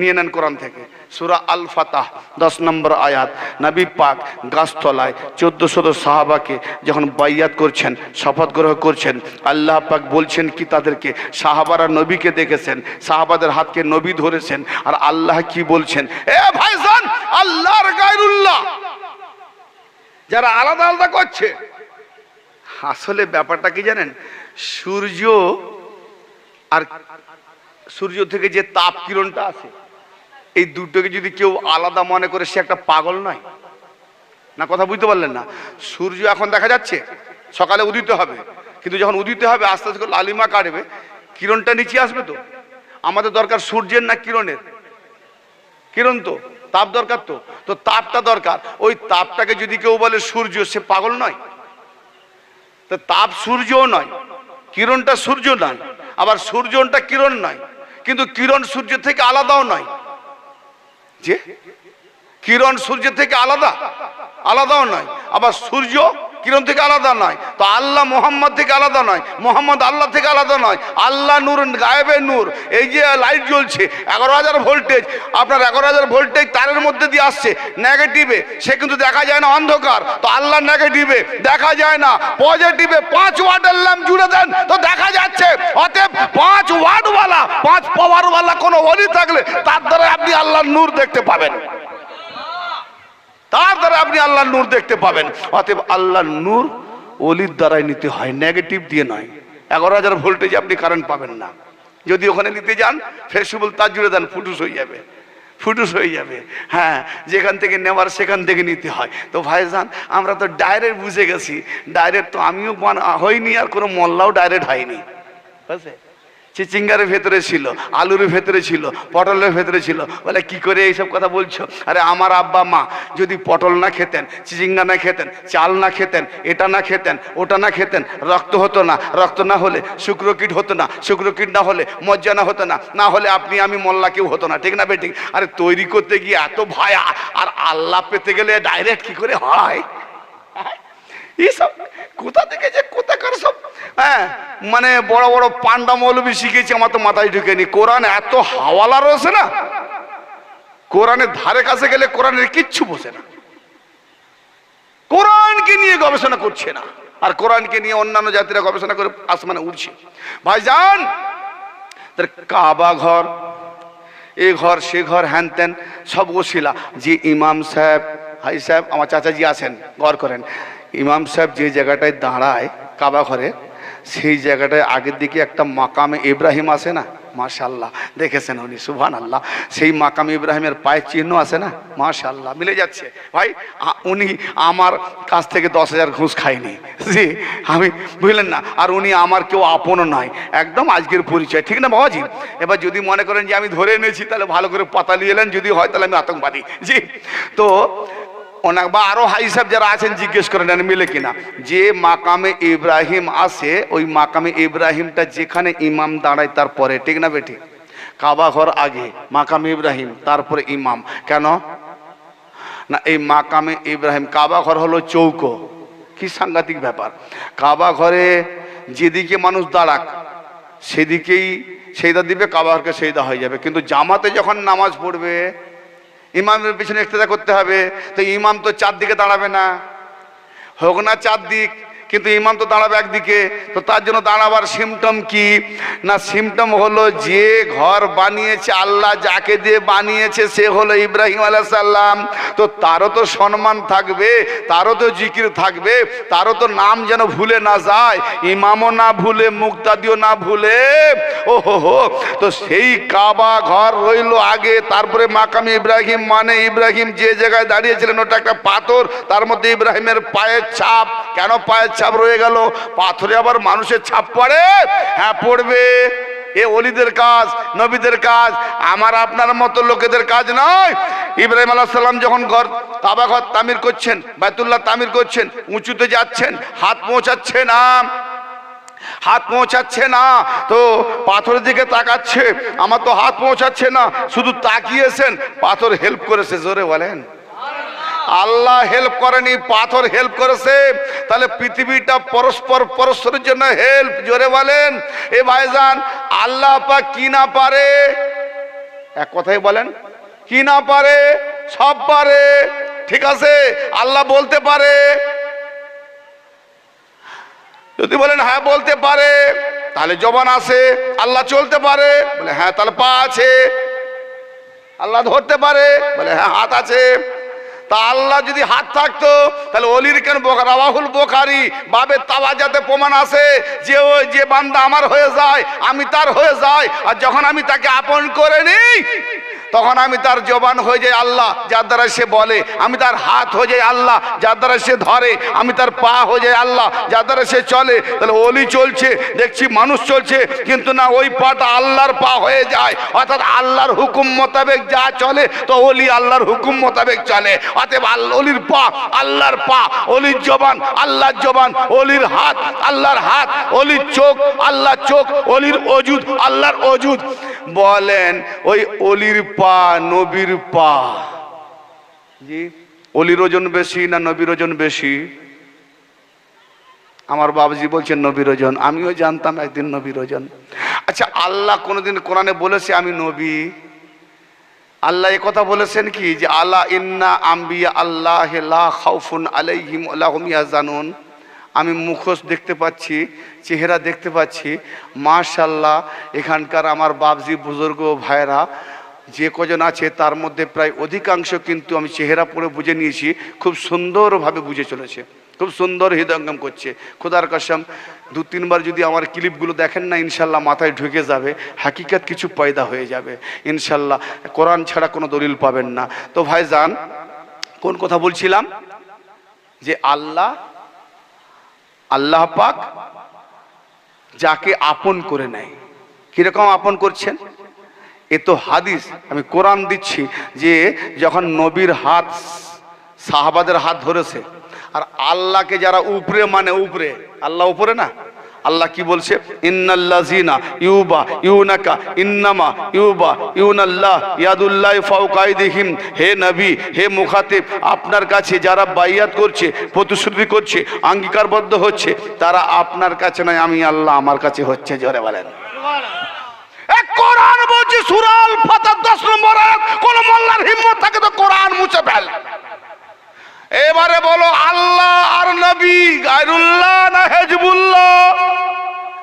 নিয়ে নেন কোরআন থেকে। সূরা আল ফাতাহ 10 নম্বর আয়াত। নবী পাক গাছতলায় 1400 সাহাবাকে যখন বাইয়াত করছেন, শপথ গ্রহণ করছেন, আল্লাহ পাক বলছেন কি তাদেরকে, সাহাবারা নবীকে দেখেছেন, সাহাবাদের হাতকে নবী ধরেছেন, আর আল্লাহ কি বলছেন, এ ভাইজান, আল্লাহর গায়রুল্লাহ যারা আলাদা আলাদা করছে, আসলে ব্যাপারটা কি জানেন? সূর্য আর সূর্য থেকে যে তাপ কিরণটা আছে, এই দুটোকে যদি কেউ আলাদা মনে করে সে একটা পাগল নয় না? কথা বুঝতে পারলেন না? সূর্য এখন দেখা যাচ্ছে সকালে উদিত হবে, কিন্তু যখন উদিত হবে আস্তে আস্তে লালিমা কাটবে, কিরণটা নিচে আসবে। তো আমাদের দরকার সূর্যের না কিরণের? কিরণ, তো তাপ দরকার। তো তাপটা দরকার। ওই তাপটাকে যদি কেউ বলে সূর্য, সে পাগল নয়? তো তাপ সূর্যও নয়, কিরণটা সূর্য নয়, আবার সূর্যটা কিরণ নয়, কিন্তু কিরণ সূর্য থেকে আলাদাও নয়। যে কিরণ সূর্য থেকে আলাদাও নয়, আবার সূর্য কিরণ থেকে আলাদা নয়। তো আল্লাহ মোহাম্মদ থেকে আলাদা নয়, মোহাম্মদ আল্লাহ থেকে আলাদা নয়। আল্লাহ নূর, গায়েবের নূর। এই যে লাইট জ্বলছে 11,000 ভোল্টেজ, আপনার 11,000 ভোল্টেজ তারের মধ্যে দিয়ে আসছে নেগেটিভে, সে কিন্তু দেখা যায় না, অন্ধকার। তো আল্লাহ নেগেটিভে দেখা যায় না, পজিটিভে 5 ওয়াটের ল্যাম্প জুড়ে দেন তো দেখা যাচ্ছে। অতএব 5 ওয়াটওয়ালা, 5 পাওয়ারওয়ালা কোনো ওলি থাকলে তার দ্বারা আপনি আল্লাহর নূর দেখতে পাবেন, তার দ্বারা আপনি আল্লাহর নূর দেখতে পাবেন। অতএব আল্লাহর নূর ওলির দ্বারাই নিতে হয়, নেগেটিভ দিয়ে নয়। 11,000 ভোল্টেজ আপনি কারেন্ট পাবেন না। যদি ওখানে নিতে যান, ফেসিবল তার জুড়ে দেন, ফুটুস হয়ে যাবে। হ্যাঁ, যেখান থেকে নেওয়ার সেখান থেকে নিতে হয়। তো ভাইজান, আমরা তো ডাইরেক্ট বুঝে গেছি। ডাইরেক্ট তো আমিও হয়নি, আর কোনো মোল্লাও ডাইরেক্ট হয়নি। বুঝছে? চিচিঙ্গারের ভেতরে ছিল, আলুর ভেতরে ছিল, পটলের ভেতরে ছিল। বলে কি করে এইসব কথা বলছো? আরে আমার আব্বা মা যদি পটল না খেতেন, চিচিঙ্গা না খেতেন, চাল না খেতেন, এটা না খেতেন, ওটা না খেতেন, রক্ত হতো না, রক্ত না হলে শুক্রকীট হতো না, শুক্রকীট না হলে মজ্জা হতো না, না হলে আপনি আমি মোল্লা কেউ হতো না। ঠিক না বেঠিক? আরে তৈরি করতে গিয়ে এত ভয়, আর আল্লাহ পেতে গেলে ডাইরেক্ট কি করে হয়? এইসব কোথা থেকে যে কোথাকার সব, হ্যাঁ, মানে বড় বড় পান্ডা মৌলবী শিখেছি, আমার তো মাথায় ঢুকেনি। কোরআন এত হাওয়ালা রয়েছে না, কোরআনের ধারে কাছে গেলে কোরআনের কিচ্ছু বোঝে না, কোরআনকে নিয়ে গবেষণা করছে না, আর কোরআনকে নিয়ে অন্যান্য জাতিরা গবেষণা করে আসমানে উঠছে। ভাইজান, কাবা ঘর, এ ঘর সে ঘর, হ্যান ত্যান সব ওসিলা। যে ইমাম সাহেব, হাই সাহেব, আমার চাচাজি আছেন, গড় করেন, ইমাম সাহেব যে জায়গাটায় দাঁড়ায় কাবা ঘরে, সেই জায়গাটায় আগের দিকে একটা মাকামে ইব্রাহিম আছে না, মাশাআল্লাহ, দেখেছেন উনি, সুবহানাল্লাহ। সেই মাকামে ইব্রাহিমের পায়ের চিহ্ন আছে না, মাশাআল্লাহ, মিলে যাচ্ছে। ভাই, উনি আমার কাছ থেকে 10,000 ঘুষ খায়নি, জি, আমি, বুঝলেন না, আর উনি আমার কেউ আপনও নয়, একদম আজকের পরিচয়, ঠিক না বাবাজি? এবার যদি মনে করেন যে আমি ধরে এনেছি, তাহলে ভালো করে পাতা নিয়ে এলেন, যদি হয় তাহলে আমি আতঙ্কবাদী, জি। তো অনেক, বা আরো হাই সাহেব যারা আছেন জিজ্ঞেস করেন মিলে কিনা। যে মাকামে ইব্রাহিম আছে, ওই মাকামে ইব্রাহিমটা যেখানে ইমাম দাঁড়ায় তারপরে, ঠিক না বেঠিক? কাবা ঘর আগে, মাকামে ইব্রাহিম, তারপরে ইমাম। কেন না, এই মাকামে ইব্রাহিম, কাবা ঘর হলো চৌকো। কি সাংঘাতিক ব্যাপার! কাবা ঘরে যেদিকে মানুষ দাঁড়াক সেদিকেই সেজদা দিবে, কাবা ঘরকে সেজদা হয়ে যাবে। কিন্তু জামাতে যখন নামাজ পড়বে, ইমামের পিছনে ইক্তেদা করতে হবে। তো ইমাম তো 4 দিকে দাঁড়াবে না, হোক না 4 দিক, কিন্তু ইমাম তো দাঁড়াবে একদিকে। তো তার জন্য দাঁড়াবার সিমটম কি না, সিমটম হলো যে ঘর বানিয়েছে আল্লাহ, যাকে দিয়ে বানিয়েছে সে হলো ইব্রাহিম আলাইহিস সালাম। তো তারও তো সম্মান থাকবে, তারও তো জিকির থাকবে, তারও তো নাম যেন ভুলে না যায়, ইমামও না ভুলে, মুক্তাদিও না ভুলে। ও হো, তো সেই কাবা ঘর রইল আগে, তারপরে মাকাম ইব্রাহিম, মানে ইব্রাহিম যে জায়গায় দাঁড়িয়েছিলেন ওটা একটা পাথর, তার মধ্যে ইব্রাহিমের পায়ের ছাপ। কেন পায়ের ছাপ রয়ে গেল? পাথরে আবার মানুষের ছাপ পড়ে? হ্যাঁ পড়বে, এ ওলিদের কাজ, নবীদের কাজ, আমার আপনার মতো লোকেদের কাজ নয়। ইব্রাহিম আলাইহিস সালাম যখন কাবা ঘর তামির করছেন, বাইতুল্লাহ তামির করছেন, উঁচুতে যাচ্ছেন, হাত পৌঁছাচ্ছে না, তো পাথরের দিকে তাকাচ্ছে, আমার তো হাত পৌঁছাচ্ছে না, শুধু তাকিয়েছেন, পাথর হেল্প করেছে। জোরে বলেন, আল্লাহ হেল্প করেনি, পাথর হেল্প করেছে। তাহলে পৃথিবীটা পরস্পরের জন্য হেল্প। জোরে বলেন। এ ভাইজান, আল্লাহ পাক কি না পারে? এক কথাই বলেন, কি না পারে? সব পারে। ঠিক আছে, আল্লাহ বলতে পারে। যদি বলেন হ্যাঁ বলতে পারে, তাহলে জবান আছে। আল্লাহ চলতে পারে, বলে হ্যাঁ, তাহলে পা আছে। আল্লাহ ধরতে পারে, বলে হ্যাঁ হাত আছে। তা আল্লাহ যদি হাত থাকতো, তাহলে অলির কেন? রাওয়াহুল বুখারী বাবে তাওয়াজাতে প্রমাণ আছে যে ওই যে বান্দা আমার হয়ে যায়, আমি তার হয়ে যাই, আর যখন আমি তাকে আপন করে নিই, তখন আমি তার জবান হয়ে যাই আল্লাহ, যার দ্বারা সে বলে। আমি তার হাত হয়ে যাই আল্লাহ, যার দ্বারা সে ধরে। আমি তার পা হয়ে যাই আল্লাহ, যার দ্বারা সে চলে। তাহলে অলি চলছে, দেখছি মানুষ চলছে, কিন্তু না, ওই পাটা আল্লাহর পা হয়ে যায়। অর্থাৎ আল্লাহর হুকুম মোতাবেক যা চলে, তো অলি আল্লাহর হুকুম মোতাবেক চলে। অতএব অলির পা আল্লাহর পা, অলির জবান আল্লাহর জবান, অলির হাত আল্লাহর হাত, অলির চোখ আল্লাহর চোখ, অলির অজুদ আল্লাহর অজুদ। বলেন, ওই অলির পা নবীর পা, জি, অলির ওজন বেশি না নবীর ওজন বেশি? আমার বাবাজি বলছেন নবীর ওজন। আমিও জানতাম একদিন নবীর ওজন। আচ্ছা, আল্লাহ কোনদিন কোরআনে বলেছে আমি নবী? আল্লাহ এ কথা বলেছেন কি যে আলা ইন্না আম্বিয়া আল্লাহ লা খাউফুন আলাইহিম ওয়া লা হুম ইয়াহজানুন? আমি মুখোশ দেখতে পাচ্ছি, চেহারা দেখতে পাচ্ছি। মাশাআল্লাহ, এখানকার আমার বাবজি বুজুর্গ ভাইরা যে কজন আছে, তার মধ্যে প্রায় অধিকাংশ কিন্তু আমি চেহারা পড়ে বুঝে নিয়েছি, খুব সুন্দরভাবে বুঝে চলেছে, খুব সুন্দর হৃদয়ঙ্গম করছে। খোদার কসম, 2-3 বার যদি আমার ক্লিপগুলো দেখেন না, ইনশাল্লাহ মাথায় ঢুকে যাবে, হাকিকত কিছু পয়দা হয়ে যাবে ইনশাল্লাহ। কোরআন ছাড়া কোনো দলিল পাবেন না। তো ভাইজান, কোন কথা বলছিলাম? যে আল্লাহ পাক যাকে আপন করে নেয়, কিরকম আপন করছেন? এ তো হাদিস, আমি কোরআন দিচ্ছি যে যখন নবীর হাত সাহাবাদের হাত ধরেছে, আর আল্লাহকে যারা উপরে মানে, উপরে, আল্লাহ উপরে না, আল্লাহ কি বলছে? ইন্নাল্লাযিনা ইউবা ইউনাকা ইন্নামা ইউবা ইউনাল্লাহ ইয়াদুল্লাহি ফাওকা আইদিহিম। হে নবী, হে মুখাতিব, আপনার কাছে যারা বাইয়াত করছে, প্রতিশ্রুতি করছে, অঙ্গীকারবদ্ধ হচ্ছে, তারা আপনার কাছে নয়, আমি আল্লাহ আমার কাছে হচ্ছে। জোরে বলেন সুবহানাল্লাহ। কোরআন বলছে সূরা আল ফাতহ 10 নম্বর আয়াত। কোন মোল্লার হিম্মত থাকে তো কোরআন মুছে ফেল। এবারে বলো, আল্লাহ আর নবী গায়রুল্লাহ না হিজবুল্লাহ?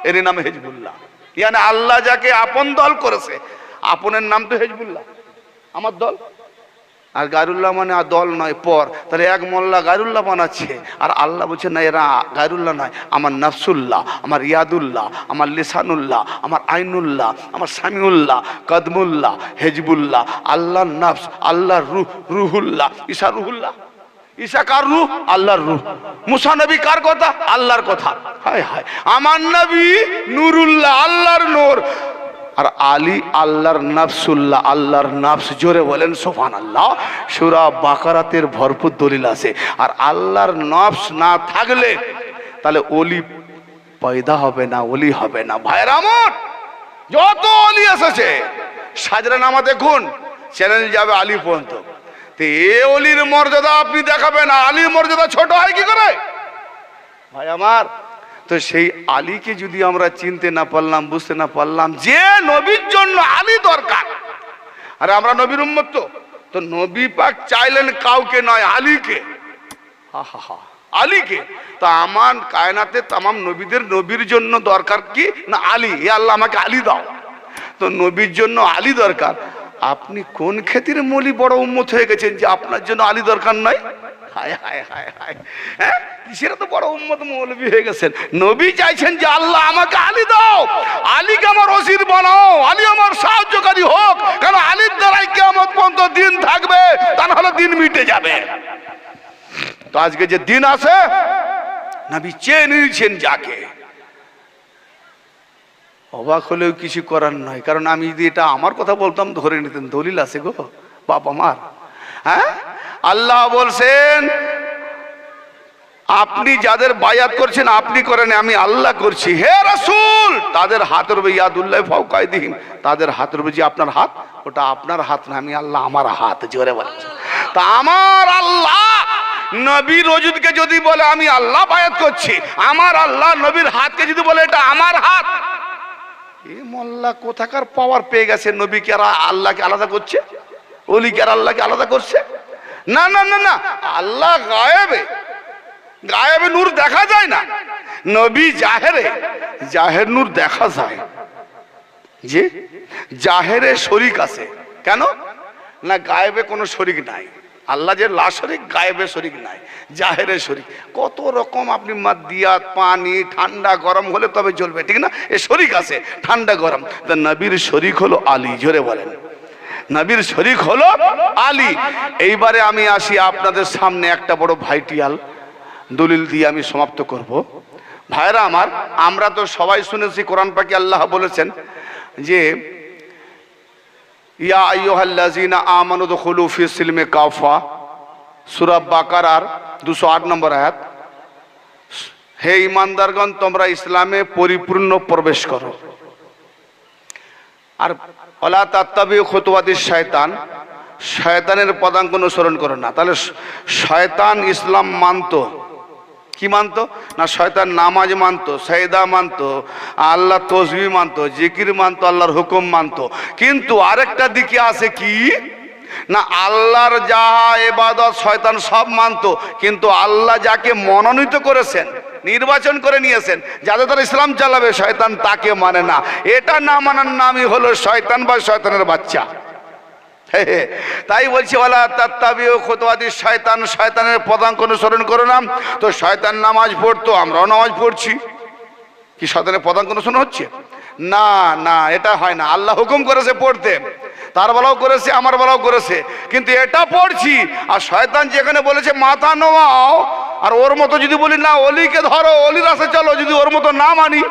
এর নাম হিজবুল্লাহ। মানে আল্লাহ যাকে আপন দল করেছে, আপনের নাম তো হিজবুল্লাহ, আমার দল। আর গায়রুল্লাহ মানে আর দল নয়, পর। তাহলে এক মোল্লা গায়রুল্লাহ বানাচ্ছে, আর আল্লাহ বলছে না, এরা গায়রুল্লাহ নয়, আমার নাফসুল্লাহ, আমার ইয়াদুল্লাহ, আমার লিসানুল্লাহ, আমার আইনুল্লাহ, আমার সামিউল্লাহ, কদমুল্লাহ, হিজবুল্লাহ। আল্লাহর নফস, আল্লাহর রূহ, রুহুল্লাহ। ঈসা রুহুল্লাহ, ঈসা কার রূহ? আল্লাহর রূহ। মুসা নবী কার কথা? আল্লাহর কথা। হায় হায়, আমার নবী নূরুল্লাহ, আল্লাহর নূর। আর আলী আল্লাহর নফসুল্লাহ, আল্লাহর নফস। জোরে বলেন সুবহানাল্লাহ। সূরা বাকারাতের ভরপুর দলিল আছে। আর আল্লাহর নফস না থাকলে তাহলে ওলি পয়দা হবে না, ওলি হবে না। ভাইরা আমার, যত ওলি এসেছে, সাজরা নামা দেখুন, চ্যানেল যাবে আলী পর্যন্ত। এ অলির মর্যাদা আপনি দেখাবেন, আলীর মর্যাদা ছোট হয় কি করে? ভাই আমার, তো সেই আলীকে যদি আমরা চিনতে না পারলাম, বুঝতে না পারলাম যে নবীর জন্য আলী দরকার, আরে আমরা নবীর উম্মত, তো নবী পাক চাইলেন কাউকে নয়, আলীকে। হা হা হা, আলীকে। তো আমার কায়নাতে তামাম নবীদের নবীর জন্য দরকার কি না আলী। এ আল্লাহ আমাকে আলী দাও। তো নবীর জন্য আলী দরকার। আপনি কোন ক্ষেত্রে মৌলি বড় উম্মত হয়ে গেছেন যে আপনার জন্য আলী দরকার নাই? হায় হায় হায় হায়, হ্যাঁ, কিসের তো বড় উম্মত মৌলবী হয়ে গেছেন। নবী চাইছেন যে আল্লাহ আমাকে আলী দাও, আলীকে আমার ওসির বানাও, আলী আমার সাহায্যকারী হোক, কারণ আলীর দ্বারাই কিয়ামত পর্যন্ত দিন থাকবে, তা না হলে দিন মিটে যাবে। তো আজকে যে দিন আছে, নবী চেয়ে নিয়েছেন যাকে, অবাক হলেও কিছু করার নয়, কারণ আমি যদি এটা আমার কথা বলতাম ধরে নিতেন, দলিল আছে গো বাপ আমার। হ্যাঁ, আল্লাহ বলছেন আপনি যাদের বায়াত করছেন আপনি করেন, আমি আল্লাহ করছি। হে রাসূল, তাদের হাতের উপর ইয়াদুল্লাহ ফাওকা আইদিহিম, তাদের হাতের উপর যে আপনার হাত, ওটা আপনার হাত না, আমি আল্লাহ আমার হাত। জোরে বলছে। তা আমার আল্লাহ নবী রজুদকে যদি বলে আমি আল্লাহ বায়াত করছি, আমার আল্লাহ নবীর হাতকে যদি বলে এটা আমার হাত, এ মোল্লা কোথাকার পাওয়ার পেয়ে গেছে? নবীকে আর আল্লাহকে আলাদা করছে, ওলিকে আর আল্লাহকে আলাদা করছে? না না না না, আল্লাহ গায়েবে, গায়েবে নূর দেখা যায় না, নবী জাহেরে, জাহের নূর দেখা যায়। যে জাহেরে শরীক আছে, কেন না? গায়েবে কোনো শরীক নাই, আল্লাহ যে লা শরীক, গায়েবে শরীক নাই, জাহেরে শরীক। কত রকম আপনি মাদিয়াত, পানি, ঠান্ডা গরম হলে তবে জ্বলবে, ঠিক না? এ শরীক আছে ঠান্ডা গরম। তা নবীর শরীক হলো আলী। জোরে বলেন, নবীর শরীক হলো আলী। এইবারে আমি আসি আপনাদের সামনে একটা বড় ভাইটিয়াল দলিল দিয়ে আমি সমাপ্ত করব। ভাইরা আমার, আমরা তো সবাই শুনেছি কোরআন পাকে আল্লাহ বলেছেন যে ইয়া আইয়ুহাল্লাযীনা আমানু দুখুলু ফিস সিলমি কাফা, সূরা বাকারার 208 নম্বর আয়াত। হে ঈমানদারগণ, তোমরা ইসলামে পরিপূর্ণ প্রবেশ করো। আর ওয়ালা তাত্তাবিউ খুতুওয়াতিশ শায়তান, শয়তানের পদাঙ্ক অনুসরণ করো না। তাহলে শয়তান ইসলাম মানতো, কি মানতো না? শয়তান নামাজ মানতো, সাজদা মানতো, আল্লাহ তসবিহ মানতো, জিকির মানতো, আল্লাহর হুকুম মানতো। কিন্তু আরেকটা দিকে আছে কি না, আল্লাহর যাহা ইবাদত শয়তান সব মানতো, কিন্তু আল্লাহ যাকে মনোনীত করেছেন, নির্বাচন করে নিয়েছেন, যাদের তারা ইসলাম চালাবে, শয়তান তাকে মানে না। এটা না মানার নামই হলো শয়তান বা শয়তানের বাচ্চা। তাই বলছি ওয়ালা তাত্তাবিউ খুতুওয়াতিশ শায়তান, শয়তানের পদাঙ্ক অনুসরণ করো না। তো শয়তান নামাজ পড়তো, আমরাও নামাজ পড়ছি, কি শয়তানের পদাঙ্ক অনুসরণ হচ্ছে? না না, এটা হয় না। আল্লাহ হুকুম করেছে পড়তে, তার বেলাও করেছে, আমার বেলাও করেছে, কিন্তু এটা পড়ছি। আর শয়তান যেখানে বলেছে মাথা নোয়াও, আর ওর মতো যদি বলি না অলিকে ধরো, অলির রাস্তায় চলো, যদি ওর মতো না মানি,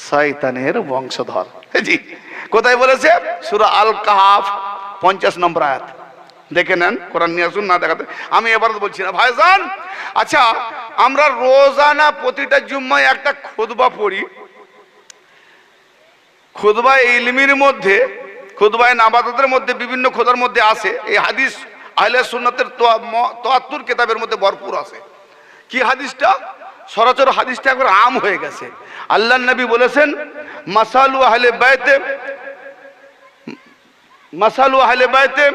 শয়তানের বংশধর। জি, কোথায় বলেছে? সূরা আল কাহফ 50 নম্বর আয়াত। দেখে নেন, কোরআন নিয়ে আসুন, না দেখাতে আমি এবার বলছি না ভাইজান। আচ্ছা, আমরা রোজানা প্রতিটা জুম্মায় একটা খুতবা পড়ি। খুতবা ইলমির মধ্যে, খুতবায়ে নাবাতের মধ্যে, বিভিন্ন খুতবার মধ্যে আছে এই হাদিস। আহলে সুন্নাতের 73 কিতাবের মধ্যে ভরপুর আছে। কি হাদিসটা? সরাসর হাদিসটা একবার আম হয়ে গেছে। আল্লাহর নবী বলেছেন মাসালু আহলে বাইতে, মাসালু আহলে বাইতে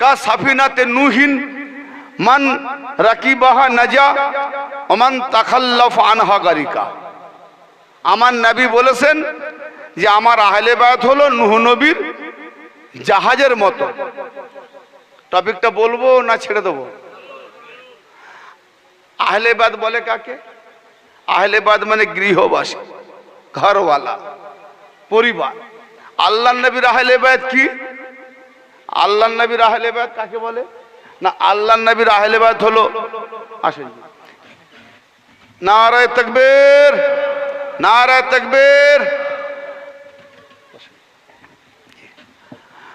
কা সাফিনাতে নূহিন, মান রাকিবাহা নাজা ওয়া মান তাখাল্লাফ আনহা গারিকা। আমার নবী বলেছেন যে আমার আহলে বাইত হলো নূহ নবীর জাহাজের মতো। টপিকটা বলবো না ছেড়ে দেবো? আহলে বাইত বলে কাকে? আহলে বাইত মানে গৃহবাসী, ঘরওয়ালা, পরিবার। আল্লাহর নবীর আহলে বাইত কি? আল্লাহর নবীর আহলে বাইত কাকে বলে না? আল্লাহর নবীর আহলে বাইত হলো, আসেন, নারায়ে তাকবীর, নারায়ে তাকবীর।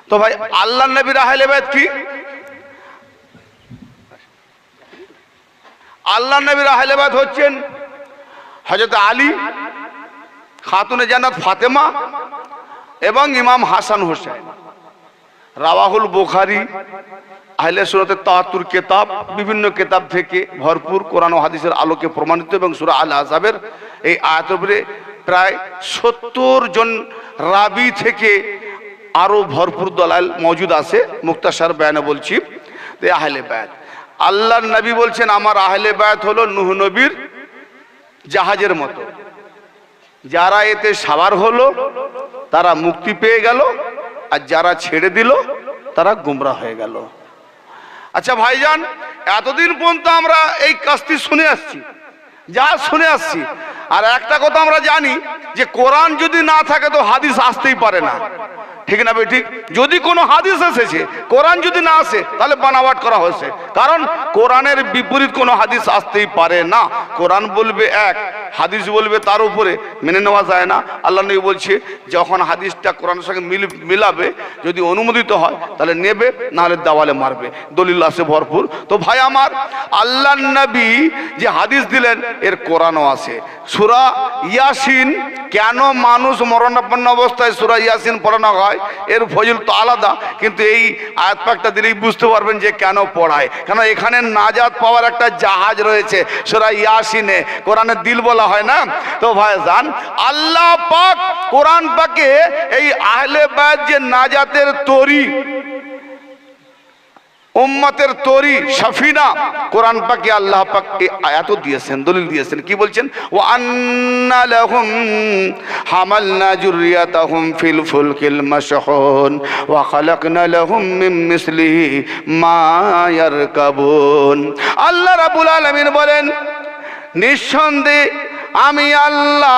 তো ভাই, আল্লাহর নবীর আহলে বাইত কি? আল্লাহর নবীর আহলে বাইত হচ্ছেন হযরত আলী, খাতুনে জান্নাত ফাতেমা এবং ইমাম হাসান হোসেন। রাওয়াহুল বুখারী, আহলে সুন্নাতের 73 কিতাব, বিভিন্ন কিতাব থেকে ভরপুর, কোরআন ও হাদিসের আলোকে প্রমাণিত। এবং সূরা আল আহজাবের এই আয়াতের উপরে প্রায় 70 জন রাবি থেকে আরো ভরপুর দলাল মওজুদ আছে। মুক্তাসার বয়ানে বলছি যে আহলে বাইত, আল্লাহর নবী বলছেন আমার আহলে বাইত হলো নূহ নবীর জাহাজের মতো। যারা এতে সাওয়ার হলো তারা মুক্তি পেয়ে গেল, আর যারা ছেড়ে দিল তারা গোমরাহ হয়ে গেল। আচ্ছা ভাইজান, এতদিন পর্যন্ত আমরা এই কাজটি শুনে আসছি, যা শুনে আসছি। আর একটা কথা আমরা জানি যে কোরআন যদি না থাকে তো হাদিস আসতেই পারে না, ঠিক না ভাই? ঠিক। যদি কোনো হাদিস এসেছে, কোরআন যদি না আসে তাহলে বানাওয়াট করা হয়েছে, কারণ কোরআনের বিপরীত কোনো হাদিস আসতেই পারে না। কোরআন বলবে এক, হাদিস বলবে তার উপরে মেনে নেওয়া যায় না। আল্লাহ নবী বলছে যখন হাদিসটা কোরআনের সঙ্গে মিলাবে, যদি অনুমোদিত হয় তাহলে নেবে, নাহলে দেওয়ালে মারবে। দলিল আছে ভরপুর। তো ভাই আমার, আল্লাহ নবী যে হাদিস দিলেন এর কোরআনও আছে। সূরা ইয়াসিন, কেন মানুষ মরণাপন্ন অবস্থায় সূরা ইয়াসিন পড়ানো হয়, এর ফজিল তো আলাদা, কিন্তু এই আয়াত পাকটা দিলেই বুঝতে পারবেন যে কেন পড়ায়। কেন এখানে নাজাত পাওয়ার একটা জাহাজ রয়েছে সূরা ইয়াসিনে, কোরআনের দিল বলা হয় না। তো ভাইজান, আল্লাহ পাক কোরআন পাকে এই আহলে বায়ত যে নাজাতের তরি, উম্মতের তরি, সাফিনা, কোরআন পাকে আল্লাহ পাক এই আয়াতও দিয়েছেন, দলিল দিয়েছেন। কি বলছেন? ওয়া আন্না লাহুম হামালনা যুররিয়াতাহুম ফিল ফুলকিল মাশহুন ওয়া খালাকনা লাহুম মিন মিসলিহি মা ইয়ারকাবুন। আল্লাহ রাব্বুল আলামিন বলেন, নিঃসন্দেহে আমি আল্লাহ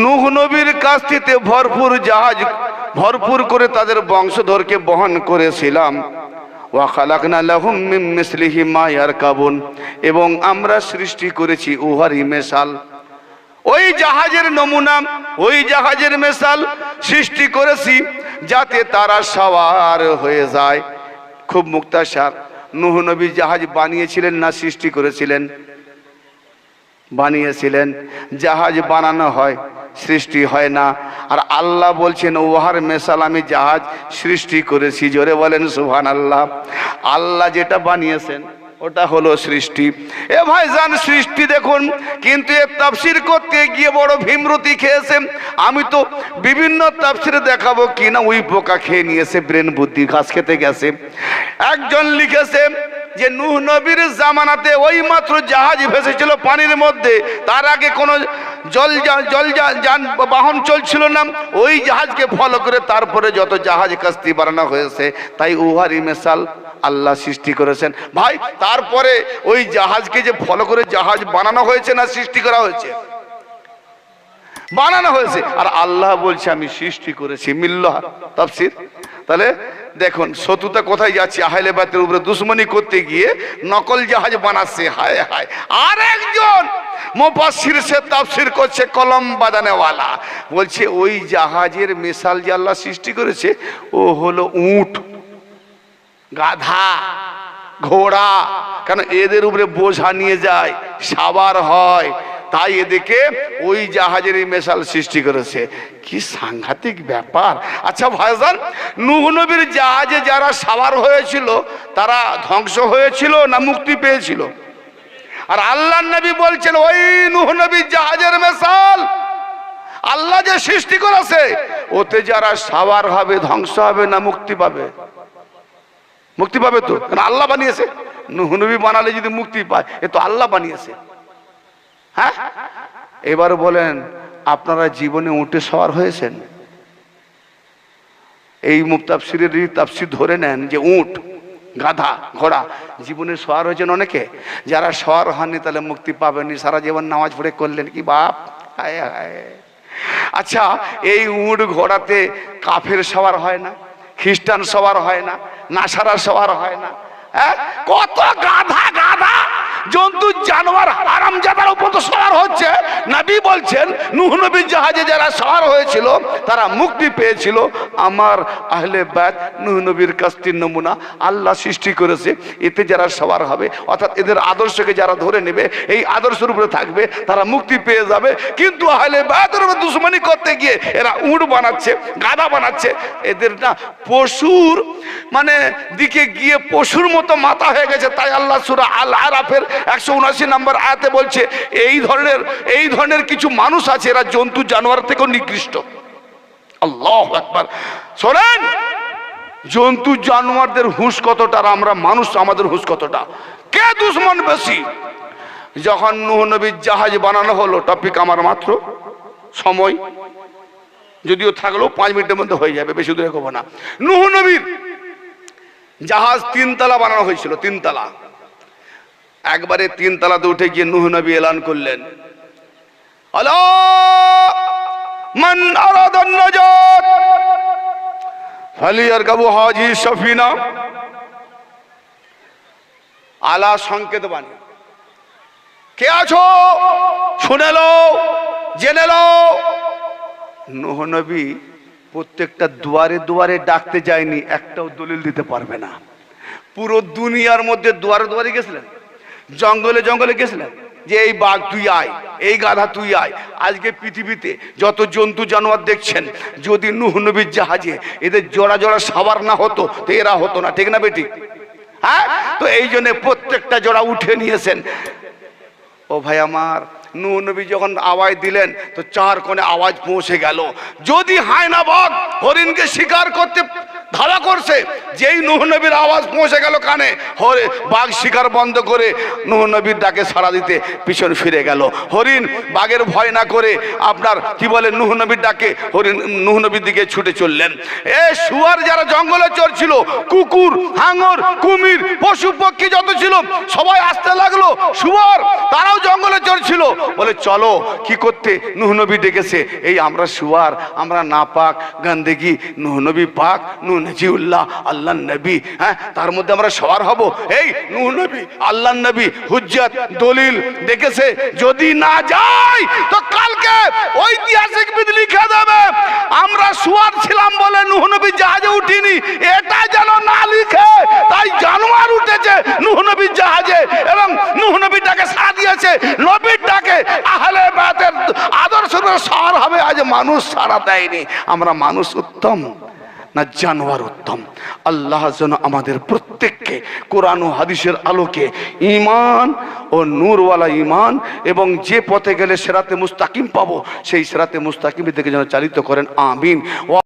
নূহ নবীর কাছ থেকে ভরপুর জাহাজ, ভরপুর করে তাদের বংশধরকে বহন করেছিলাম। ওয়া খালাকনা লাহুম মিন মিসলিহি মা ইয়ারকাবুন, এবং আমরা সৃষ্টি করেছি উহারই মেসাল, ওই জাহাজের নমুনা, ওই জাহাজের মেসাল সৃষ্টি করেছি যাতে তারা সওয়ার হয়ে যায়। খুব মুক্তাসার, নূহ নবী জাহাজ বানিয়েছিলেন না সৃষ্টি করেছিলেন? বানিয়েছিলেন। জাহাজ বানানো হয়, সৃষ্টি হয় না। আর আল্লাহ বলছেন ওহার মেসাল আমি জাহাজ সৃষ্টি করেছি। জোরে বলেন সুবহানাল্লাহ। আল্লাহ যেটা বানিয়েছেন ওটা হলো সৃষ্টি। এ ভাইজান, সৃষ্টি দেখুন, কিন্তু এর তাফসীর করতে গিয়ে বড় ভীমরতি খেয়েছে। আমি তো বিভিন্ন তাফসীরে দেখাবো কিনা ওই পোকা খেয়ে নিয়েছে, ব্রেন বুদ্ধি ঘাস খেতে গেছে। একজন লিখেছে যে নূহ নবীর জামানাতে ওই মাত্র জাহাজ ভেসেছিল পানির মধ্যে, তার আগে কোনো বাহন চলছিল না। ওই জাহাজকে ফলো করে তারপরে যত জাহাজ কাস্তি বানানো হয়েছে, তাই উহারই মেসাল আল্লাহ সৃষ্টি করেছেন। ভাই, তারপরে ওই জাহাজকে যে ফলো করে জাহাজ বানানো হয়েছে না সৃষ্টি করা হয়েছে? বানানো হয়েছে। আর আল্লাহ বলছে আমি সৃষ্টি করেছি। মিল্লাহ তাফসীর। তাহলে দেখুন শত্রুতা কোথায় যাচ্ছে, আহলে বায়তের উপরে দুশমনি করতে গিয়ে নকল জাহাজ বানাচ্ছে। হায় হায়। আর একজন মুফাসসির সে তাফসীর করছে কলম বাদানেওয়ালা, বলছে ওই জাহাজের মিসাল যে আল্লাহ সৃষ্টি করেছে ও হলো উট, গাধা, ঘোড়া। কারণ এদের উপরে বোঝা নিয়ে যায়, সাবার হয়, তাই এদিকে ওই জাহাজের মেশাল সৃষ্টি করেছে। কি সাংঘাতিক ব্যাপার। আচ্ছা ভাইজান, নূহ নবীর জাহাজে যারা সাওয়ার হয়েছিল তারা ধ্বংস হয়েছিল না মুক্তি পেয়েছিল? আর আল্লাহ নবী বলছেন ওই নূহ নবীর জাহাজের মেশাল আল্লাহ যে সৃষ্টি করেছে, ওতে যারা সাওয়ার হবে ধ্বংস হবে না মুক্তি পাবে? মুক্তি পাবে তো, কারণ আল্লাহ বানিয়েছে। নূহ নবী বানালে যদি মুক্তি পায়, এ তো আল্লাহ বানিয়েছে। হ্যাঁ, এবার বলেন আপনারা জীবনে উঠে সওয়ার হয়েছেন? এই মুফতাফসিরের তাফসীর ধরে নেন যে উট, গাধা, ঘোড়া জীবনে সওয়ার হয়েছেন অনেকে। যারা সওয়ার হননি তাহলে মুক্তি পাবেনি, সারা জীবন নামাজ পড়ে করলেন কি বাপ। হায় হায়। আচ্ছা, এই উট ঘোড়াতে কাফের সওয়ার হয় না, খ্রিস্টান সওয়ার হয় না, নাসারা সওয়ার হয় না? হ্যাঁ, কত গাধা গাধা জন্তু জানোয়ার হারামজাদার উপর তো সওয়ার হচ্ছে। নবী বলছেন নূহ নবীর জাহাজে যারা সওয়ার হয়েছিল তারা মুক্তি পেয়েছিল। আমার আহলে বায়ত নূহ নবীর কাস্তির নমুনা আল্লাহ সৃষ্টি করেছে, এতে যারা সওয়ার হবে, অর্থাৎ এদের আদর্শকে যারা ধরে নেবে, এই আদর্শের উপরে থাকবে, তারা মুক্তি পেয়ে যাবে। কিন্তু আহলে বায়তের উপর দুশমনি করতে গিয়ে এরা উট বানাচ্ছে, গাধা বানাচ্ছে। এদের না পশুর মানে দিকে গিয়ে পশুর মতো মাথা হয়ে গেছে। তাই আল্লাহ সূরা আল আরাফের 179 নম্বর আয়াতে বলছে এই ধরনের কিছু মানুষ আছে, এরা জন্তু জানোয়ার থেকেও নিকৃষ্ট। আল্লাহু আকবার। শোনেন, জন্তু জানোয়ারদের হুঁশ কতটা আর আমরা মানুষ আমাদের হুঁশ কতটা, কে দুশমন বেশি? যখন নূহ নবীর জাহাজ বানানো হলো, টপিক আমার মাত্র সময় যদিও থাকলেও 5 মিনিটের মধ্যে হয়ে যাবে, বেশি দূরে কব না। নূহ নবীর জাহাজ 3 তলা বানানো হয়েছিল, 3 তলা। একবারে 3 তলাতে উঠে গিয়ে নূহ নবী এলান করলেন, আলা মান আরাদান নাজাত ফালিয়ারকাবু হাজি সাফিনা। আলা সংকেত বাণী, কে আছো শুনে লো, জেনে লো। নূহ নবী প্রত্যেকটা দুয়ারে দুয়ারে ডাকতে যায়নি, একটাও দলিল দিতে পারবে না। পুরো দুনিয়ার মধ্যে দুয়ারে দুয়ারে গেছিলেন, জঙ্গলে জঙ্গলে গেছিলেন যে এই বাঘ তুই আয়, এই গাধা তুই আয়। আজকে পৃথিবীতে যত জন্তু জানোয়ার দেখছেন, যদি নূহ নবীর জাহাজে এদের জোড়া জোড়া সাবার না হতো তো এরা হতো না, ঠিক না বেটি? হ্যাঁ, তো এই জন্য প্রত্যেকটা জোড়া উঠে নিয়েছেন। ও ভাই আমার, নূহ নবী যখন আওয়াজ দিলেন তো চার কোণে আওয়াজ পৌঁছে গেল। যদি হায়না বাঘ হরিণকে শিকার করতে ধারা করছে, যেই নূহ নবীর আওয়াজ পৌঁছে গেল কানে, বাঘ শিকার বন্ধ করে নূহ নবীর ডাকে সাড়া দিতে পিছন ফিরে গেল। হরিণ বাঘের ভয় না করে আপনার কি বলে নূহ নবীর ডাকে হরিণ নূহ নবীর দিকে ছুটে চললেন। এ শুয়ার যারা জঙ্গলে চড়ছিল, কুকুর, হাঙর, কুমির, পশু পক্ষী যত ছিল সবাই আসতে লাগলো। শুয়ার তারাও জঙ্গলে চড়ছিল, বলে চলো কি করতে? নূহ নবী ডেকেছে, এই আমরা শুয়ার, আমরা নাপাক গন্দেগি, নূহ নবী পাক, নূহ নজিউল্লাহ আল্লাহ নবী, হ্যাঁ তার মধ্যে আমরা সবার হব। এই নূহ নবী আল্লাহ নবী হুজ্জত দলিল দেখেছে, যদি না যাই তো কালকে ঐতিহাসিক বিধি লিখে দেবে আমরা শুয়ার ছিলাম বলে নূহ নবী জাহাজে উঠিনি, এটা যেন না লিখে। তাই জানোয়ার উঠেছে নূহ নবীর জাহাজে এবং নূহ নবীর ডাকে সাড়া দিয়েছে। নবীর ডাকে আহলে বায়তের আদর্শের সার হবে। আজ মানুষ সাড়া দেয়নি। আমরা মানুষ উত্তম না জানোয়ার উত্তম? আল্লাহ যেন আমাদের প্রত্যেককে কোরআন ও হাদিসের আলোকে ঈমান ও নূরওয়ালা ঈমান এবং যে পথে গেলে সিরাতে মুস্তাকিম পাবো সেই সিরাতে মুস্তাকিমের দিকে যেন চালিত করেন। আমিন।